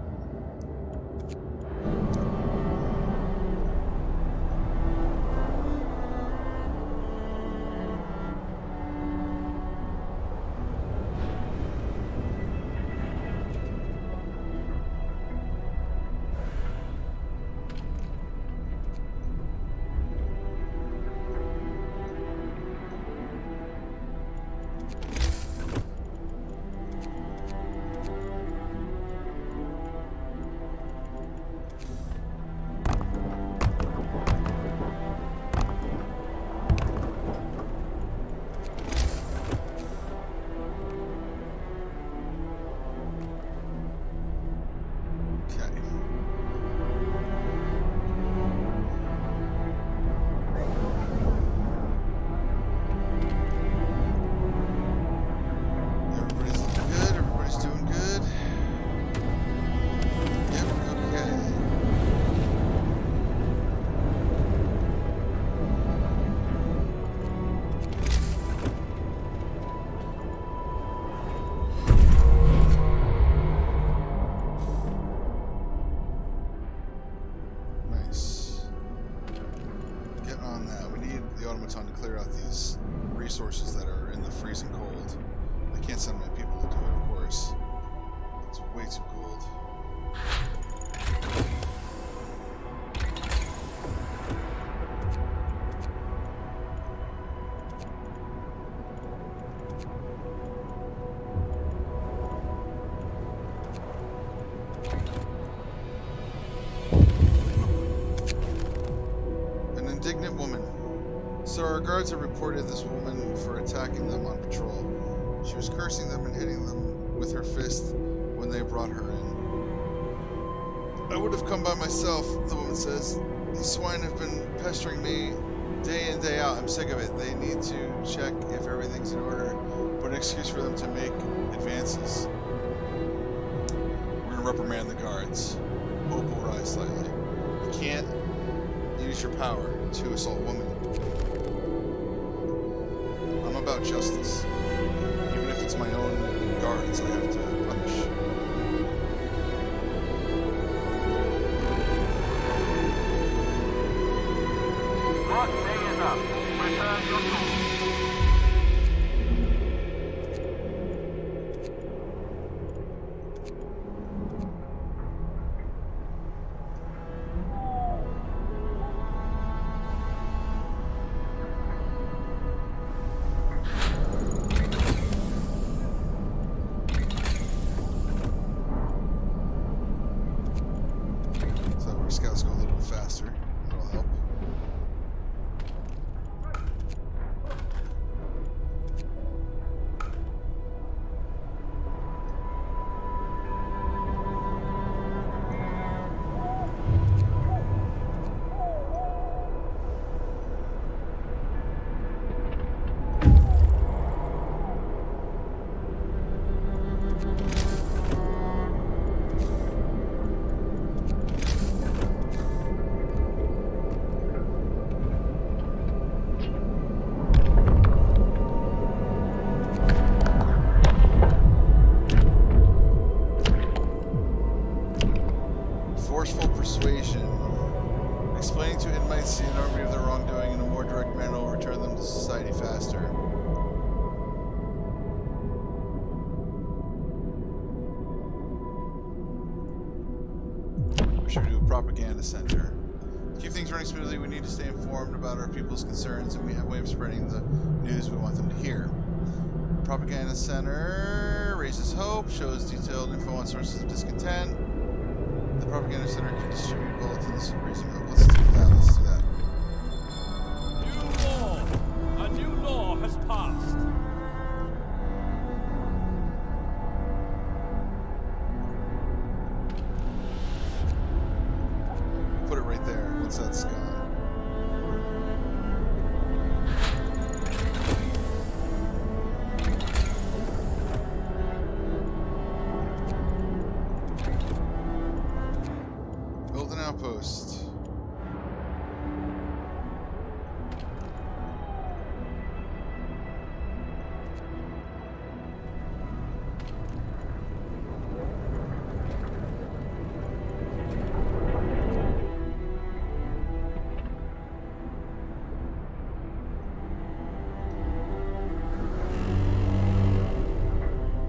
Resources that are in the freezing cold. I can't send my people to do it, of course. It's way too cold. An indignant woman. So our guards have reported this woman for attacking them on patrol. She was cursing them and hitting them with her fist when they brought her in. I would have come by myself, the woman says. These swine have been pestering me day in, day out. I'm sick of it. They need to check if everything's in order, put an excuse for them to make advances. We're going to reprimand the guards. Hope will rise slightly. You can't use your power to assault women. I'm about justice. Even if it's my own guards, I have to punish. Last day is up. Return your tools. Scouts go a little bit faster. That'll help. Forceful persuasion. Explaining to inmates the enormity of their wrongdoing in a more direct manner will return them to society faster. We should do a propaganda center. To keep things running smoothly, we need to stay informed about our people's concerns, and we have a way of spreading the news we want them to hear. Propaganda center raises hope, shows detailed info on sources of discontent. The propaganda center can distribute bulletins raising hope. Let's do that. Let's do that. New law! A new law has passed. Put it right there once that's gone. Build an outpost.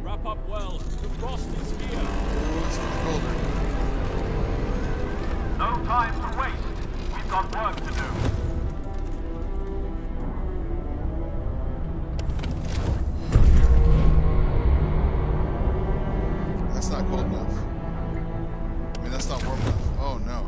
Wrap up well. The frost is here. It's getting colder. No time to waste. We've got work to do. That's not cold enough. I mean, that's not warm enough. Oh no.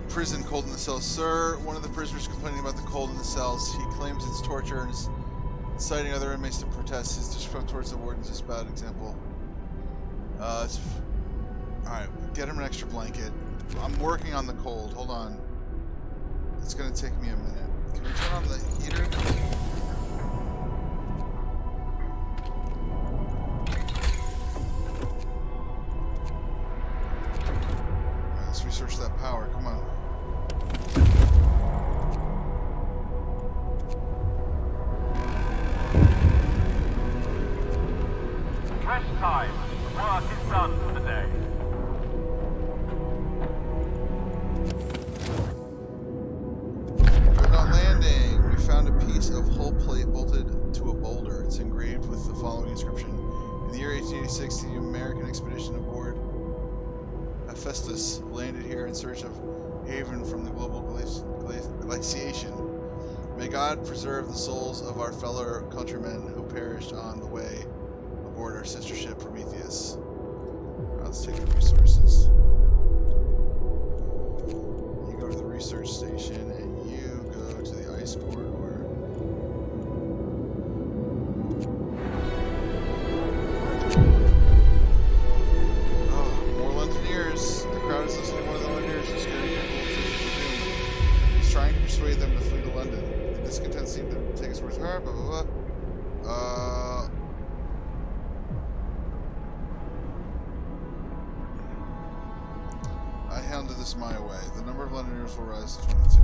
Prison, cold in the cells. Sir, one of the prisoners complaining about the cold in the cells. He claims it's torture and is inciting other inmates to protest. His disrespect towards the wardens is a bad example. Alright, get him an extra blanket. I'm working on the cold. Hold on. It's gonna take me a minute. Can we turn on the heater? Alright, let's research that power. Come on. Fresh time. Work is done for the day. Dreadnought landing. We found a piece of hull plate bolted to a boulder. It's engraved with the following inscription. In the year 1886, the American expedition aboard Hephaestus landed here in search of haven from the global glaciation. May God preserve the souls of our fellow countrymen who perished on the way aboard our sister ship Prometheus. Right, let's take the resources. You go to the research station, and you go to the ice corridor. Oh, more Londoners. The crowd is listening to one of the Londoners who scared people to He's trying to persuade them to flee to London. The discontent seemed to take us towards her, blah, blah, blah. I handled this my way. The number of Londoners will rise to 22.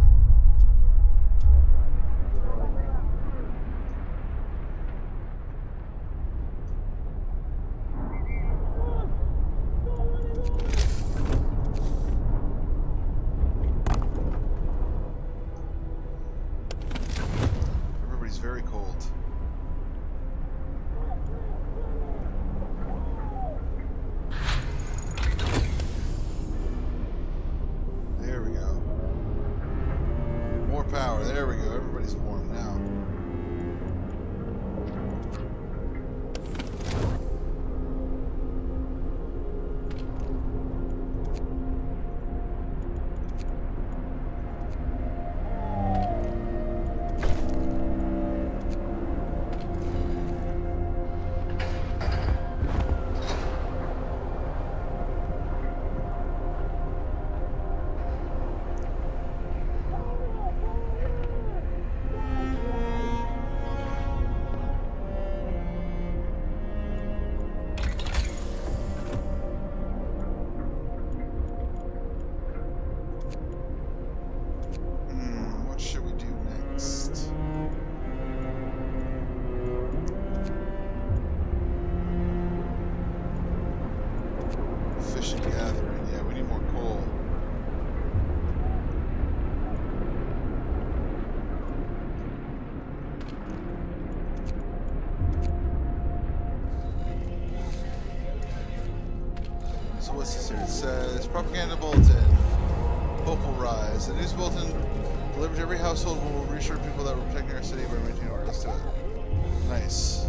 Everybody's very cold. There we go. More power. There we go. Everybody's warm now. What should we do next? Fishing gathering. Yeah, we need more coal. So what's this here? It says propaganda bulletin. Hope will rise. The news bulletin delivered to every household will reassure people that we're protecting our city by maintaining order. Let's do it. Nice.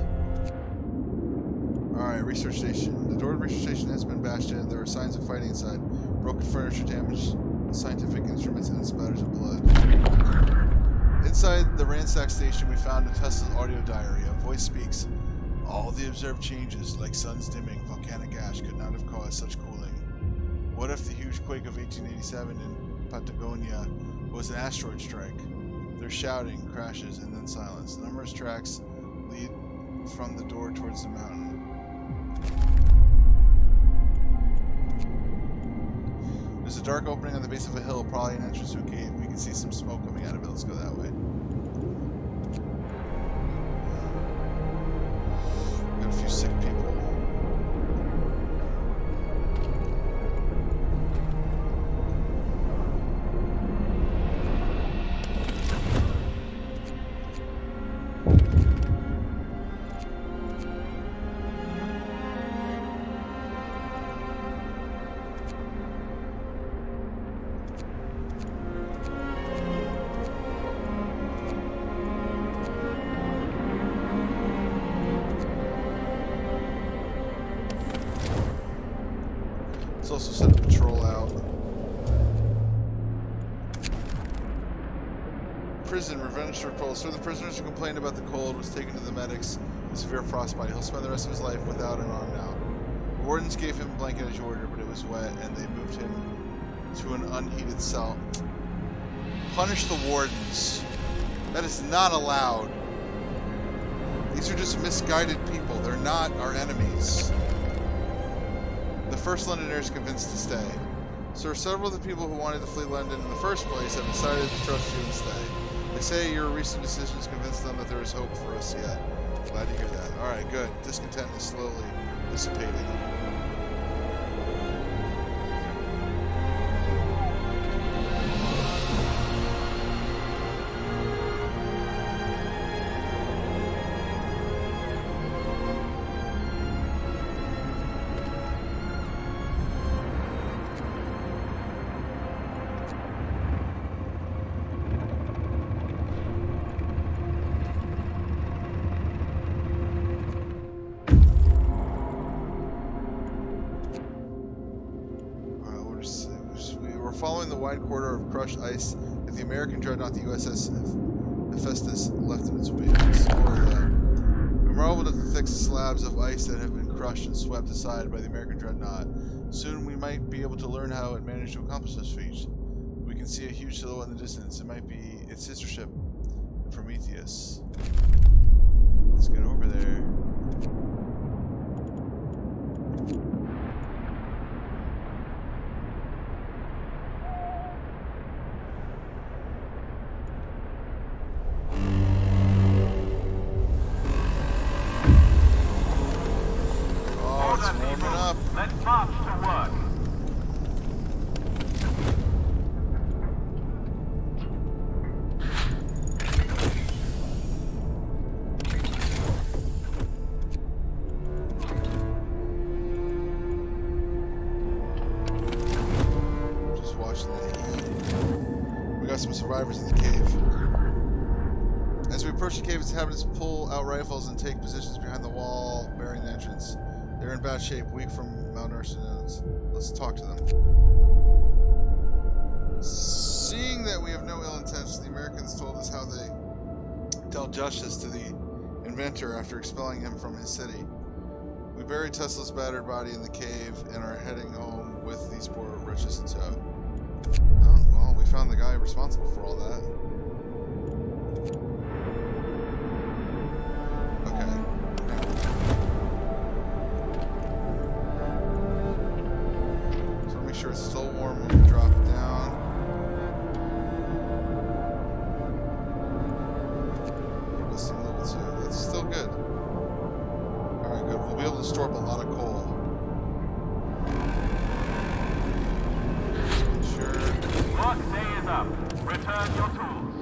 Alright, research station. The door to the research station has been bashed in. There are signs of fighting inside. Broken furniture, damaged scientific instruments, and splatters of blood. Inside the ransacked station, we found a Tesla's audio diary. A voice speaks. All the observed changes, like suns dimming, volcanic ash, could not have caused such cooling. What if the huge quake of 1887 in Patagonia was an asteroid strike? There's shouting, crashes, and then silence. Numerous tracks lead from the door towards the mountain. There's a dark opening on the base of a hill, probably an entrance to a cave. We can see some smoke coming out of it. Let's go that way. Got a few sick people. Let's also send a patrol out. Prison, revenge patrol. So the prisoners who complained about the cold was taken to the medics with severe frostbite. He'll spend the rest of his life without an arm now. The wardens gave him a blanket as you ordered, but it was wet, and they moved him to an unheated cell. Punish the wardens. That is not allowed. These are just misguided people. They're not our enemies. The first Londoners convinced to stay. So several of the people who wanted to flee London in the first place have decided to trust you and stay. They say your recent decisions convinced them that there is hope for us yet. Glad to hear that. Alright, good. Discontent is slowly dissipating. following the wide corridor of crushed ice that the American dreadnought, the USS Hephaestus, left in its wake. We marveled at the thick slabs of ice that have been crushed and swept aside by the American dreadnought. Soon we might be able to learn how it managed to accomplish this feat. We can see a huge silhouette in the distance. It might be its sister ship, Prometheus. Let's get over there. Some survivors in the cave. As we approach the cave, its inhabitants pull out rifles and take positions behind the wall bearing the entrance. They're in bad shape, weak from malnutrition. Let's talk to them. Seeing that we have no ill intentions, the Americans told us how they dealt justice to the inventor after expelling him from his city. We buried Tesla's battered body in the cave and are heading home with these poor wretches in tow. We found the guy responsible for all that. Okay. So make sure it's still warm when we drop down. Listing level 2. That's still good. Alright, good. We'll be able to store up a lot of coal. Workday is up. Return your tools.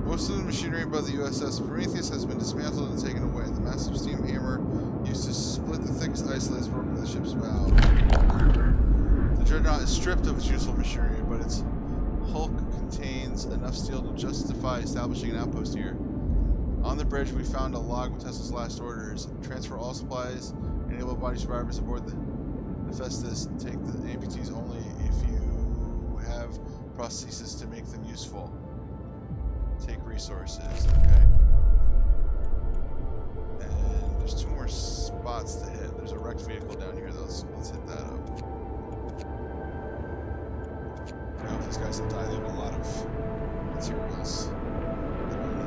Most of the machinery above the USS Prometheus has been dismantled and taken away. The massive steam hammer used to split the thickest ice lays broken to the ship's bow. The dreadnought is stripped of its useful machinery, but its hulk contains enough steel to justify establishing an outpost here. On the bridge, we found a log with Tesla's last orders. Transfer all supplies, enable body survivors aboard the Hephaestus, take the amputees only if you have prostheses to make them useful. Take resources, okay. And there's 2 more spots to hit. There's a wrecked vehicle down here, though. Let's hit that up. I hope these guys don't die. They have a lot of materials that we need.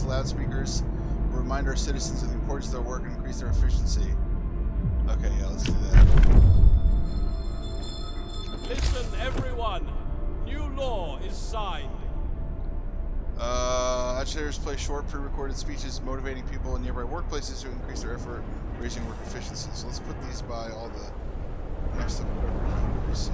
Loudspeakers will remind our citizens of the importance of their work and increase their efficiency. Okay, yeah, let's do that. Listen, everyone. New law is signed. Agitators play short, pre-recorded speeches motivating people in nearby workplaces to increase their effort, raising work efficiency. So let's put these by all the next to whatever numbers.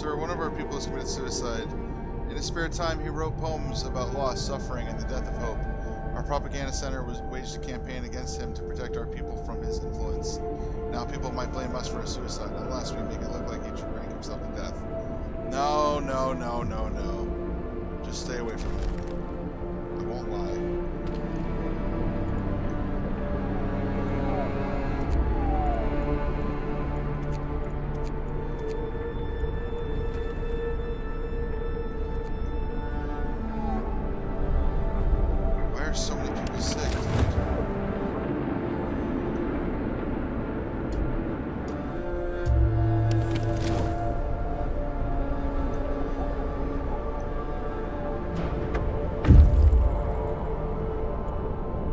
Sir, one of our people has committed suicide. In his spare time, he wrote poems about loss, suffering, and the death of hope. Our propaganda center waged a campaign against him to protect our people from his influence. Now people might blame us for his suicide, unless we make it look like he drank himself to death. No, no, no, no, no. Just stay away from him. I won't lie. So many people sick, dude.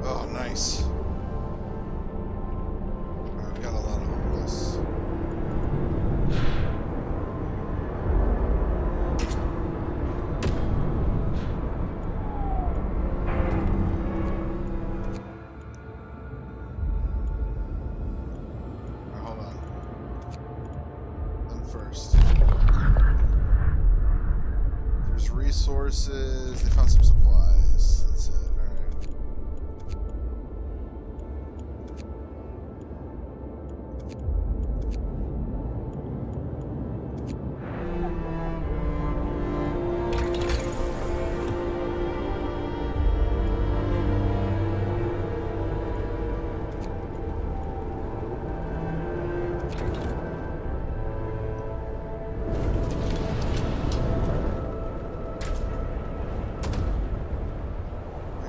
Oh, nice. Alright, we got a lot of homeless. First. There's resources. They found some supplies. That's it. Alright.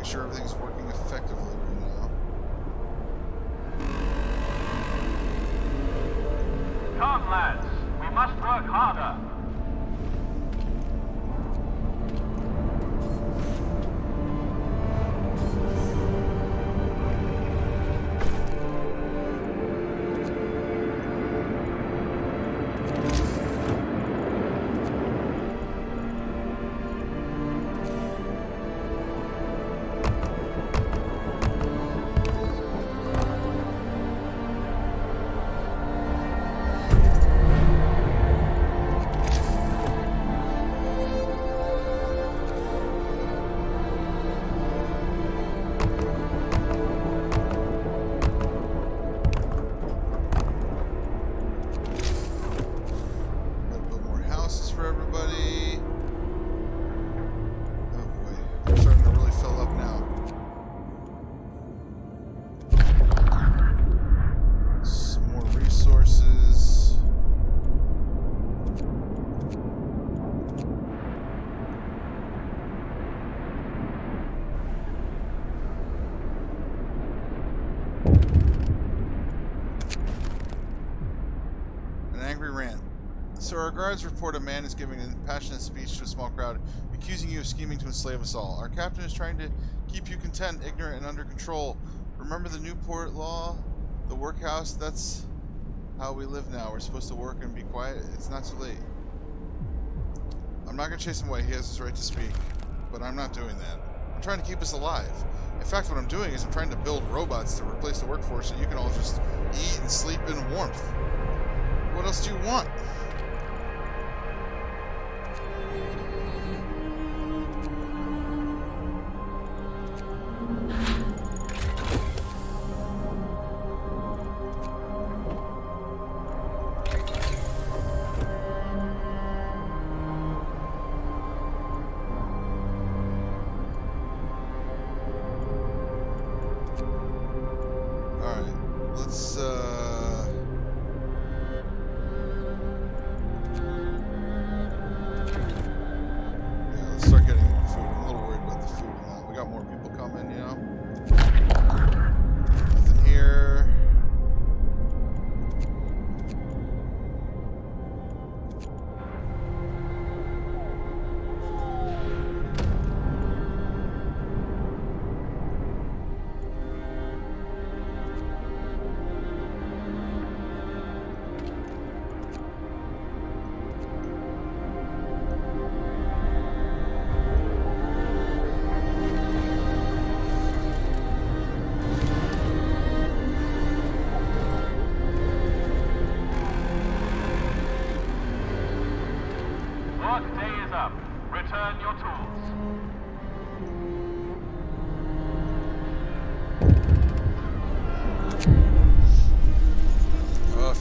Sure everything's working effectively right now. Come, lads. We must work harder. Sir, our guards report a man is giving an impassionate speech to a small crowd, accusing you of scheming to enslave us all. Our captain is trying to keep you content, ignorant, and under control. Remember the Newport law? The workhouse? That's how we live now. We're supposed to work and be quiet. It's not too late. I'm not going to chase him away. He has his right to speak. But I'm not doing that. I'm trying to keep us alive. In fact, what I'm doing is I'm trying to build robots to replace the workforce so you can all just eat and sleep in warmth. What else do you want?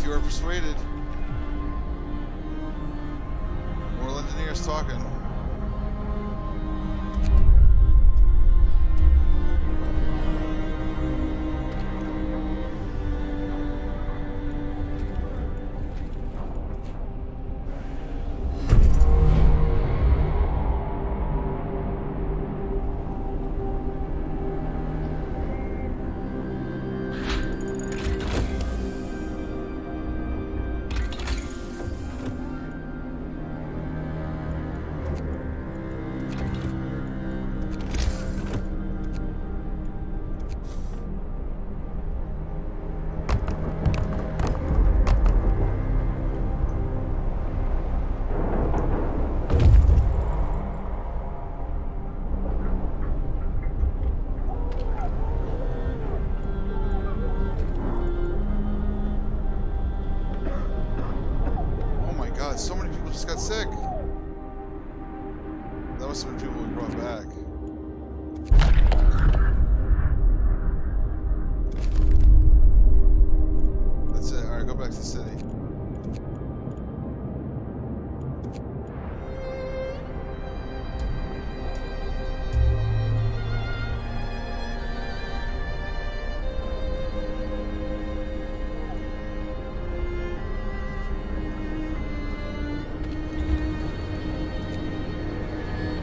You are persuaded. More Londoners talking. So many people just got sick. That must have been people we brought back. That's it. Alright, go back to the city.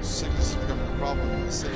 Sickness is becoming a problem in the city.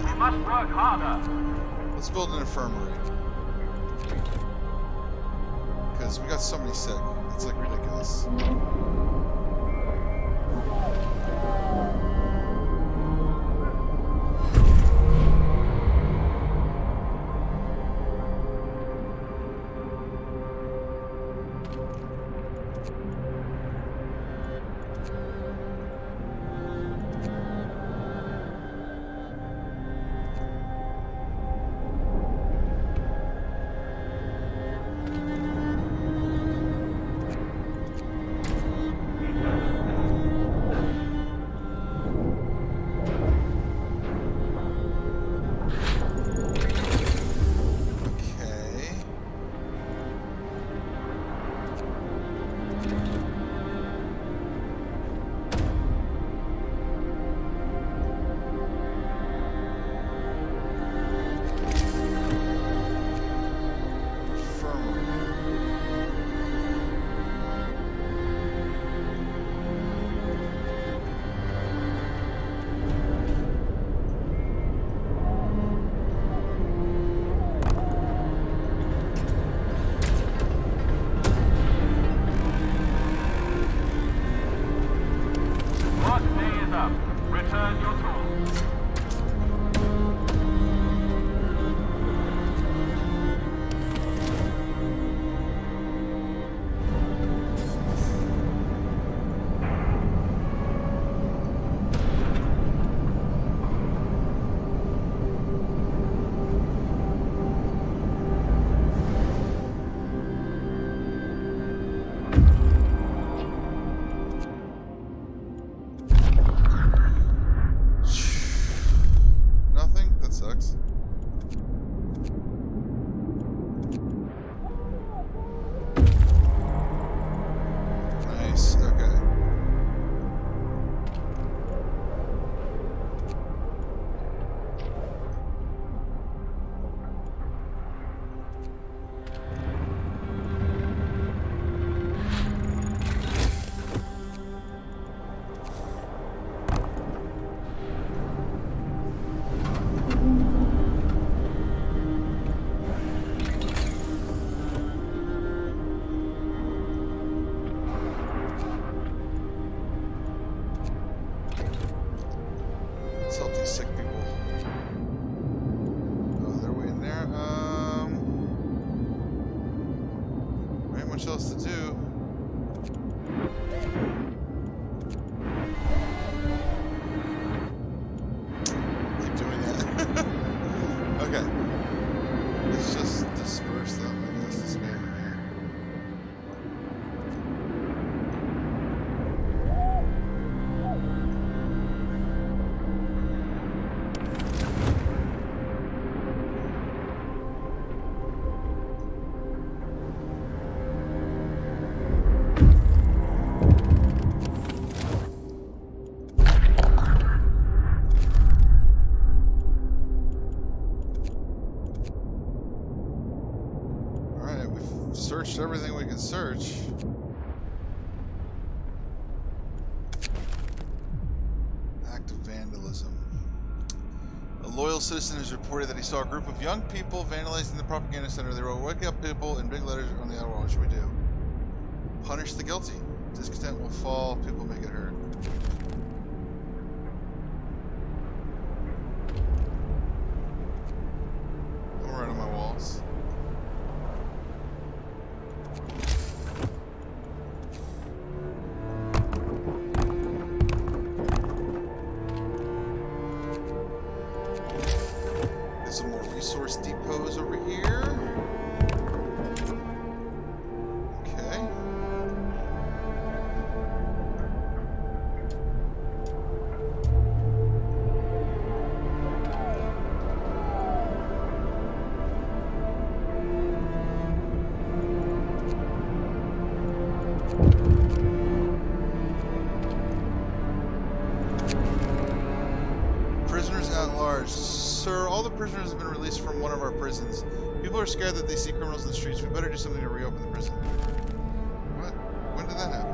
We must work harder. Let's build an infirmary. Because we got so many sick. It's like ridiculous. much else to do. Keep doing that. Okay. Let's just disperse them. I guess this guy over here. Searched everything we can search. Act of vandalism. A loyal citizen has reported that he saw a group of young people vandalizing the propaganda center. They wrote, "Wake up, people," in big letters on the outer wall. What should we do? Punish the guilty. Discontent will fall. People may get hurt. I'm right on my walls. Some more resource depots over here. Okay. Prisoners at large. Sir, all the prisoners have been released from one of our prisons. People are scared that they see criminals in the streets. We better do something to reopen the prison. What? When did that happen?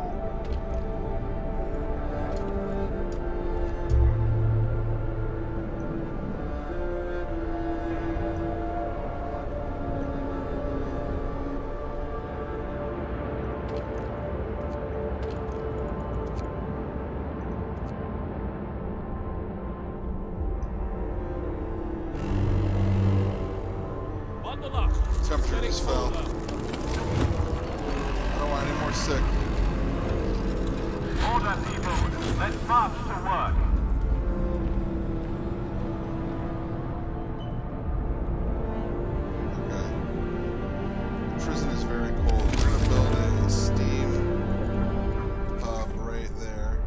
Temperature just fell. I don't want any more sick. Order, people. Let's march to work. Okay. The prison is very cold. We're gonna build a steam pub right there.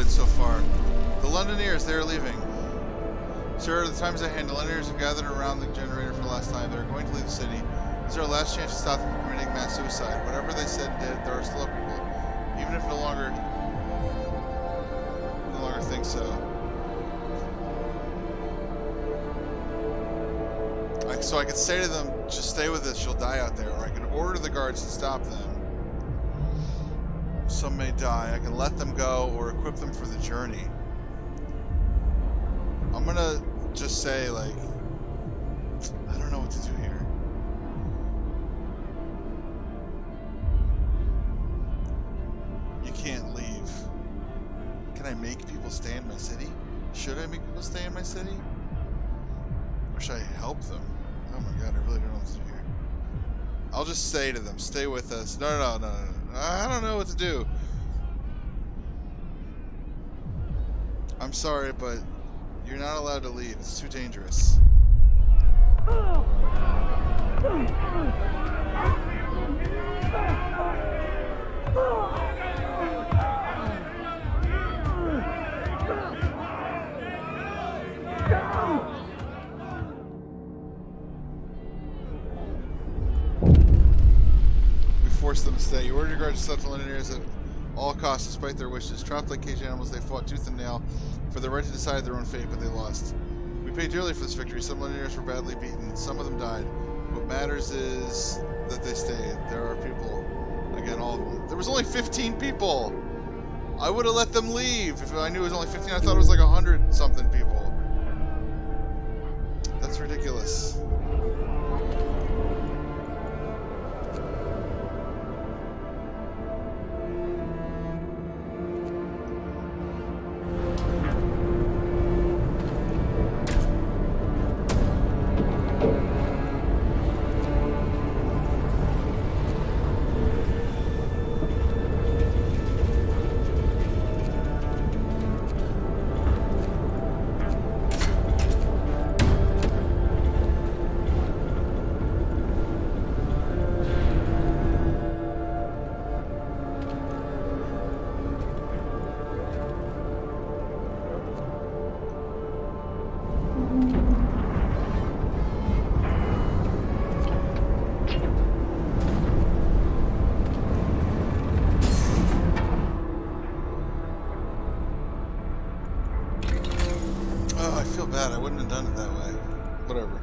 So far. The Londoners, they are leaving. Sir, the time is at hand. The Londoners have gathered around the generator for the last time. They are going to leave the city. This is our last chance to stop them from committing mass suicide. Whatever they said and did, there are still people. Even if no longer think so. So I could say to them, just stay with us, you'll die out there. Or I can order the guards to stop them. Some may die. I can let them go or equip them for the journey. I'm gonna just say, like, I don't know what to do here. You can't leave. Can I make people stay in my city? Should I make people stay in my city? Or should I help them? Oh my god, I really don't know what to do here. I'll just say to them, stay with us. No. I don't know what to do. I'm sorry, but you're not allowed to leave. It's too dangerous. today. You ordered your guards to stop the engineers at all costs, despite their wishes. Trapped like caged animals, they fought tooth and nail for the right to decide their own fate, but they lost. We paid dearly for this victory. Some engineers were badly beaten. Some of them died. What matters is that they stayed. There are people. Again, all of them. There was only 15 people! I would have let them leave if I knew it was only 15. I thought it was like 100-something people. That's ridiculous. Bad. I wouldn't have done it that way. Whatever.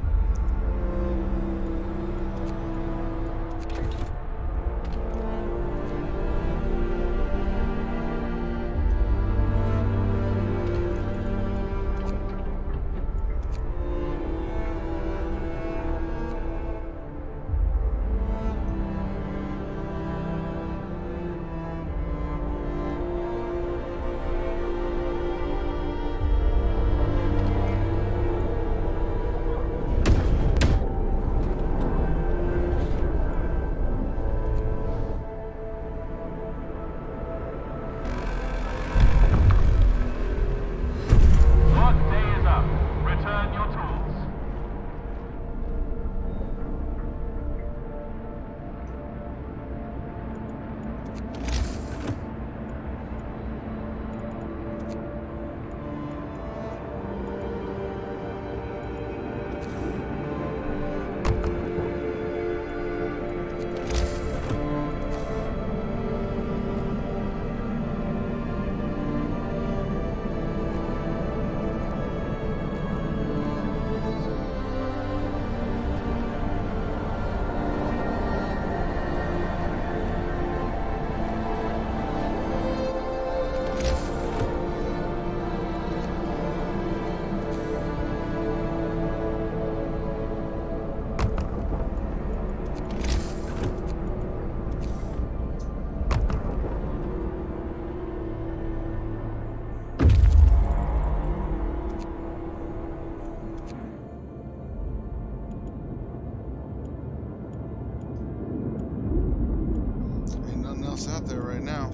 Out there right now.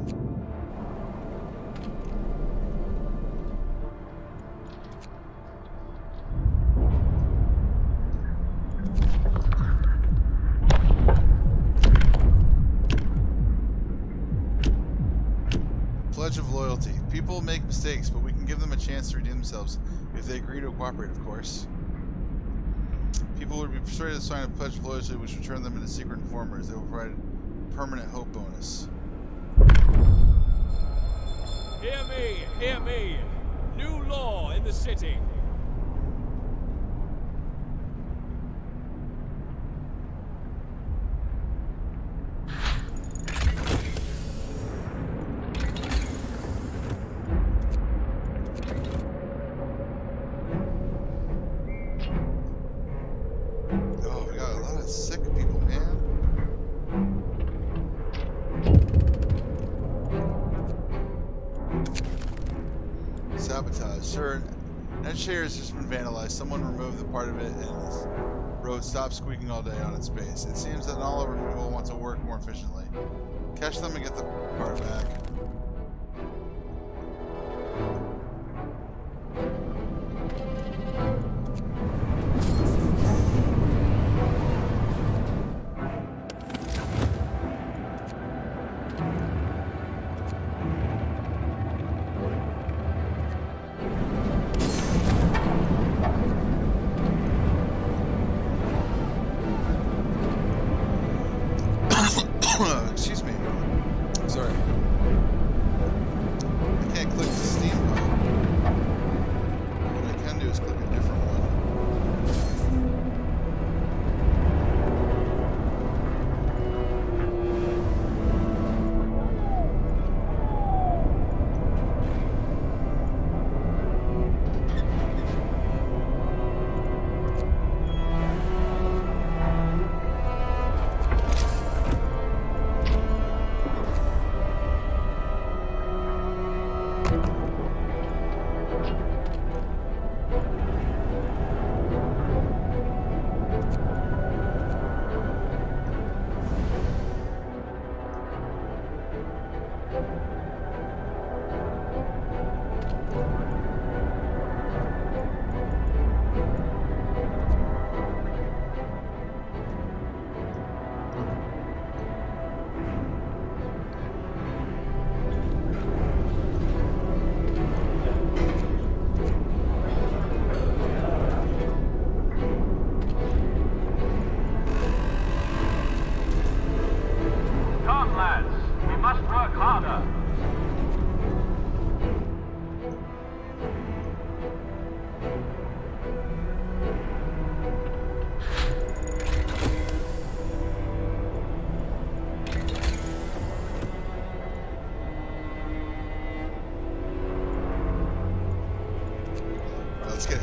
Pledge of loyalty. People make mistakes, but we can give them a chance to redeem themselves if they agree to cooperate, of course. People would be persuaded to sign a pledge of loyalty, which would turn them into secret informers. They will provide a permanent hope bonus. Hear me, hear me. New law in the city. Oh, we got a lot of sick people, man. Sabotage. Sir, that chair has just been vandalized. Someone removed the part of it and the road stopped squeaking all day on its base. It seems that all over people want to work more efficiently. Catch them and get the part back. Excuse me.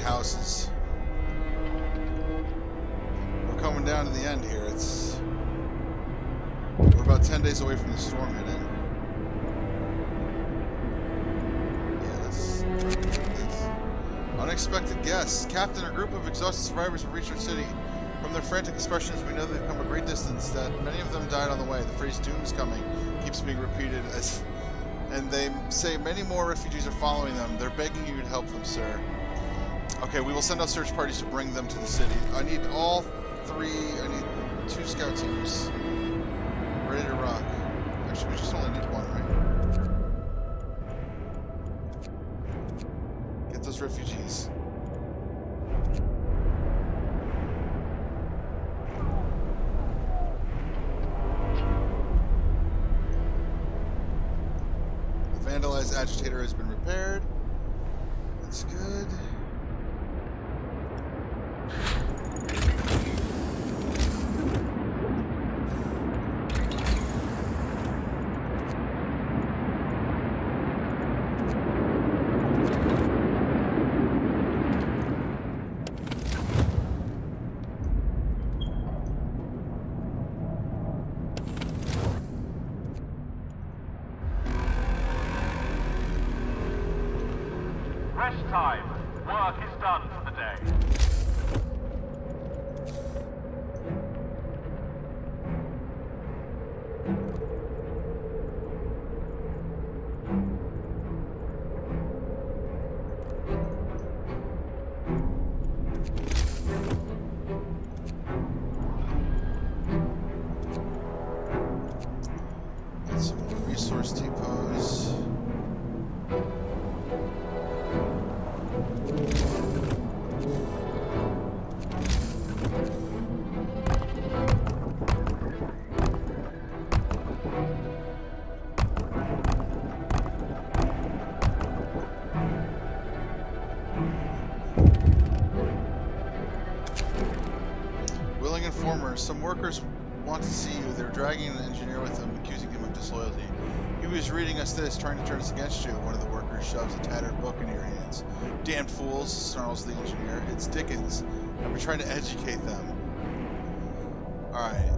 houses. We're coming down to the end here. We're about 10 days away from the storm hitting. Yeah, let's try to do this. Unexpected guests. Captain, a group of exhausted survivors have reached our city. From their frantic expressions, we know they've come a great distance, that many of them died on the way. The phrase doom is coming keeps being repeated, and they say many more refugees are following them. They're begging you to help them, sir. Okay, we will send out search parties to bring them to the city. I need all three. I need 2 scout teams ready to rock. Actually, we just only need 1, right? Get those refugees. The vandalized agitator has been repaired. That's good. Rest time. Work is done for the day. Get some more resource depots. Willing informers. Some workers want to see you. They're dragging an engineer with them, accusing him of disloyalty. He was reading us this, trying to turn us against you. One of the workers shoves a tattered book into your hands. Damned fools, snarls the engineer. It's Dickens. I've been trying to educate them. Alright.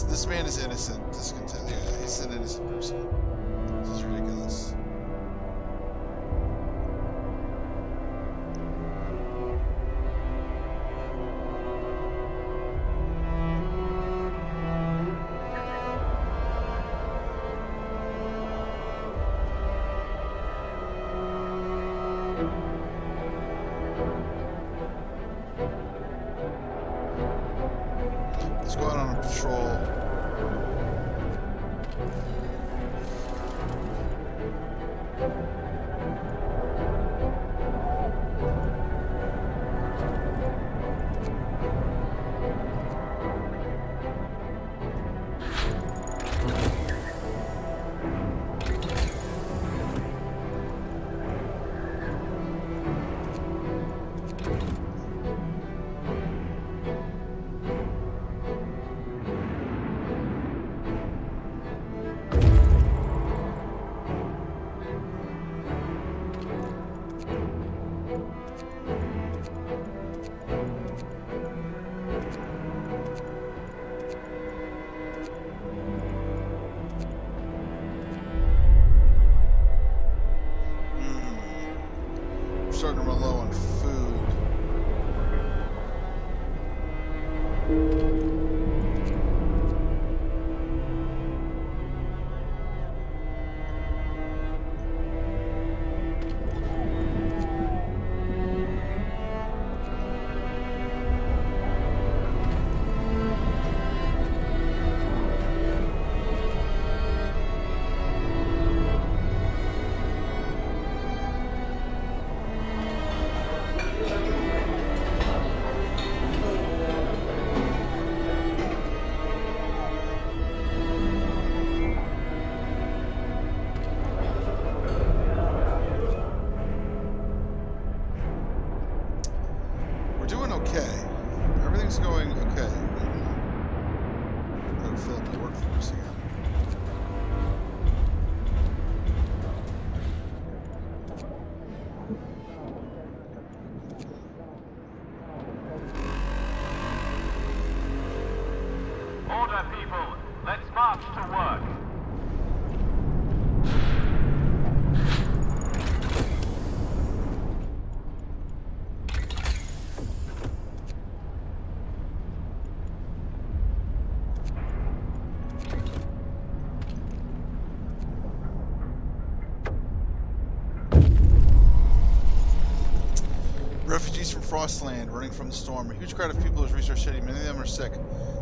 This man is innocent. Discontent. Yeah, he's an innocent person. This is ridiculous. Let's go out on a patrol. Refugees from Frostland, running from the storm. A huge crowd of people has reached our city. Many of them are sick.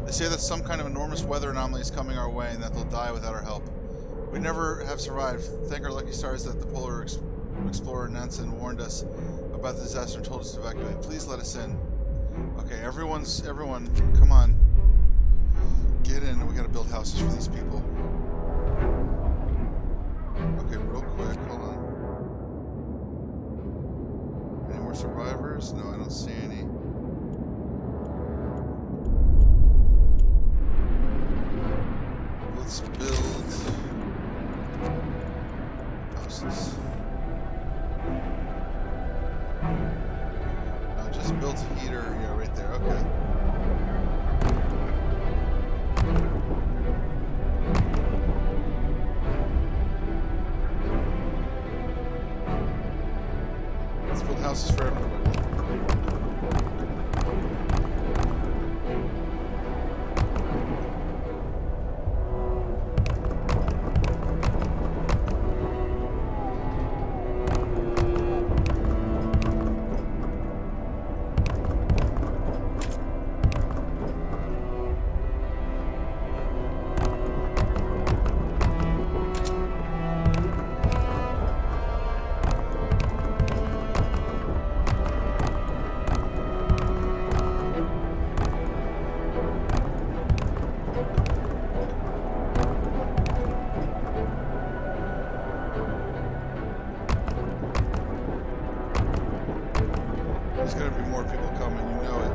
They say that some kind of enormous weather anomaly is coming our way and that they'll die without our help. We never have survived. Thank our lucky stars that the polar explorer Nansen warned us about the disaster and told us to evacuate. Please let us in. Okay, everyone, come on. Get in. We gotta build houses for these people. Okay, real quick, hold on. Any more survivors? No, I don't see any. Let's build houses. No, just built a heater. Yeah, right there. Okay. Let's build houses for everybody. There's gonna be more people coming, you know it.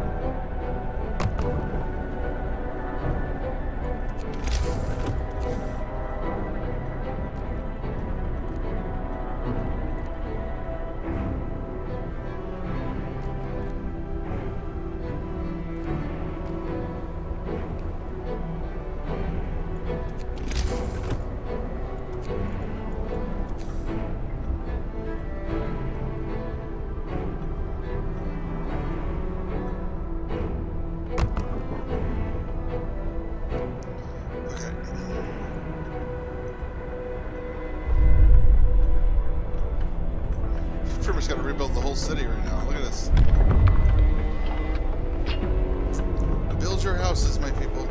Pretty much got to rebuild the whole city right now. Look at this. Build your houses, my people.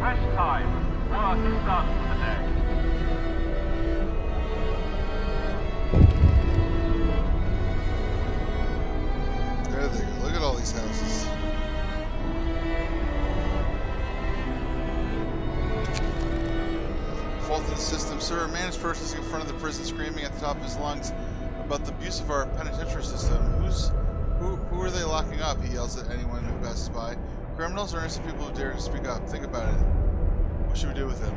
Rest time. Work is done for the day. There they go. Look at all these houses. Fault in the system. Sir, a man is protesting in front of the prison, screaming at the top of his lungs about the abuse of our penitentiary system. Who are they locking up? He yells at anyone who passes by. Criminals or innocent people who dare to speak up. Think about it. What should we do with him?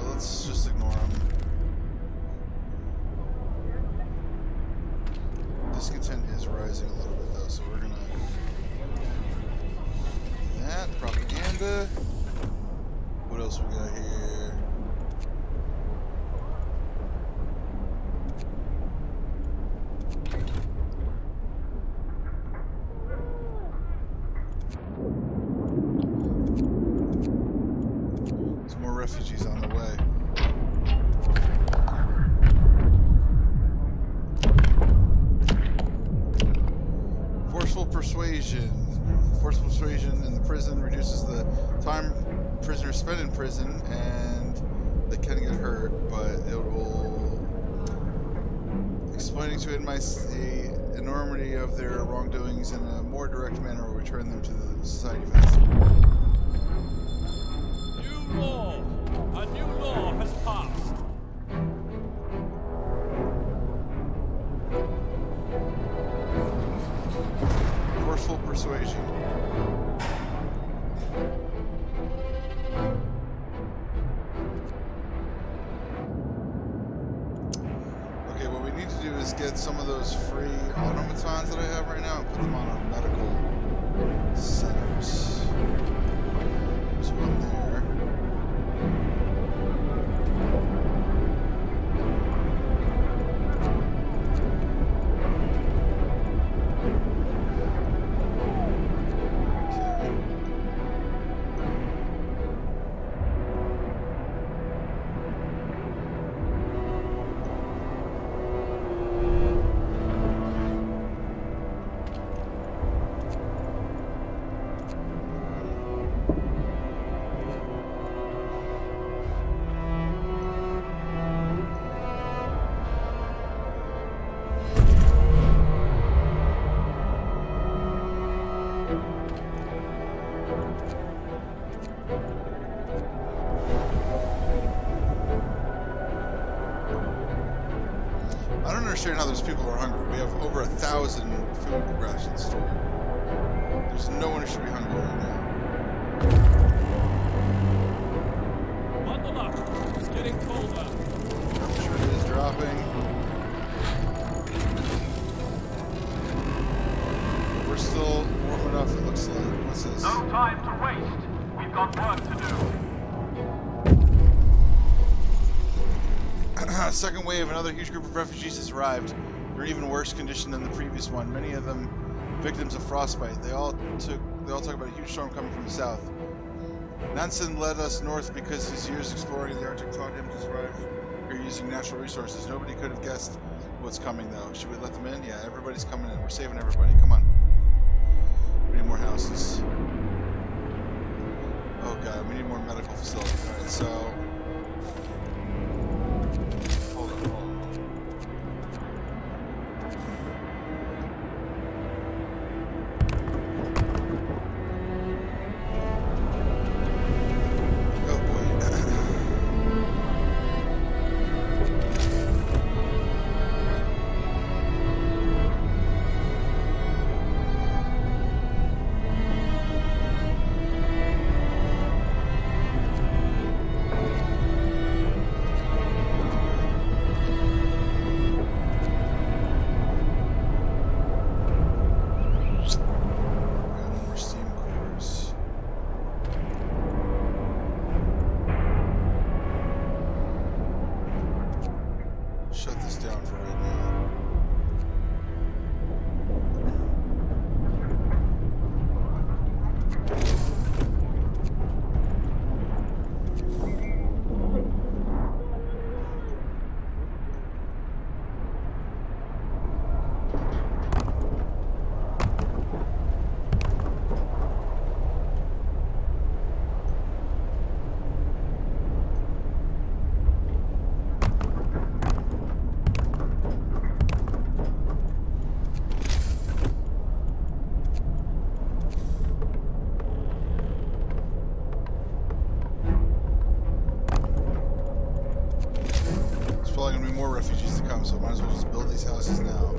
Let's just ignore him. Discontent is rising a little bit though, so we're gonna do that. Propaganda. What else we got here? There's more refugees on the way. Forceful persuasion. Forceful persuasion in the prison reduces the time prisoners spend in prison, and they can get hurt, but it will explaining to inmates the enormity of their wrongdoings in a more direct manner will return them to the society faster. New law! A new law has passed! Forceful persuasion. Okay, what we need to do is get some of those free automatons that I have right now and put them on our medical centers. There's one there. frustrating how those people are hungry. We have over 1,000 food rations stored. There's no one who should be hungry right now. Bundle up. It's getting colder. Temperature is dropping. We're still warm enough, it looks like. What's this? No time to waste. We've got work to do. Second wave, another huge group of refugees has arrived. They're in even worse condition than the previous one. Many of them victims of frostbite. They all talk about a huge storm coming from the south. Nansen led us north because his years exploring the Arctic taught him to survive here using natural resources. Nobody could have guessed what's coming though. Should we let them in? Yeah, everybody's coming in. We're saving everybody. Come on. We need more houses. Oh god, we need more medical facilities. Alright, so so might as well just build these houses now.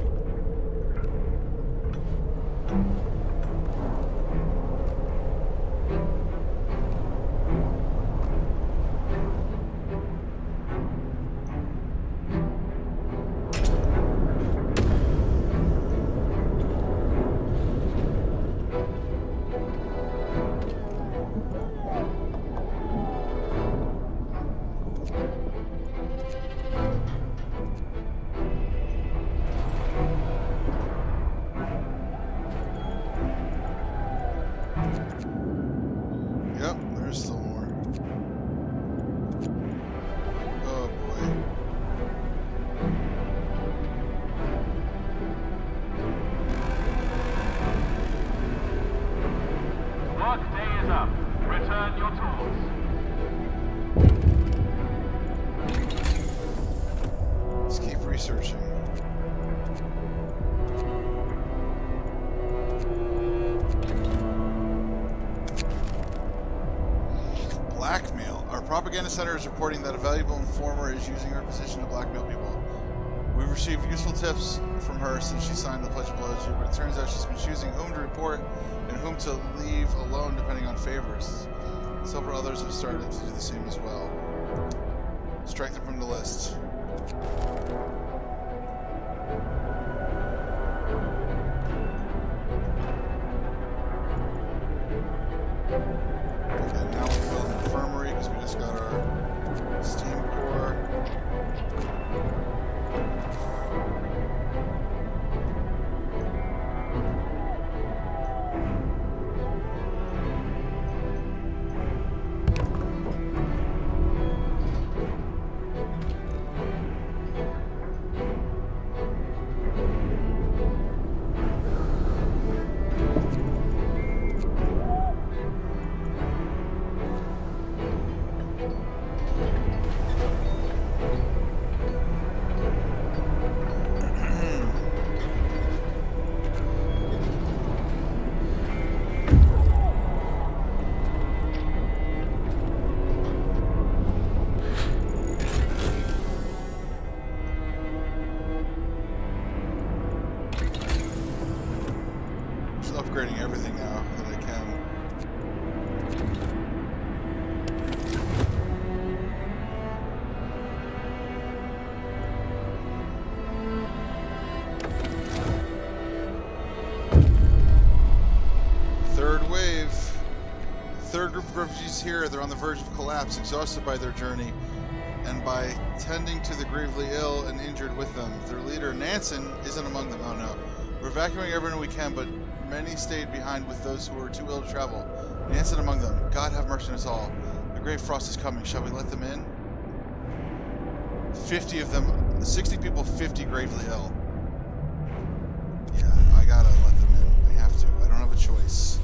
Propaganda Center is reporting that a valuable informer is using her position to blackmail people. We've received useful tips from her since she signed the Pledge of Loyalty, but it turns out she's been choosing whom to report and whom to leave alone depending on favors. Several others have started to do the same as well. Strike them from the list. third group of refugees here. They're on the verge of collapse, exhausted by their journey and by tending to the gravely ill and injured with them. Their leader, Nansen, isn't among them. Oh no. We're evacuating everyone we can, but many stayed behind with those who were too ill to travel. Nansen among them. God have mercy on us all. The great frost is coming. Shall we let them in? 50 of them, 60 people, 50 gravely ill. Yeah, I gotta let them in. I have to. I don't have a choice.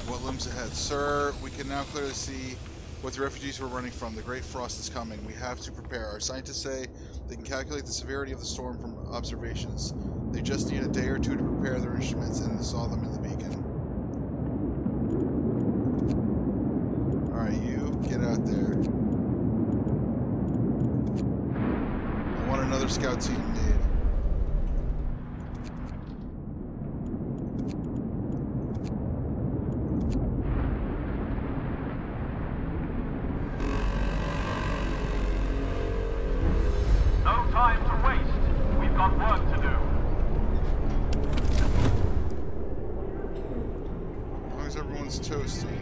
What looms ahead? Sir, we can now clearly see what the refugees were running from. The great frost is coming. We have to prepare. Our scientists say they can calculate the severity of the storm from observations. They just need a day or two to prepare their instruments and saw them in the beacon. Alright, you get out there. I want another scout team made. No time to waste. We've got work to do. As long as everyone's toasty.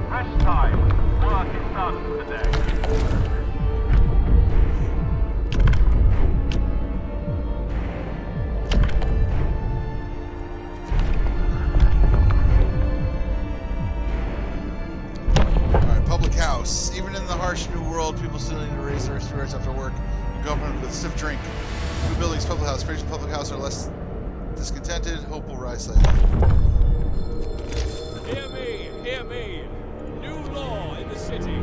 Rest time. Work is done for the day. Alright, public house. Even in the harsh new world, people still need to raise their spirits after work and go up with a stiff drink. New buildings, public house. Patrons of public house are less discontented. Hope will rise slightly. Hear me, hear me. New law in the city.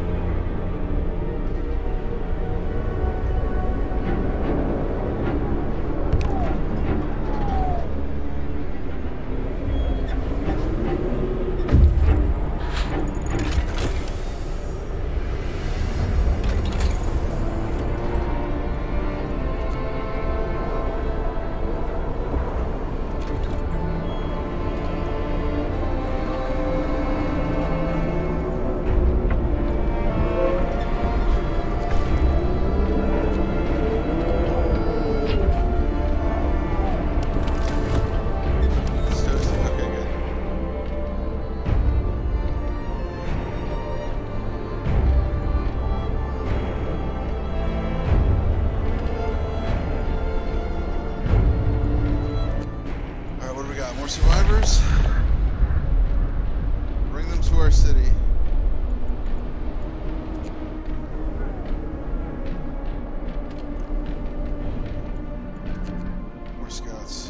More survivors. Bring them to our city. More scouts.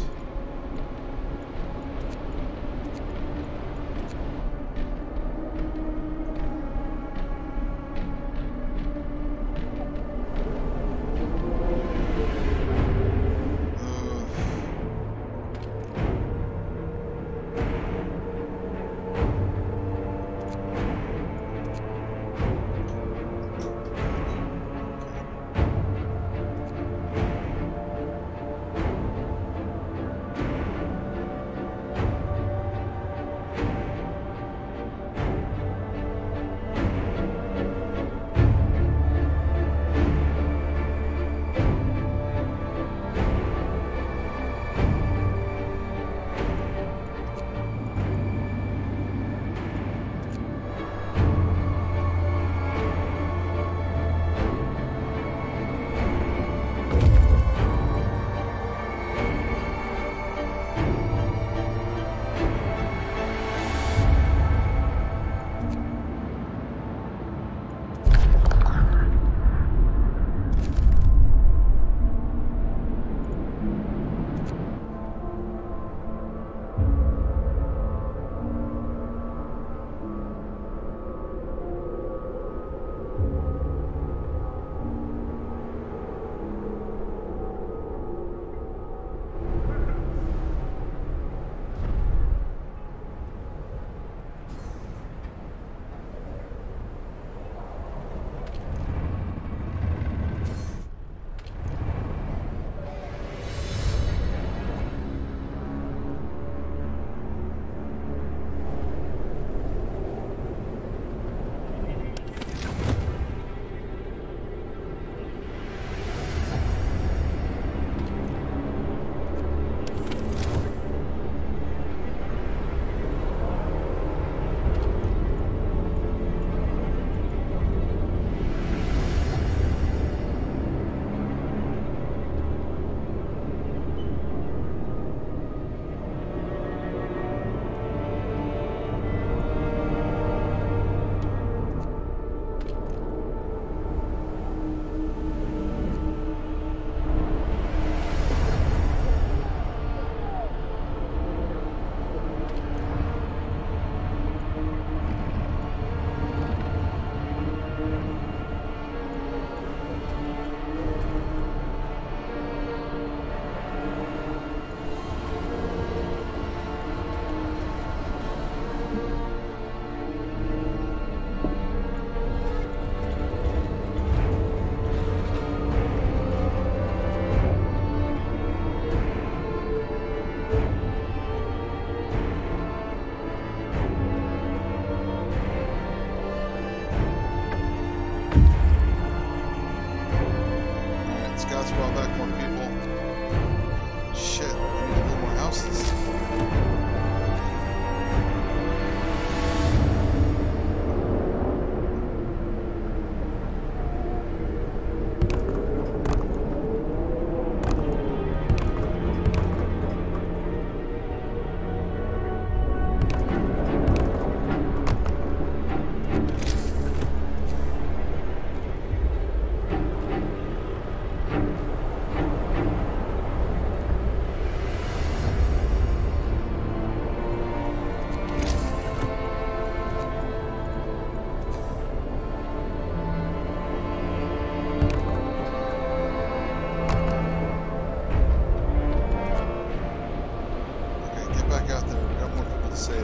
back out there. We got more people to save.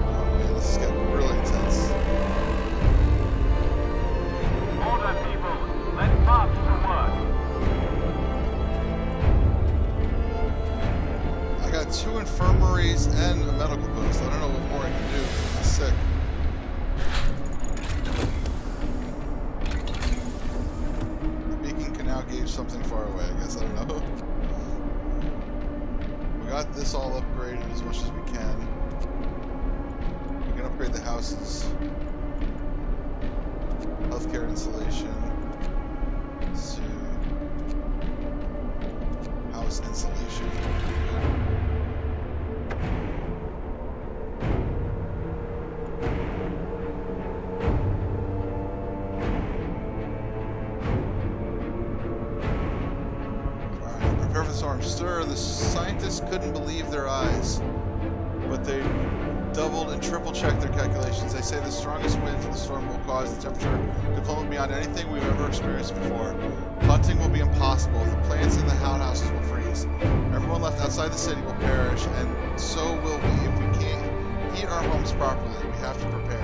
Oh man, this is getting really intense. Order, people. Let's march to work. I got 2 infirmaries and a medical post. I don't know what more I can do. I'm sick. The beacon can now gauge something far away, I guess. I don't know. We got this all upgraded as much as we can. We can upgrade the houses. Healthcare insulation. To house insulation. Sir, the scientists couldn't believe their eyes, but they doubled and triple checked their calculations. They say the strongest winds of the storm will cause the temperature to plummet beyond anything we've ever experienced before. Hunting will be impossible. The plants in the outhouses will freeze. Everyone left outside the city will perish, and so will we. If we can't heat our homes properly, we have to prepare.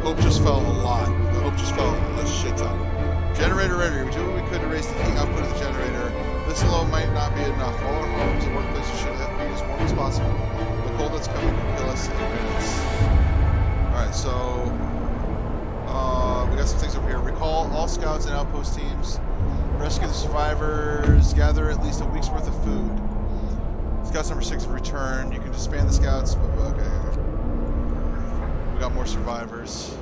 Hope just fell a lot. The hope just fell a shit ton. Generator ready. We do what we could to raise the heat output of the generator. This alone might not be enough. All our homes and workplaces should have to be as warm as possible. The cold that's coming can kill us in minutes. Alright, so we got some things over here. Recall all scouts and outpost teams. Rescue the survivors. Gather at least a week's worth of food. Scouts number 6 have returned. You can disband the scouts. Okay. We got more survivors.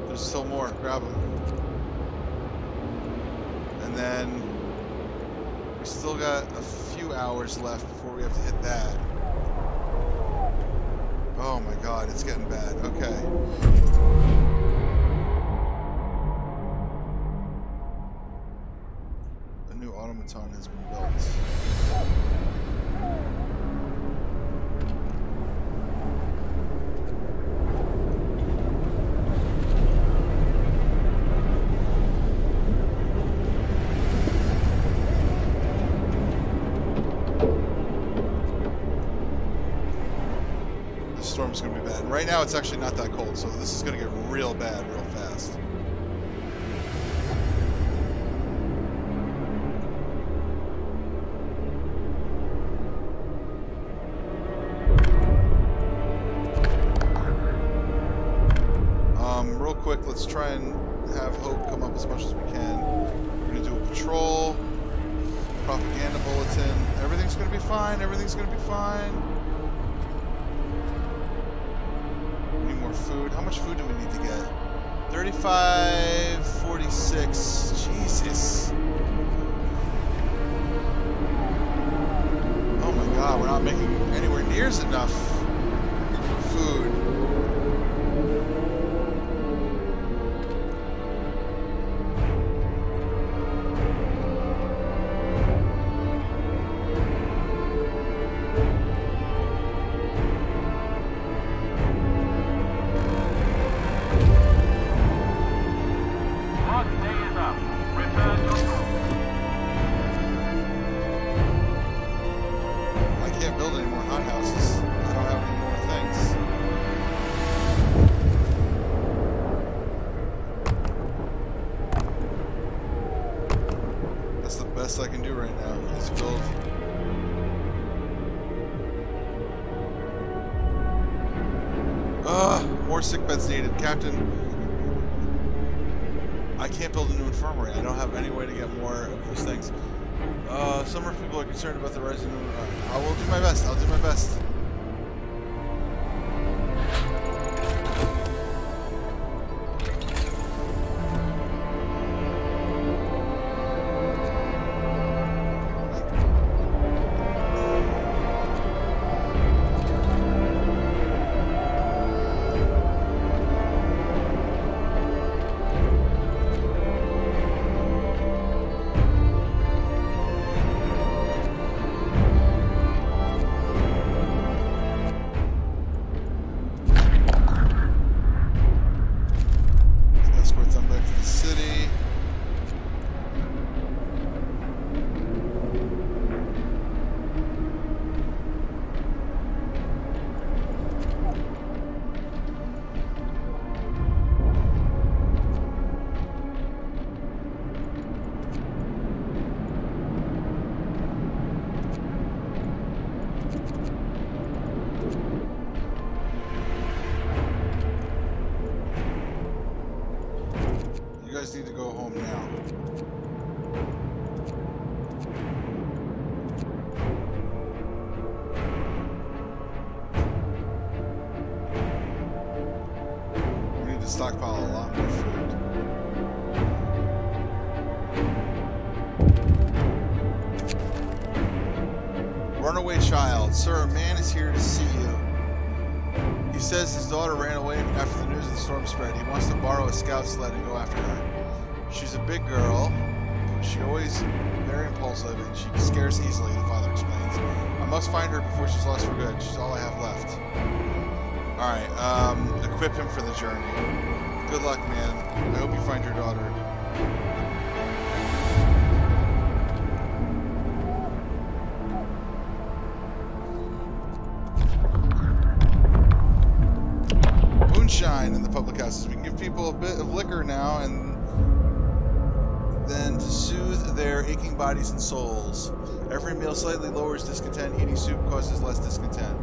There's still more. Grab them. And then we still got a few hours left before we have to hit that. Oh my god, it's getting bad. Okay. A new automaton has been built. Storm's gonna be bad. And right now it's actually not that cold, so this is gonna get real bad real fast. Real quick, let's try and have Hope come up as much as we can. We're gonna do a patrol, propaganda bulletin. Everything's gonna be fine. Everything's gonna be fine. Food. How much food do we need to get? 35.46. Jesus. Oh my god, we're not making anywhere near enough food. I can do right now is build. More sick beds needed, Captain. I can't build a new infirmary. I don't have any way to get more of those things. Some people are concerned about the rising. I will do my best. I'll do my best. stockpile a lot more food. Runaway child. Sir, a man is here to see you. He says his daughter ran away after the news of the storm spread. He wants to borrow a scout sled and go after her. She's a big girl, but she always very impulsive and she scares easily, the father explains. I must find her before she's lost for good. She's all I have left. Alright, equip him for the journey. Good luck, man. I hope you find your daughter. Moonshine in the public houses. We can give people a bit of liquor now and then to soothe their aching bodies and souls. Every meal slightly lowers discontent. Eating soup causes less discontent.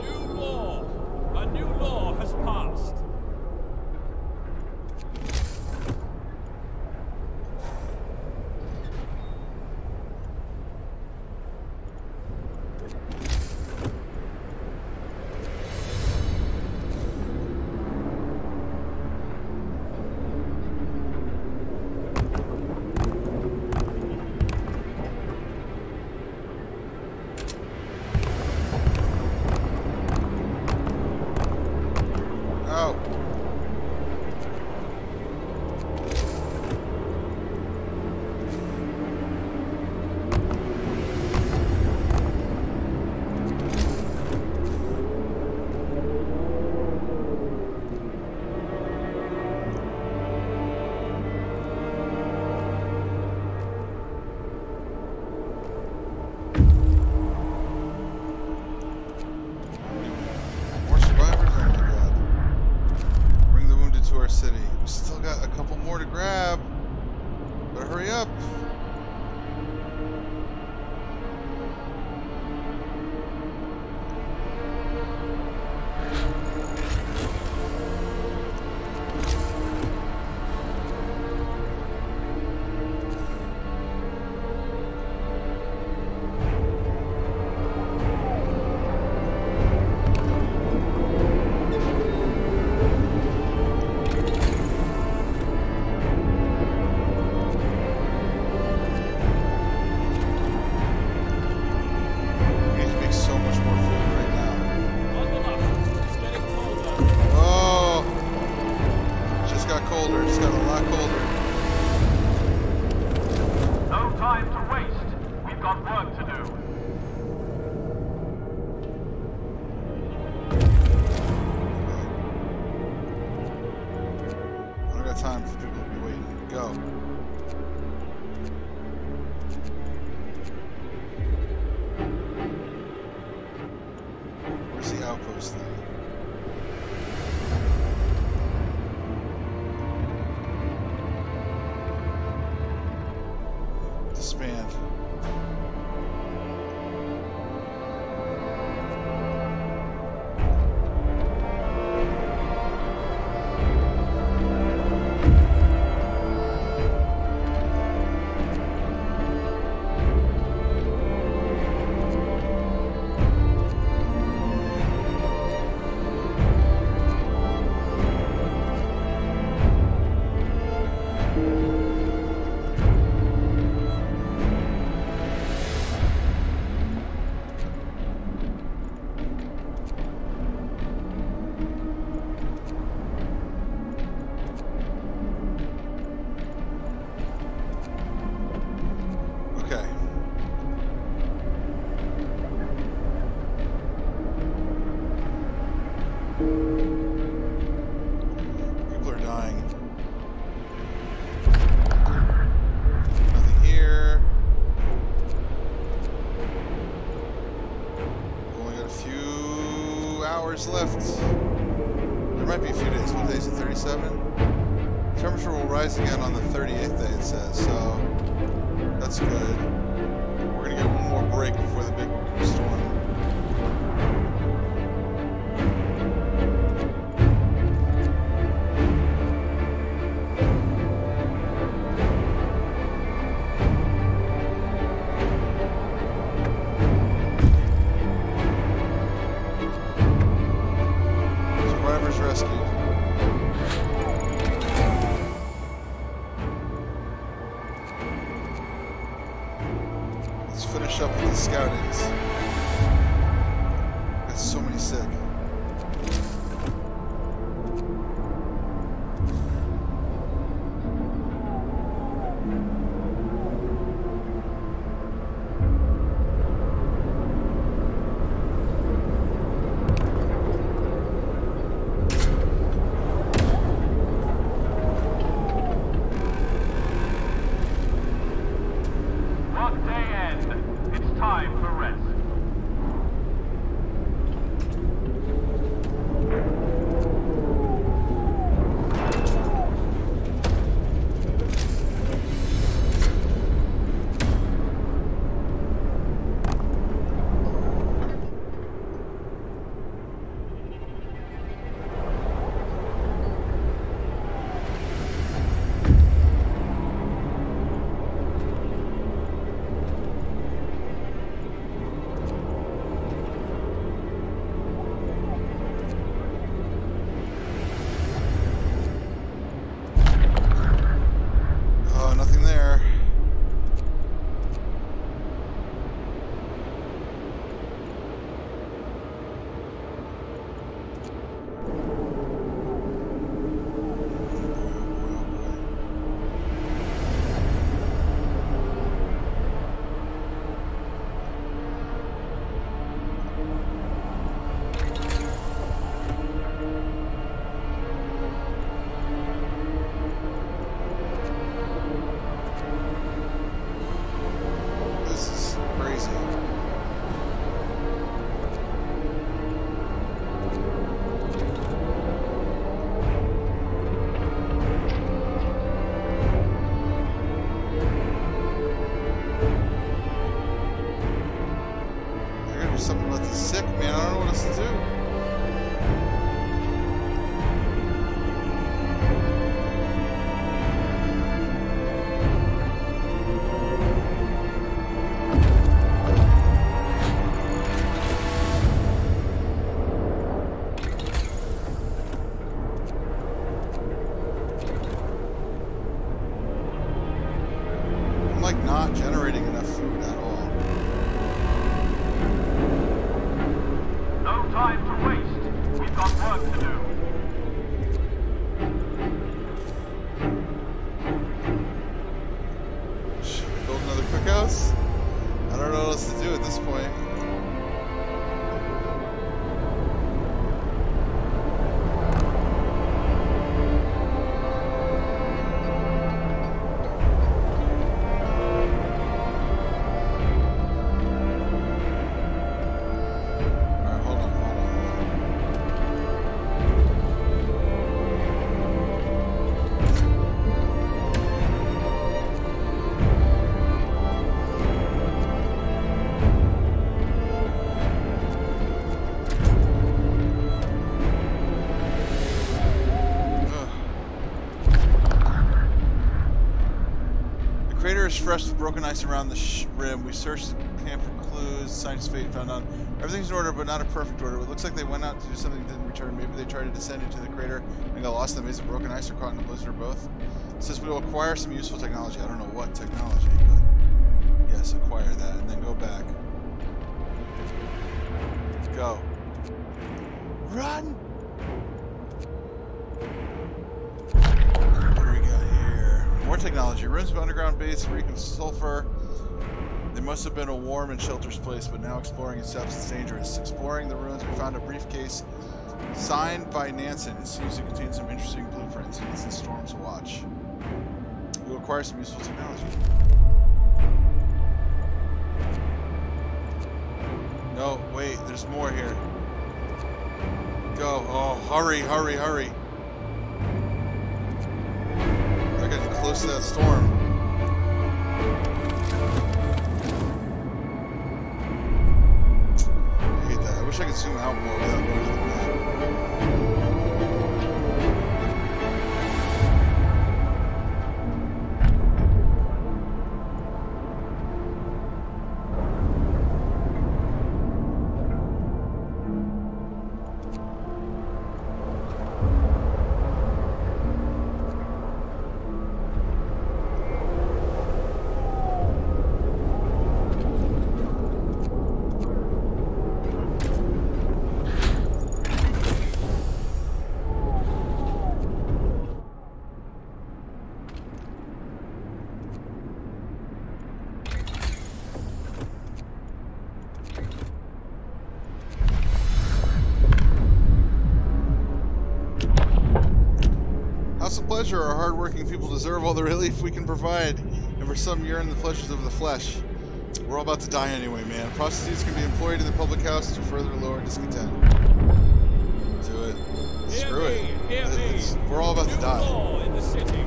New law. A new law has passed. Left. There might be a few days. What day is it? 37? Temperature will rise again on the 38th day, it says, so that's good. We're going to get one more break before the big storm. finish up with the scoutings. Got so many sick. Something about the sick, man. I don't know what else to do. I'm like not generating enough food at all. Time to waste. We've got work to do. Should we build another cookhouse? I don't know what else to do at this point. Fresh with broken ice around the rim. We searched the camp for clues, science fate, found out everything's in order, but not a perfect order. It looks like they went out to do something and didn't return. Maybe they tried to descend into the crater and got lost in the maze of broken ice or caught in a blizzard or both. It says we will acquire some useful technology. I don't know what technology, but yes, acquire that and then go back. Go. Run! What do we got here? More technology. Rooms of underground base, reeking sulfur. They must have been a warm and sheltered place, but now exploring itself is dangerous. Exploring the ruins, we found a briefcase signed by Nansen. It seems to contain some interesting blueprints and it's in Storm's watch. We will acquire some useful technology. No, wait, there's more here. Go. Oh, hurry, hurry, hurry. They're getting close to that storm. I hate that. I wish I could zoom out more without going to the map. pleasure. Our hard-working people deserve all the relief we can provide, and for some yearn the pleasures of the flesh. We're all about to die anyway, man. Prostitutes can be employed in the public house to further lower discontent. Do it. Screw it. We're all about to die. Law in the city.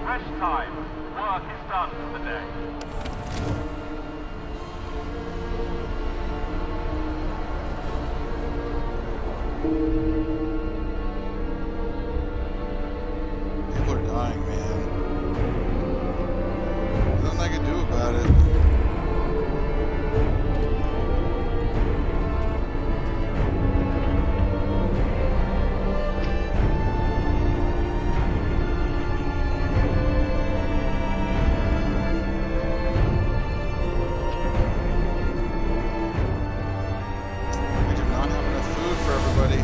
Rest time. Work is done for the day. People are dying, man. There's nothing I can do about it. We do not have enough food for everybody.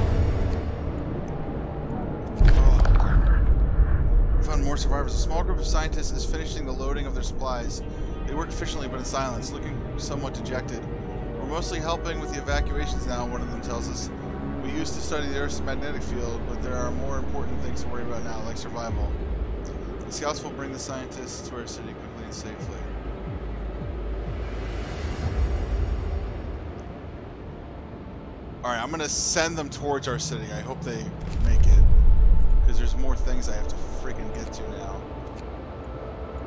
We found more survivors. A small group of scientists is finishing the loading of their supplies. They work efficiently but in silence, looking somewhat dejected. We're mostly helping with the evacuations now, one of them tells us. We used to study the Earth's magnetic field, but there are more important things to worry about now, like survival. The scouts will bring the scientists to our city quickly and safely. Alright, I'm gonna send them towards our city. I hope they make it. Because there's more things I have to freaking get to now.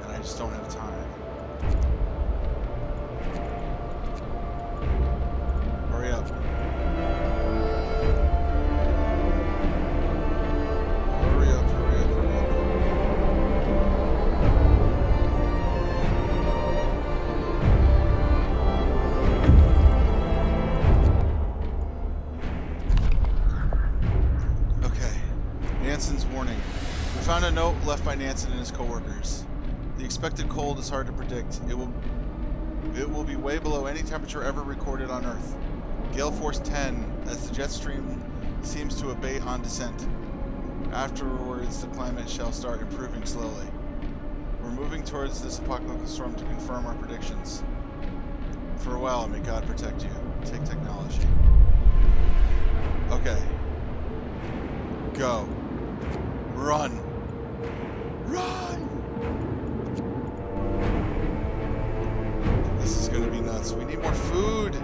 And I just don't have time. Hurry up. Hurry up, hurry up, hurry up. Okay. Nansen's warning. We found a note left by Nansen and his co-workers. The expected cold is hard to predict. It will be way below any temperature ever recorded on Earth. Gale Force 10, as the jet stream seems to abate on descent. Afterwards, the climate shall start improving slowly. We're moving towards this apocalyptic storm to confirm our predictions. For a while, may God protect you. Take technology. Okay. Go. Run. Run! This is gonna be nuts. We need more food.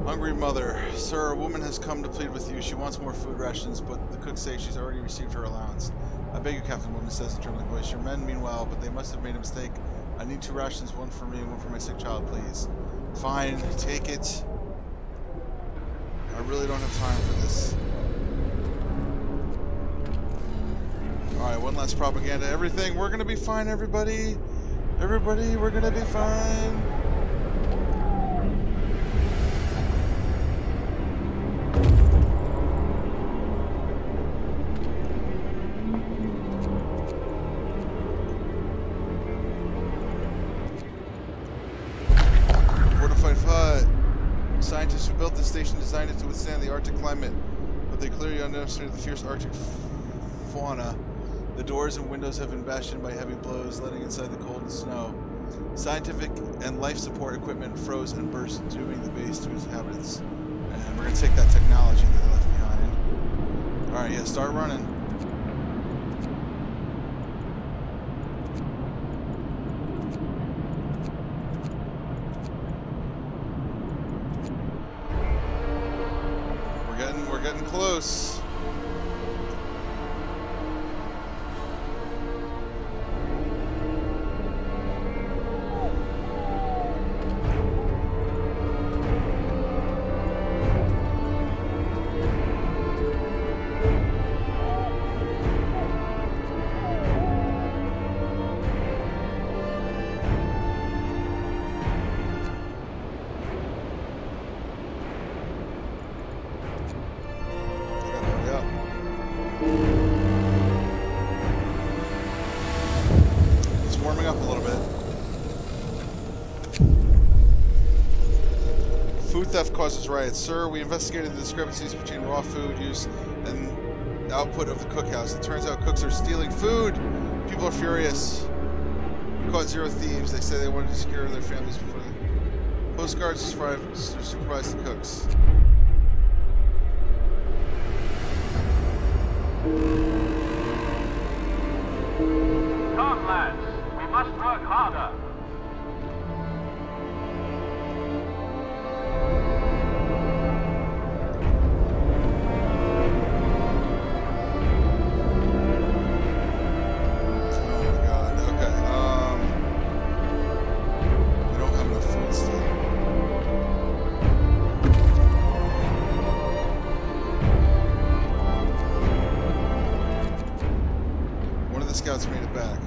Hungry mother. Sir, a woman has come to plead with you. She wants more food rations, but the cooks say she's already received her allowance. I beg you, Captain, woman says in a trembling voice. Your men mean well, but they must have made a mistake. I need 2 rations, one for me and one for my sick child, please. Fine, take it. I really don't have time for this. Alright, one last propaganda. Everything, we're gonna be fine, everybody. Everybody, we're gonna be fine. Scientists who built this designed it to withstand the Arctic climate, but they clearly underestimated the fierce Arctic fauna. The doors and windows have been bashed in by heavy blows, letting inside the cold and snow. Scientific and life support equipment froze and burst, dooming the base to its inhabitants. And we're going to take that technology that they left behind. Alright, yeah, start running. We're getting close. Up a little bit. Food theft causes riots. Sir, we investigated the discrepancies between raw food use and the output of the cookhouse. It turns out cooks are stealing food. People are furious. We caught 0 thieves. They say they wanted to secure their families before the postcards supervise the cooks. Come, lads. We must work harder. Oh my god, okay, we don't have enough food still. One of the scouts made it back.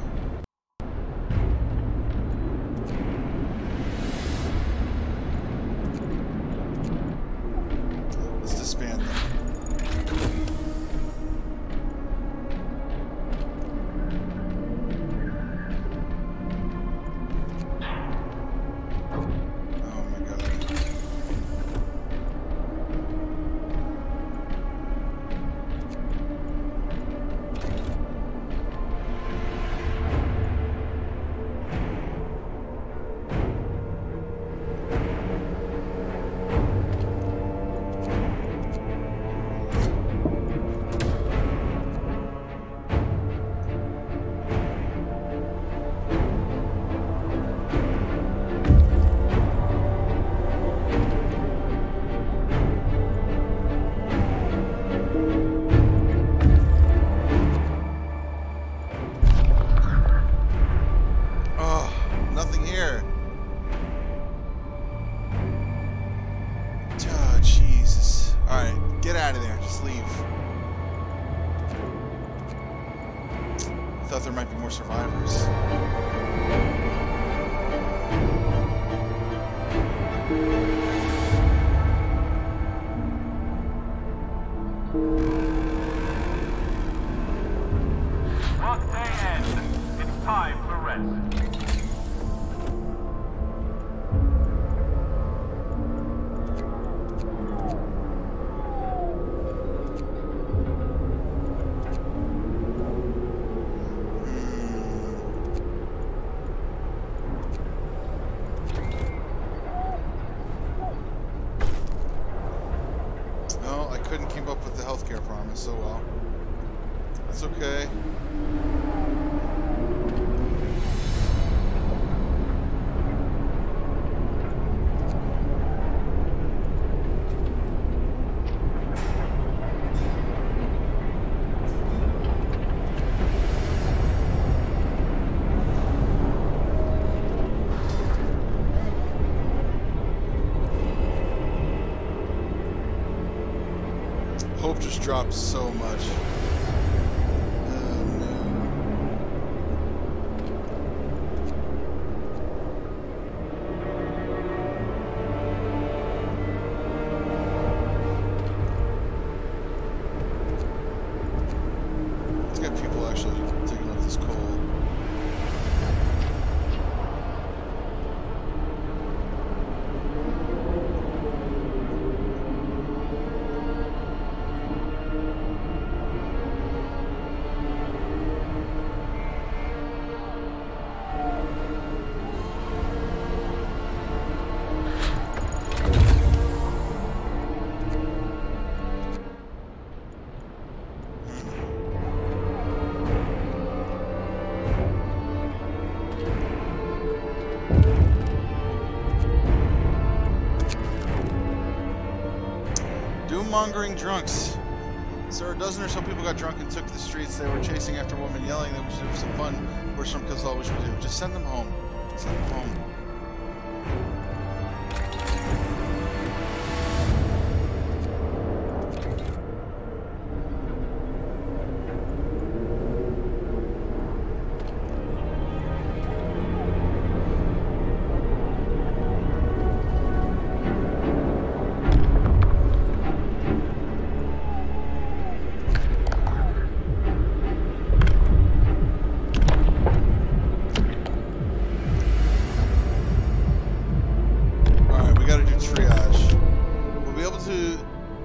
Thought there might be more survivors. Workday ends. It's time for rest. Couldn't keep up with the healthcare promise so well. That's okay. Hope just dropped so much. Oh no. Let's get people actually taking up this coal. fear-mongering drunks. Sir, a dozen or so people got drunk and took to the streets. They were chasing after women, yelling that we should have some fun. Worship kills all we should do. Just send them home. Send them home.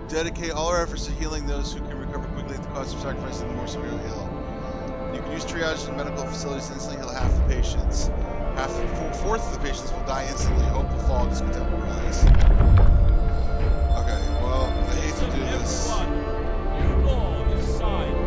Dedicate all our efforts to healing those who can recover quickly at the cost of sacrificing the more severely ill. You can use triage in medical facilities to instantly heal half the patients. Fourth of the patients will die instantly. Hope will fall, discontent will rise. Okay, well, I hate to do this. New law is signed.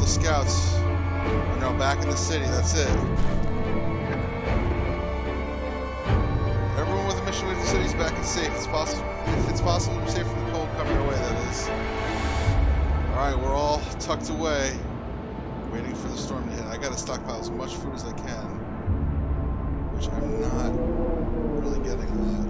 Scouts are now back in the city. That's it. Everyone with a mission to leave the city is back and safe. It's possible, if it's possible to be safe from the cold coming our way, that is. Alright, we're all tucked away, waiting for the storm to hit. I gotta stockpile as much food as I can, which I'm not really getting a lot.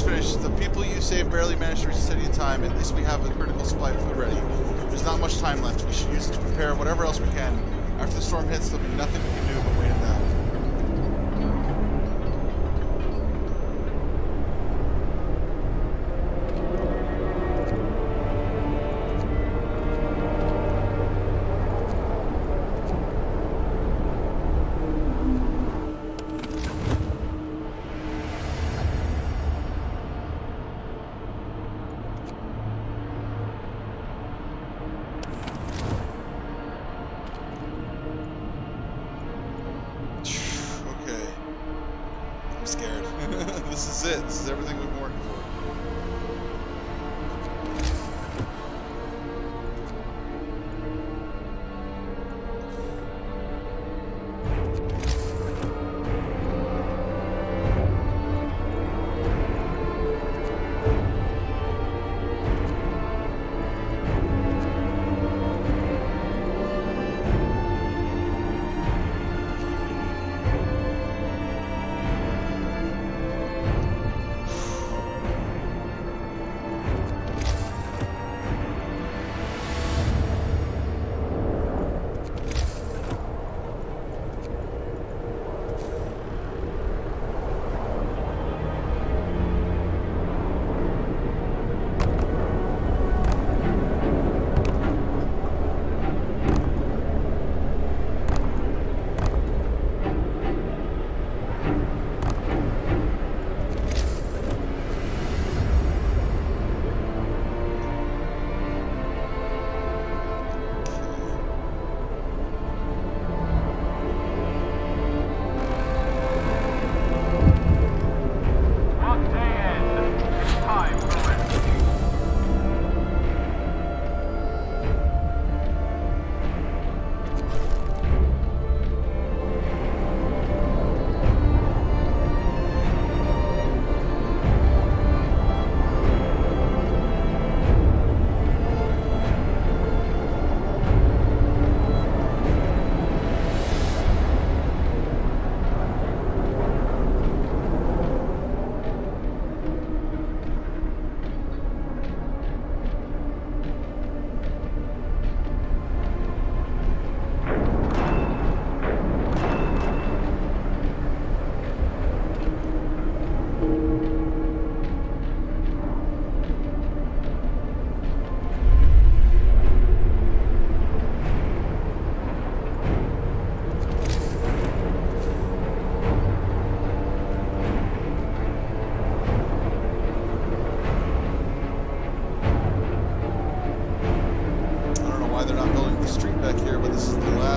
Finished. The people you saved barely managed to reach the city in time. At least we have a critical supply of food ready. There's not much time left. We should use it to prepare whatever else we can. After the storm hits, there'll be nothing we can do but wait it out. Scared. This is it. This is everything we've been working for.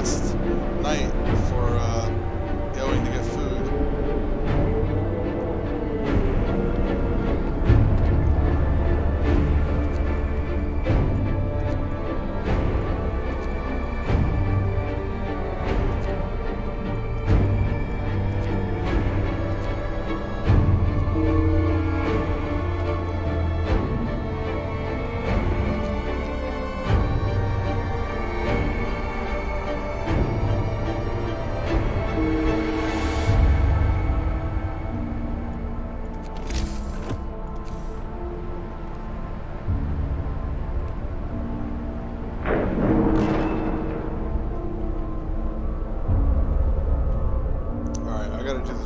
last night before going to get food.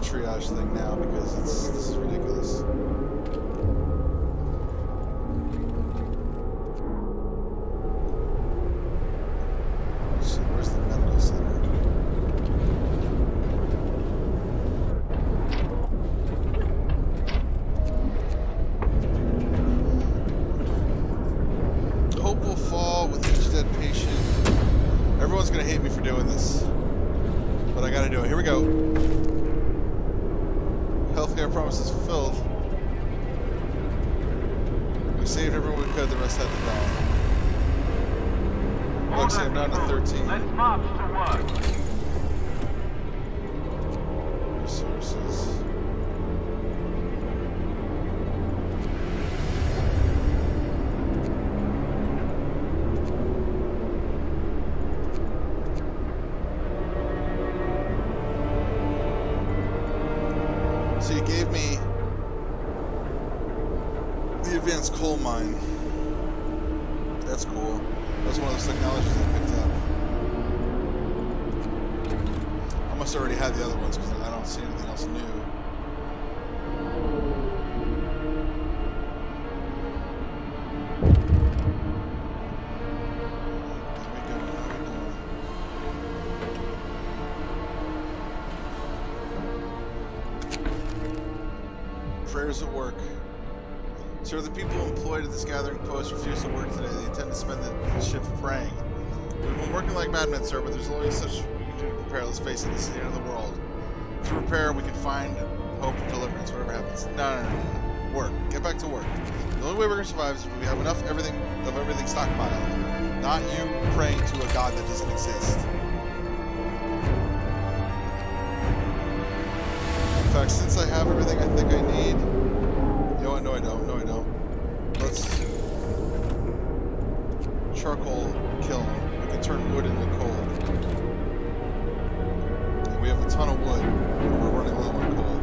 Triage thing now because this is ridiculous. So where's the medical center? Hope will fall with each dead patient. Everyone's gonna hate me for doing this, but I gotta do it. Here we go. Healthcare promises fulfilled. We saved everyone we could, the rest had to die. Looks like I'm down to 13. Let's march to work. Resources. So you gave me the advanced coal mine. That's cool. That's one of those technologies I picked up. I must already have the other ones because I don't see anything else new. Prayers at work. Sir, the people employed at this gathering post refuse to work today. They intend to spend the shift praying. We've been working like madmen, sir, but there's only such we can do to prepare. Let's face it, this is the end of the world. To prepare, we can find hope and deliverance, whatever happens. No. Work. Get back to work. The only way we're going to survive is if we have enough of everything stockpiled. Not you praying to a god that doesn't exist. In fact, since I have everything I think I need... You know what? No, I don't. No, I don't. Let's... Charcoal kiln. We can turn wood into coal. And we have a ton of wood. But we're running low on coal.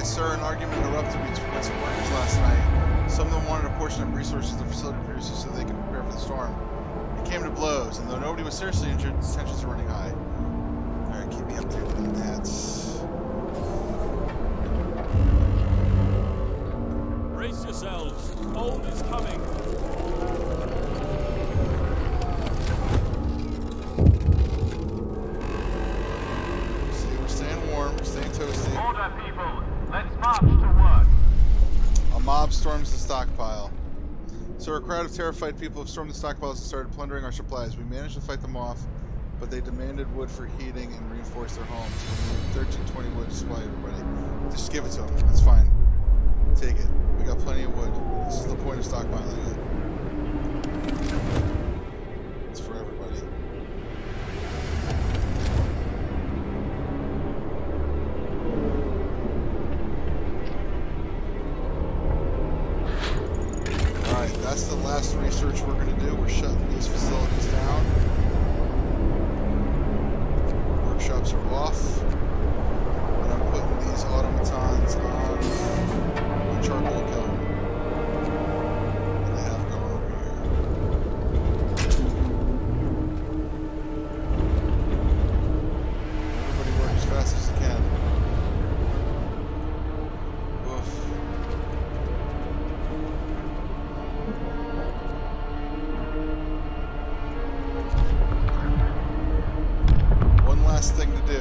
sir, an argument erupted between some workers last night. Some of them wanted a portion of resources the facility produces so they can prepare for the storm. It came to blows, and though nobody was seriously injured, tensions are running high. Alright, keep me updated on that. Brace yourselves. Cold is coming. See, we're staying warm, we're staying toasty. Order, people. Let's march to work. A mob storms the stockpile. So a crowd of terrified people have stormed the stockpiles and started plundering our supplies. We managed to fight them off, but they demanded wood for heating and reinforce their homes. We need 1320 wood to supply everybody. Just give it to them. That's fine. Take it. We got plenty of wood. This is the point of stockpiling it. It's for everybody. Alright, that's the last research we're going to do. We're shutting these facilities down. Workshops are off. And I'm putting these automatons on charcoal kiln. And I have going over here. Everybody work as fast as you can. Oof. One last thing to do.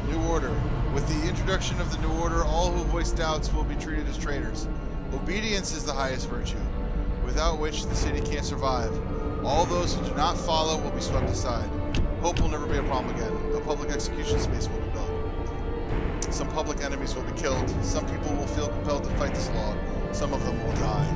New order. With the introduction of the new order, all who voice doubts will be treated as traitors. Obedience is the highest virtue, without which the city can't survive. All those who do not follow will be swept aside. Hope will never be a problem again. A public execution space will be built. Some public enemies will be killed. Some people will feel compelled to fight this law. Some of them will die.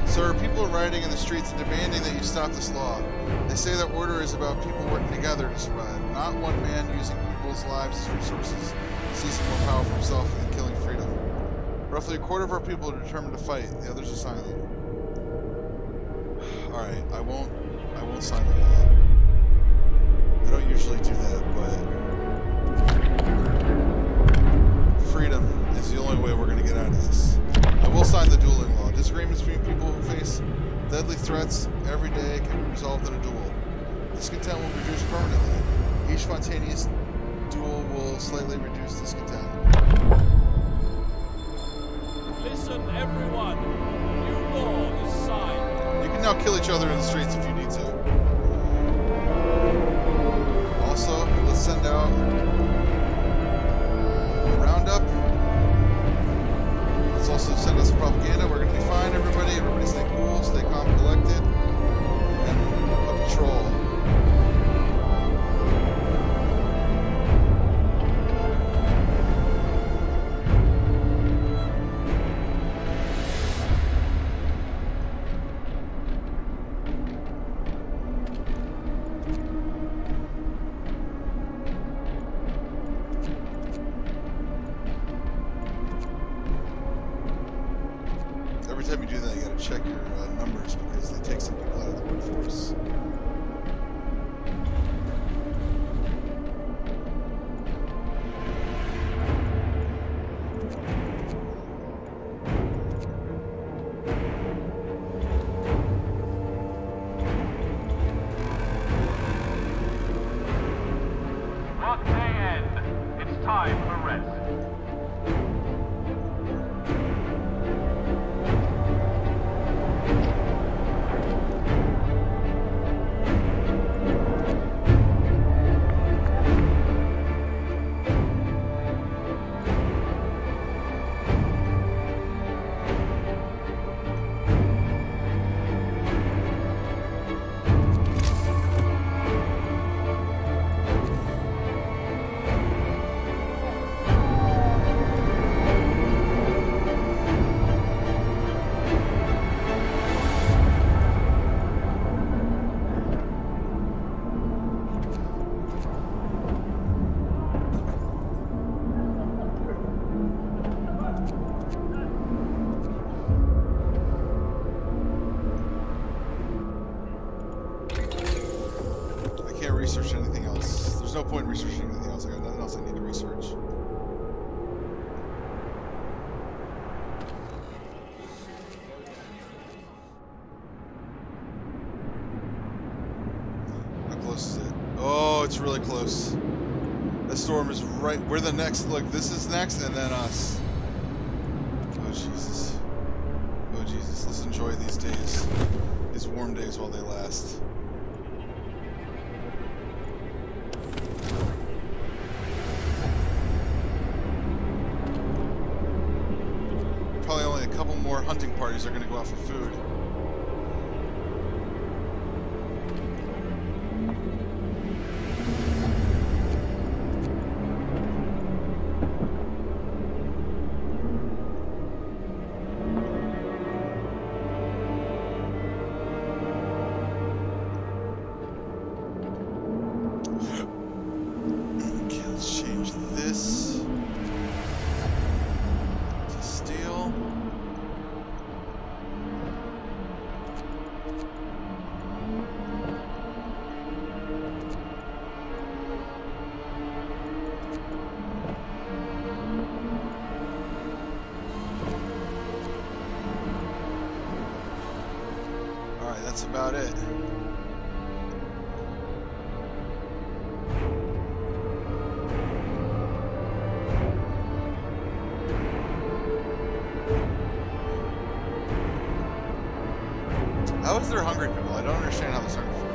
Sir, people are rioting in the streets and demanding that you stop this law. They say that order is about people working together to survive, not one man using people's lives as resources, seizing more power for himself and killing freedom. Roughly a quarter of our people are determined to fight. The others are silent. Alright, I won't sign on that. I don't usually do that, but freedom is the only way we're going to get out of this. I will sign the dueling law. Disagreements between people who face deadly threats every day can be resolved in a duel. Discontent will be reduced permanently. Each spontaneous duel will slightly reduce discontent. Listen, everyone. New law is signed. You can now kill each other in the streets if you need to. Also, let's send out a roundup. Let's also send us propaganda. We're going to be fine, everybody. Everybody stay cool, stay calm, collected, and a patrol. Every time you do that, you gotta check your numbers because they take some people out of the workforce. Work day end. It's time for rest. researching anything else. I got nothing else I need to research. How close is it? Oh, it's really close. That storm is right. We're the next. Look, this is next, and then us. Oh, Jesus. Oh, Jesus. Let's enjoy these days. These warm days while they last. Probably only a couple more hunting parties are going to go out for food. That's about it. How is there hungry people? I don't understand how this hungry people.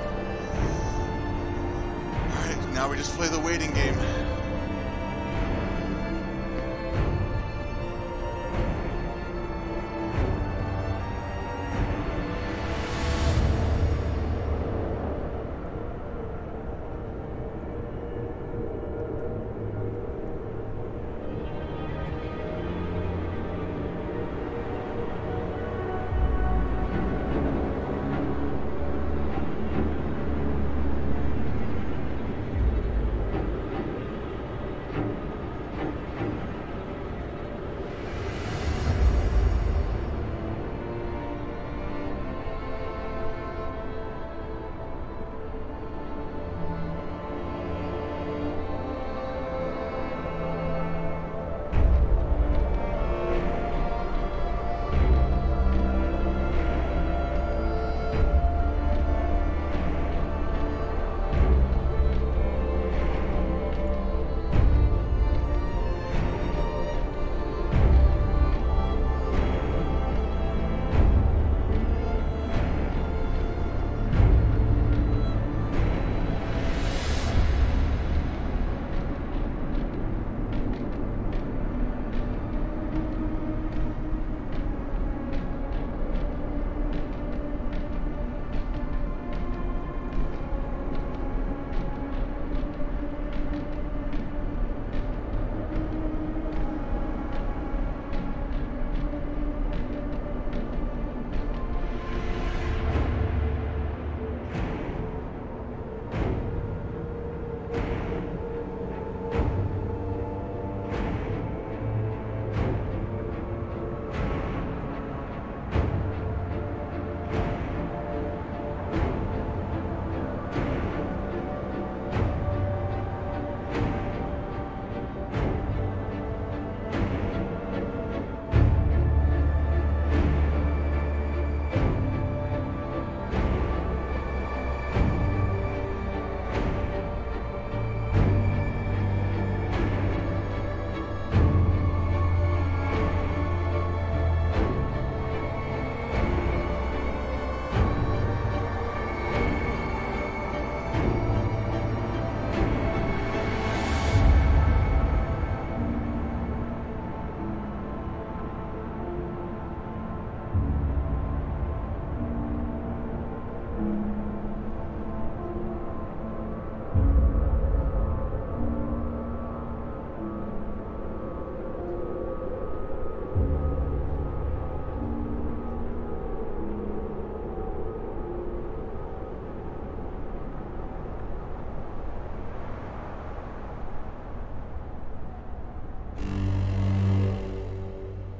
Alright, now we just play the waiting game.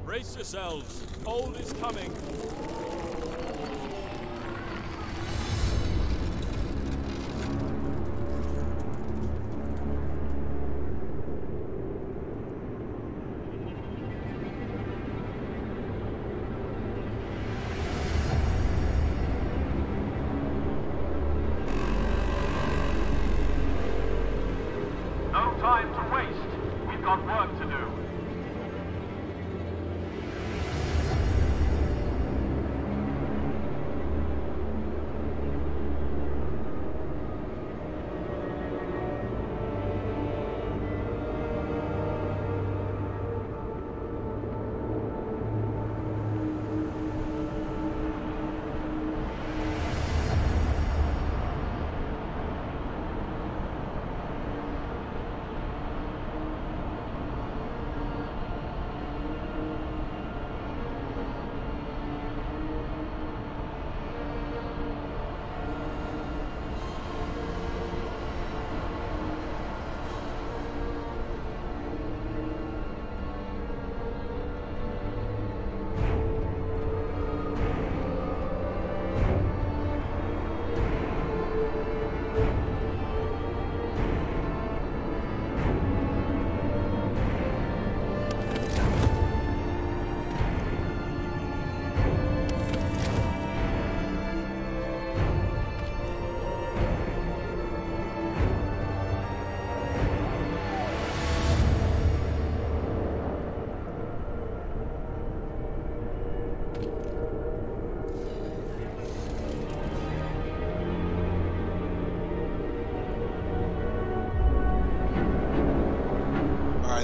Brace yourselves. Cold is coming. We've got work to do.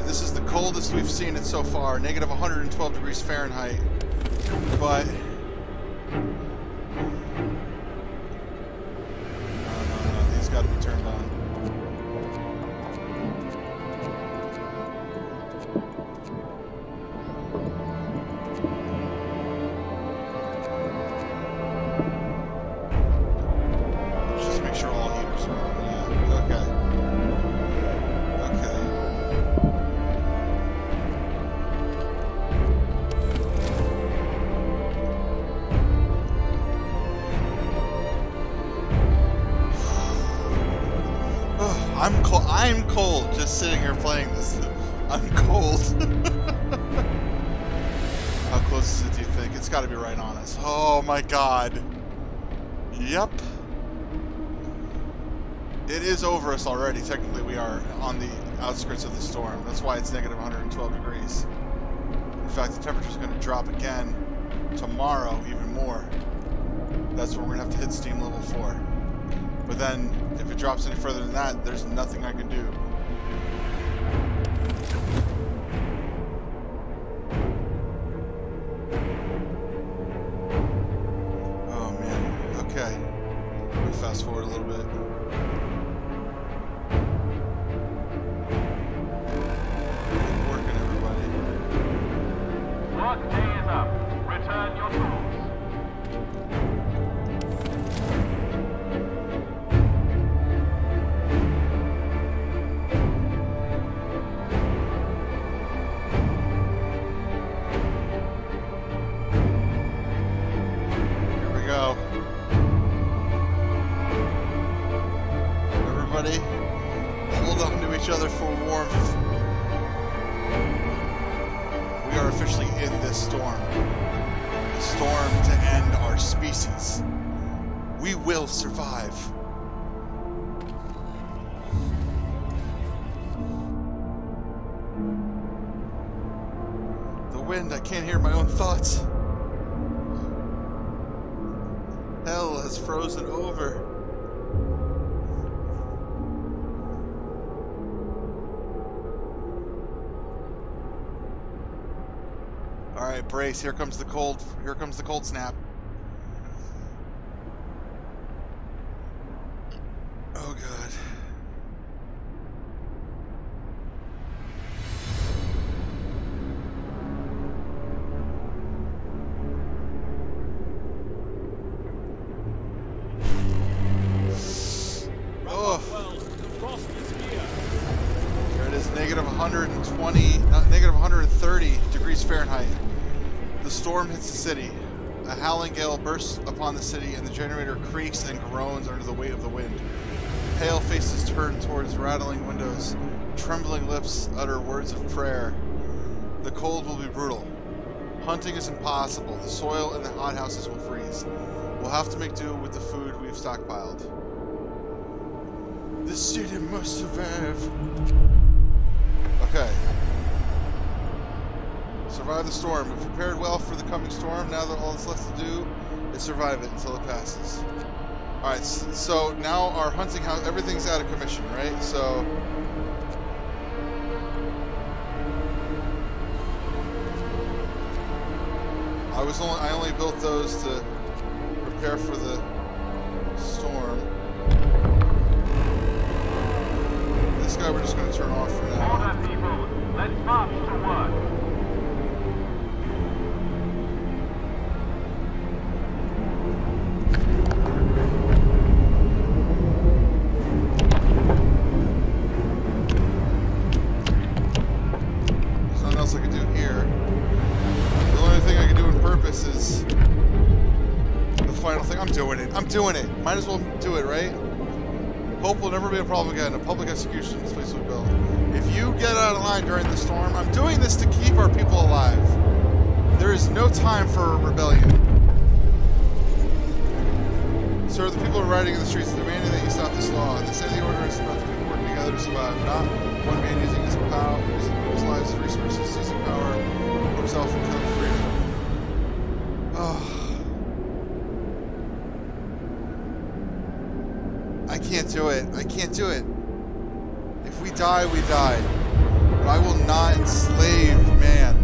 This is the coldest we've seen it so far, negative 112 degrees Fahrenheit, but no, these got to be turned on. Let's just make sure all heaters are on. Yeah, okay. I'm cold just sitting here playing this. I'm cold. How close is it, do you think? It's got to be right on us. Oh my god. Yep. It is over us already. Technically, we are on the outskirts of the storm. That's why it's negative 112 degrees. In fact, the temperature is going to drop again tomorrow, even more. That's when we're going to have to hit steam level 4. But then, if it drops any further than that, there's nothing I can do. Oh man, okay. Let me fast forward a little bit. Good working, everybody. Work day is up. Return your tools. Hold on to each other for warmth. We are officially in this storm. The storm to end our species. We will survive. The wind, I can't hear my own thoughts. Hell has frozen over. Alright, brace, here comes the cold snap. Oh god. Oh. Well, the frost is here. There it is, negative 130 degrees Fahrenheit. The storm hits the city. A howling gale bursts upon the city, and the generator creaks and groans under the weight of the wind. Pale faces turn towards rattling windows. Trembling lips utter words of prayer. The cold will be brutal. Hunting is impossible. The soil in the hothouses will freeze. We'll have to make do with the food we've stockpiled. The city must survive. Okay. Survive the storm. We've prepared well for the coming storm. Now that all that's left to do is survive it until it passes. Alright, so now our hunting house, everything's out of commission, right? So... I only built those to prepare for the storm. This guy we're just going to turn off for now. Order, people. Let's march to work. There's nothing else I can do here. The only thing I can do on purpose is the final thing. I'm doing it. I'm doing it. Might as well do it, right? Hope will never be a problem again. A public execution in this place we built. If you get out of line during the storm, I'm doing this to keep our people alive. There is no time for rebellion. Sir, the people are rioting in the streets demanding that you stop this law. They say the order is about the people working together to survive, not one man using his power, using people's lives as resources, seizing power for himself and killing freedom. Oh. I can't do it. I can't do it. If we die, we die. But I will not enslave man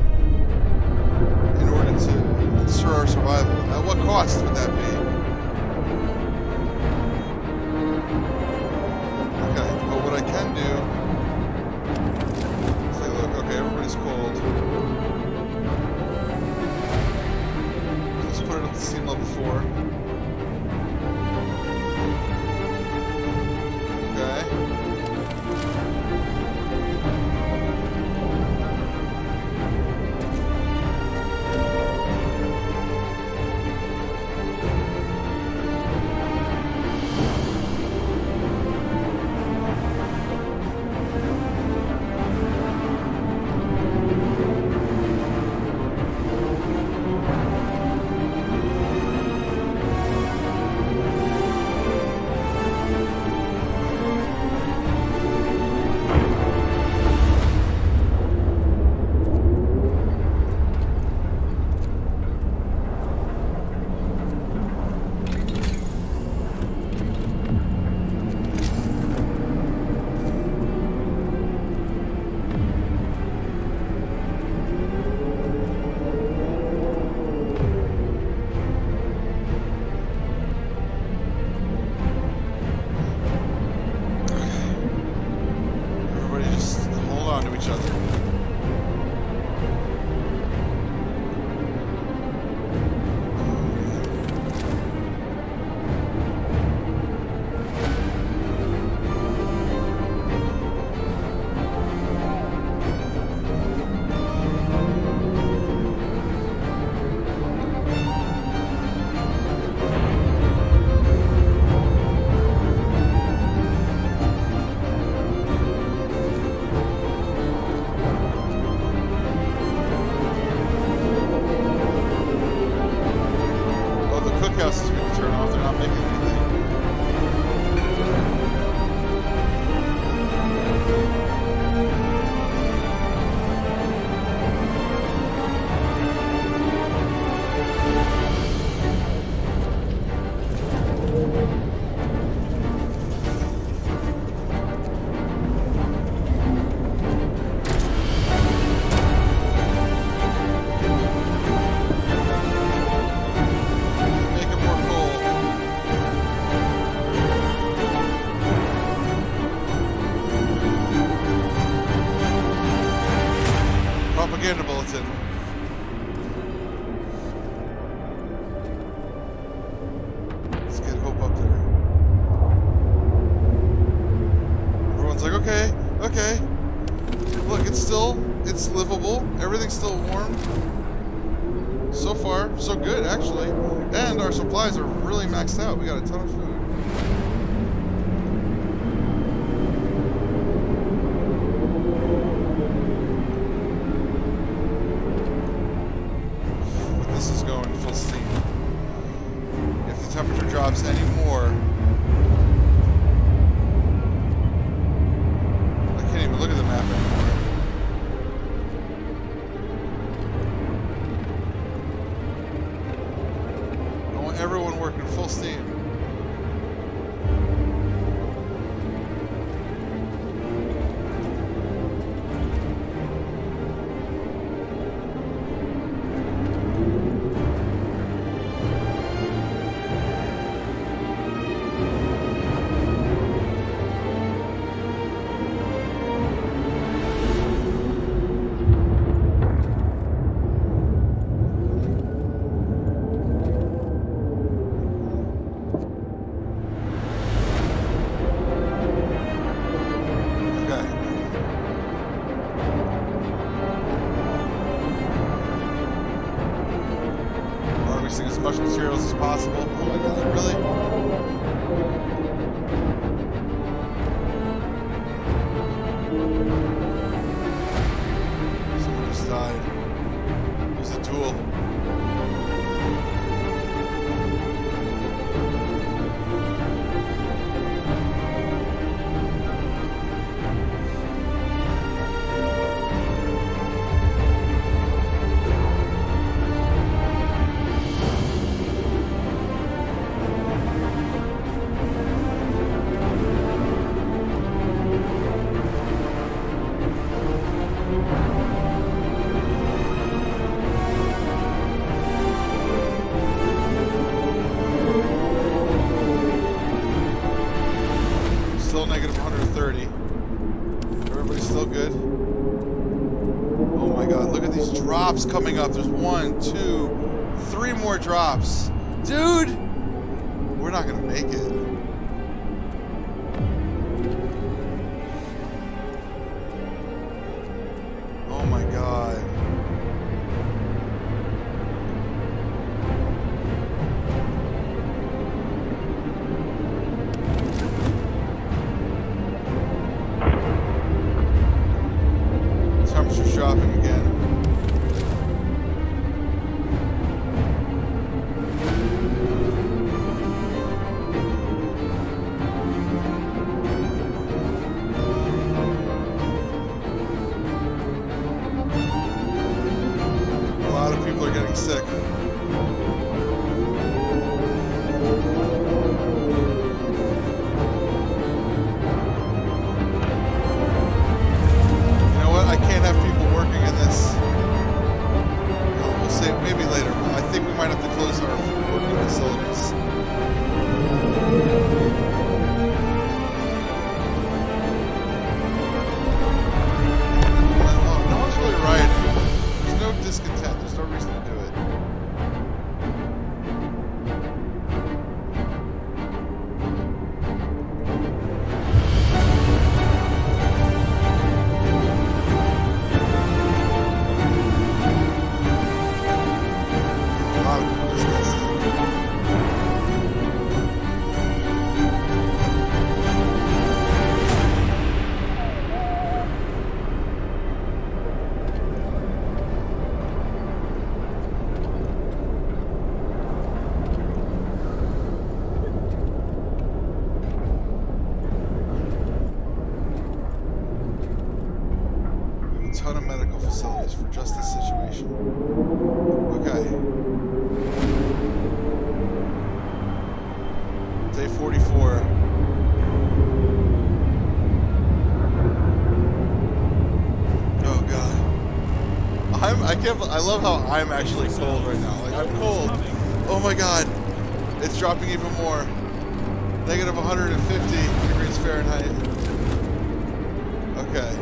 in order to ensure our survival. At what cost would that be? Okay, but what I can do is take a look. Okay, everybody's cold. Let's put it at the steam level 4. Okay. Propaganda bulletin. Let's get Hope up there. Everyone's like, okay, okay. Look, it's livable. Everything's still warm. So far, so good, actually. And our supplies are really maxed out. We got a ton of food. Temperature drops anymore. I can't even look at the map anymore. full steam. As much materials as possible. Oh my god, really? Someone just died. Use the tool. Still negative 130. Everybody's still good. Oh my god, look at these drops coming up. There's 1, 2, 3 more drops. Dude! We're not gonna make it. Oh my god. Temperature's dropping again. A lot of people are getting sick. I can't have people working in this. We'll say maybe later, but I think we might have to close our working facilities. Oh, no one's really rioting. There's no discontent. There's no reason to do it. Ton of medical facilities for just this situation. Okay. Day 44. Oh god. I love how I'm actually cold right now. Like, I'm cold. Oh my god. It's dropping even more. Negative 150 degrees Fahrenheit. Okay.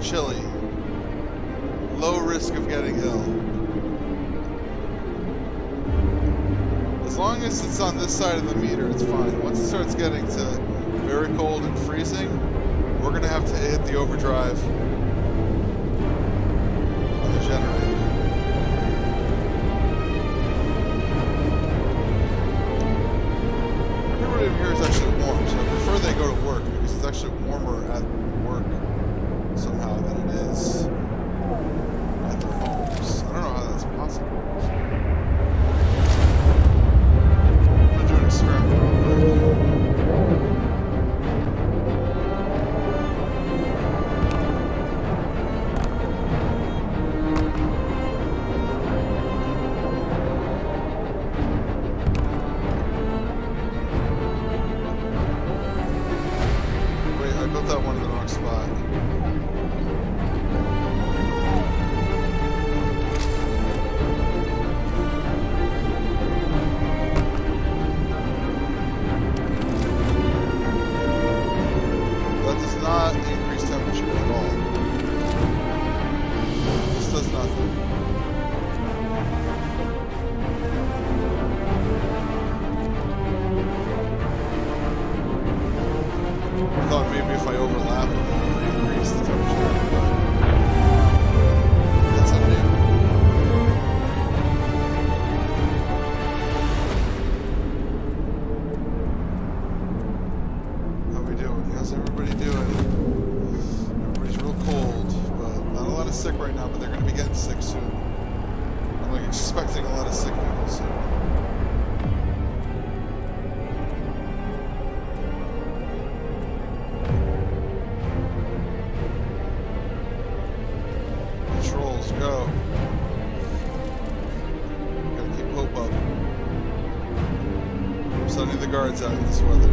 Chilly. Low risk of getting ill. As long as it's on this side of the meter, it's fine. Once it starts getting to very cold and freezing, we're going to have to hit the overdrive on the generator. Everybody over here is actually warm, so I prefer they go to work because it's actually warmer at work somehow than it is at their homes. I don't know how that's possible. I'm going to do an experiment real quick. lot of sick right now, but they're going to be getting sick soon. I'm like expecting a lot of sick people soon. Controls, go. Gotta keep hope up. I'm sending the guards out in this weather.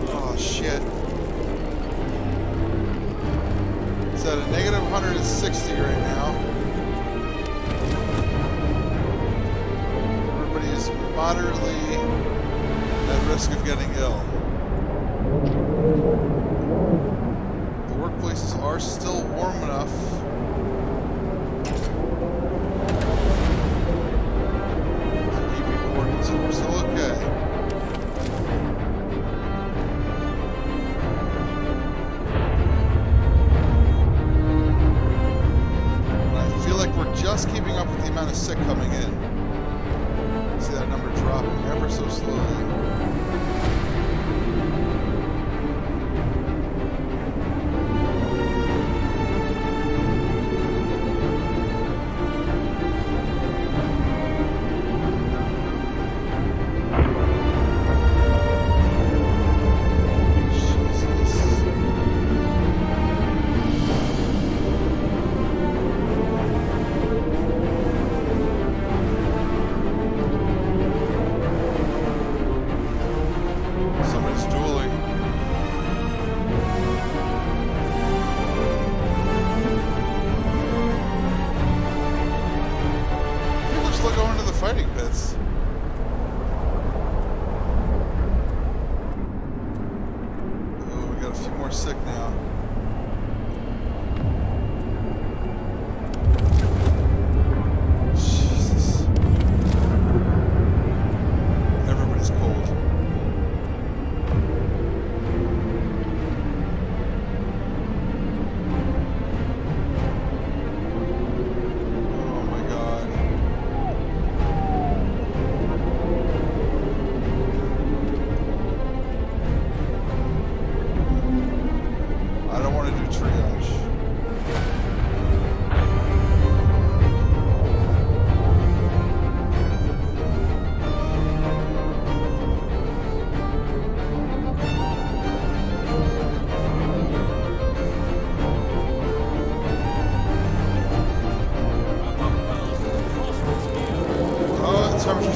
Oh shit. It's at a negative 160 right now. Everybody is moderately at risk of getting ill. The workplaces are still warm enough. To keep people working, so we're still okay. Just keeping up with the amount of sick coming in. See that number dropping ever so slowly.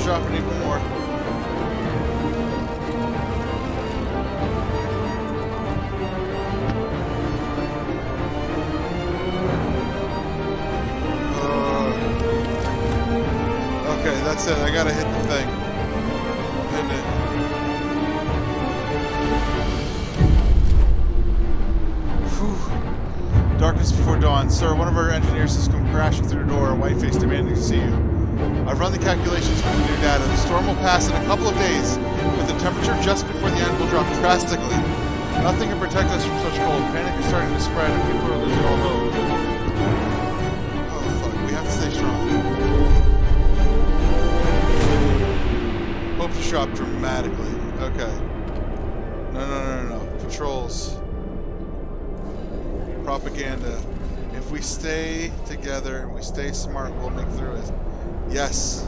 dropping even more. Okay, that's it. I gotta hit the thing. Hitting it. Whew. Darkness before dawn. Sir, one of our engineers has come crashing through the door, a white face demanding to see you. I've run the calculations from the new data. The storm will pass in a couple of days, but the temperature just before the end will drop drastically. Nothing can protect us from such cold. Panic is starting to spread and people are losing all hope. Oh, fuck. We have to stay strong. Hope to drop dramatically. Okay. No. Controls. Propaganda. If we stay together and we stay smart, we'll make through it. Yes,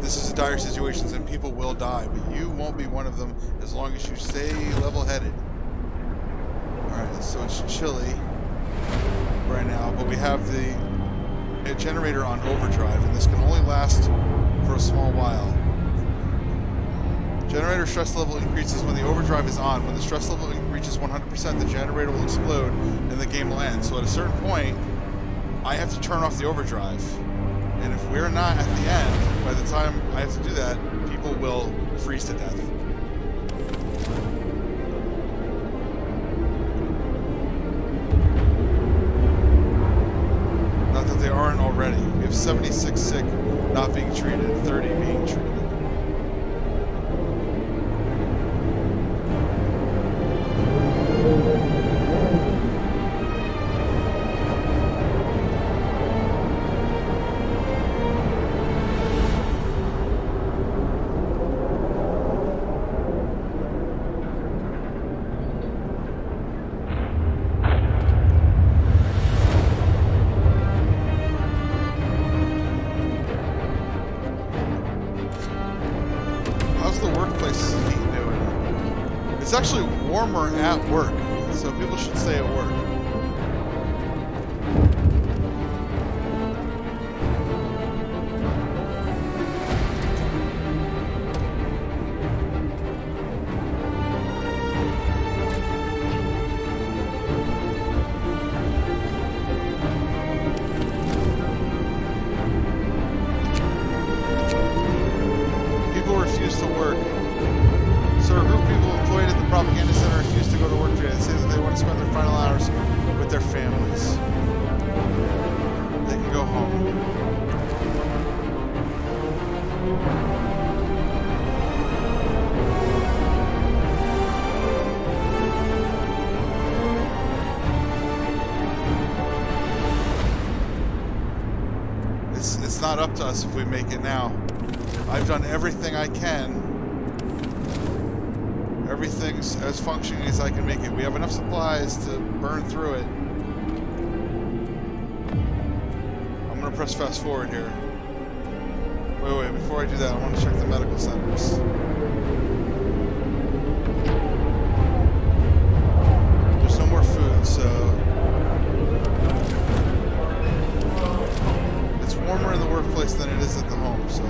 this is a dire situation and people will die, but you won't be one of them as long as you stay level-headed. Alright, so it's chilly right now, but we have the generator on overdrive, and this can only last for a small while. Generator stress level increases when the overdrive is on. When the stress level reaches 100%, the generator will explode and the game will end. So at a certain point, I have to turn off the overdrive. And if we're not at the end, by the time I have to do that, people will freeze to death. Not that they aren't already. We have 76 sick not being treated, 30 being treated. It's actually warmer at work, so people should stay at work. People refuse to work. So a group of people employed at the propaganda center refuse to go to work today. They say that they want to spend their final hours with their families. They can go home. It's not up to us if we make it now. I've done everything I can. Everything's as functioning as I can make it. We have enough supplies to burn through it. I'm gonna press fast forward here. Wait, before I do that, I want to check the medical centers. There's no more food, so... It's warmer in the workplace than it is at the home, so...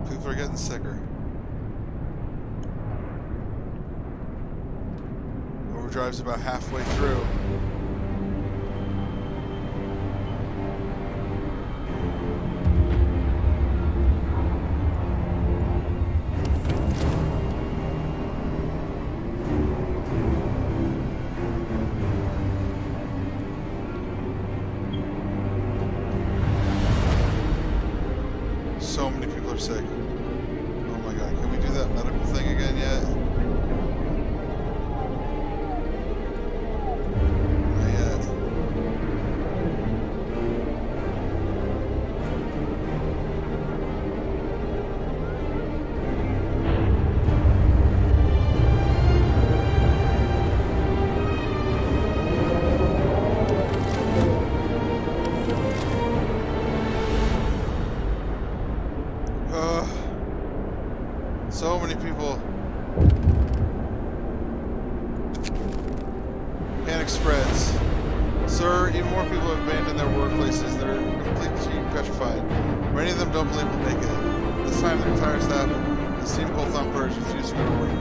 People are getting sicker. Overdrive's about halfway through. So many people are sick. Oh my god, can we do that medical thing again yet? Not yet. So many people. Panic spreads. Sir, even more people have abandoned their workplaces. They're completely petrified. Many of them don't believe we'll make it. This time, the entire staff, the steam coal thumpers, refuse to go to work.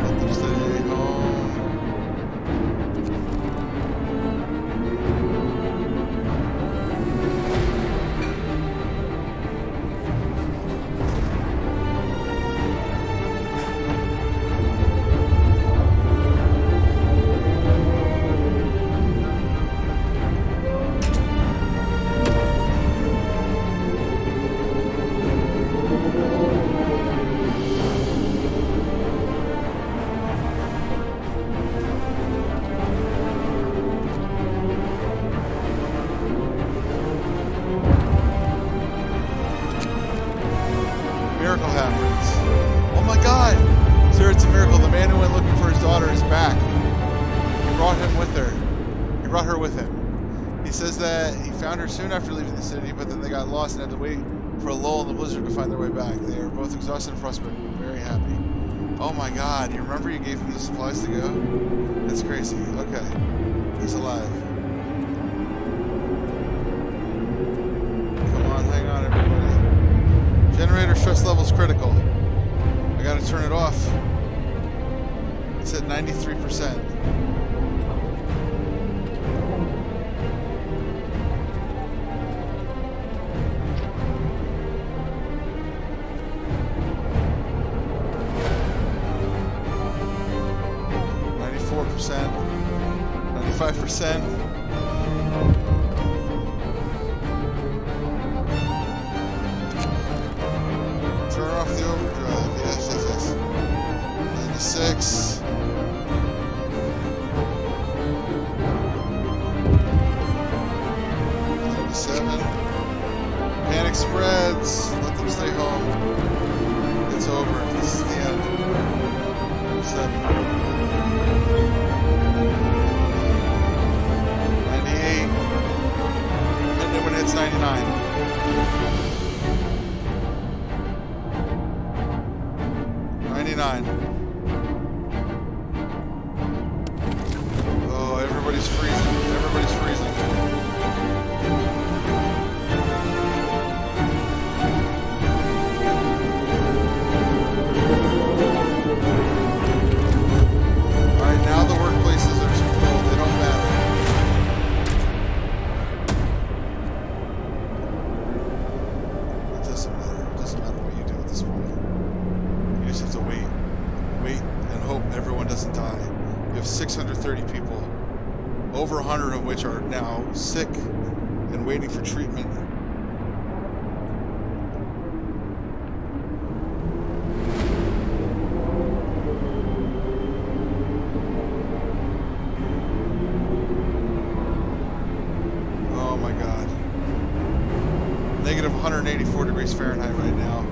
Let them stay home. Miracle happens. Oh my god! Sir, it's a miracle. The man who went looking for his daughter is back. He brought her with him. He says that he found her soon after leaving the city, but then they got lost and had to wait for a lull in the blizzard to find their way back. They are both exhausted and Frostpunk, but very happy. Oh my god, you remember you gave him the supplies to go? That's crazy. Okay. He's alive. Come on, hang on everybody. Generator stress level's critical. I gotta turn it off. It's at 93%. %, 95%. Turn off the overdrive. Yes, yes, yes. 96. 97. Panic spreads. Let them stay home. It's over. This is the end. 7. 98. And then when it's 99. 99. Oh, everybody's freezing. Everybody's freezing. Alright, now the workplaces are too cold. They don't matter. It doesn't matter. It doesn't matter what you do at this point. You just have to wait. Wait and hope everyone doesn't die. You have 630 people, over 100 of which are now sick and waiting for treatment. Oh my God. Negative 184 degrees Fahrenheit right now.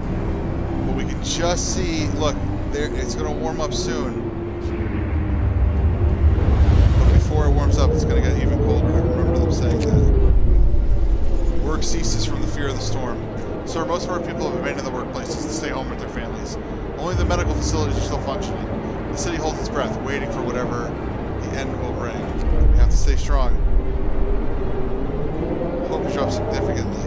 But we can just see, look, there, it's going to warm up soon. But before it warms up, it's going to get even colder. I remember them saying that. Work ceases from the fear of the storm. Sir, most of our people have abandoned the workplaces to stay home with their families. Only the medical facilities are still functioning. The city holds its breath, waiting for whatever the end will bring. We have to stay strong. Hope drops significantly.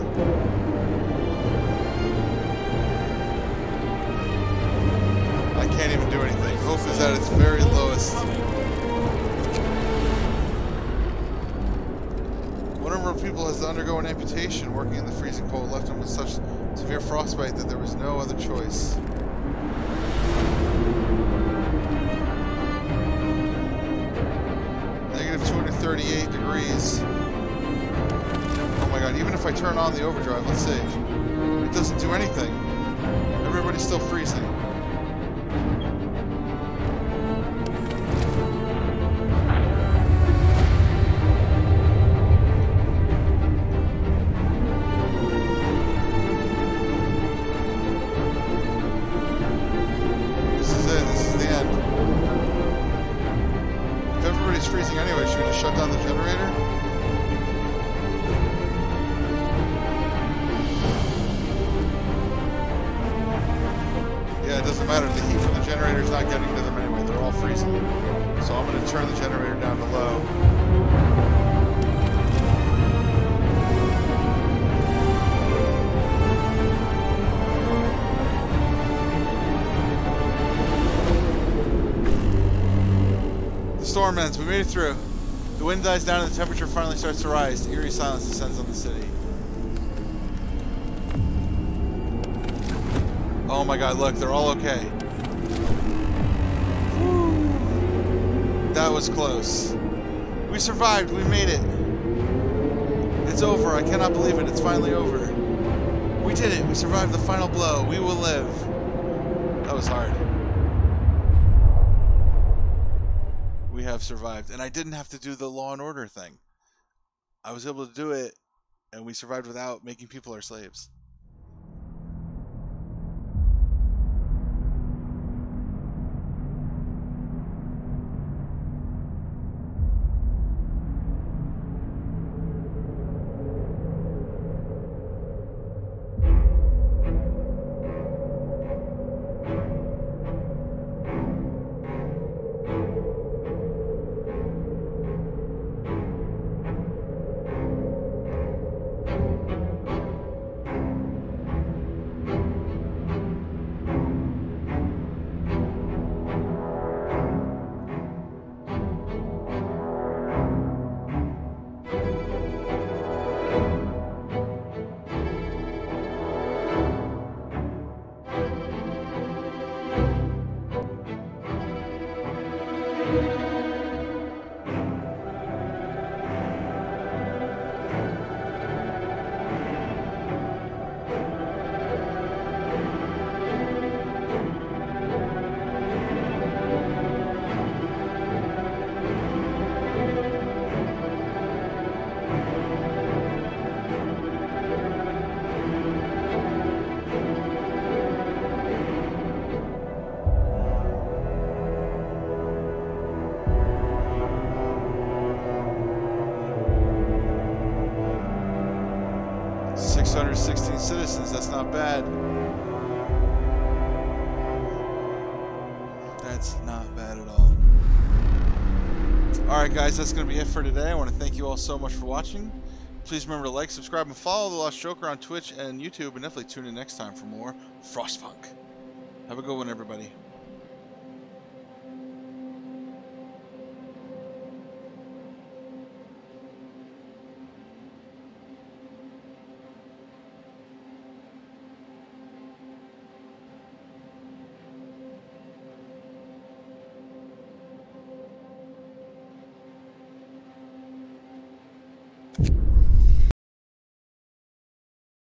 roof is at its very lowest. One number of people has to undergo an amputation. Working in the freezing cold left him with such severe frostbite that there was no other choice. Negative 238 degrees. Oh my god, even if I turn on the overdrive, let's see. It doesn't do anything. Everybody's still freezing. This is it. This is the end. If everybody's freezing anyway, should we just shut down the generator? Yeah, it doesn't matter. The heat from the generator is not getting to them anyway. They're all freezing. So I'm going to turn the generator down to low. The storm ends. We made it through. The wind dies down and the temperature finally starts to rise. Eerie silence descends on the city. Oh my god, look, they're all okay. Whew. That was close. We survived, we made it. It's over, I cannot believe it, it's finally over. We did it, we survived the final blow, we will live. That was hard. We have survived, and I didn't have to do the Law and Order thing. I was able to do it, and we survived without making people our slaves. Citizens, that's not bad. That's not bad at all. Alright guys, that's going to be it for today. I want to thank you all so much for watching. Please remember to like, subscribe, and follow The Lost Joker on Twitch and YouTube, and definitely tune in next time for more Frostpunk. Have a good one, everybody.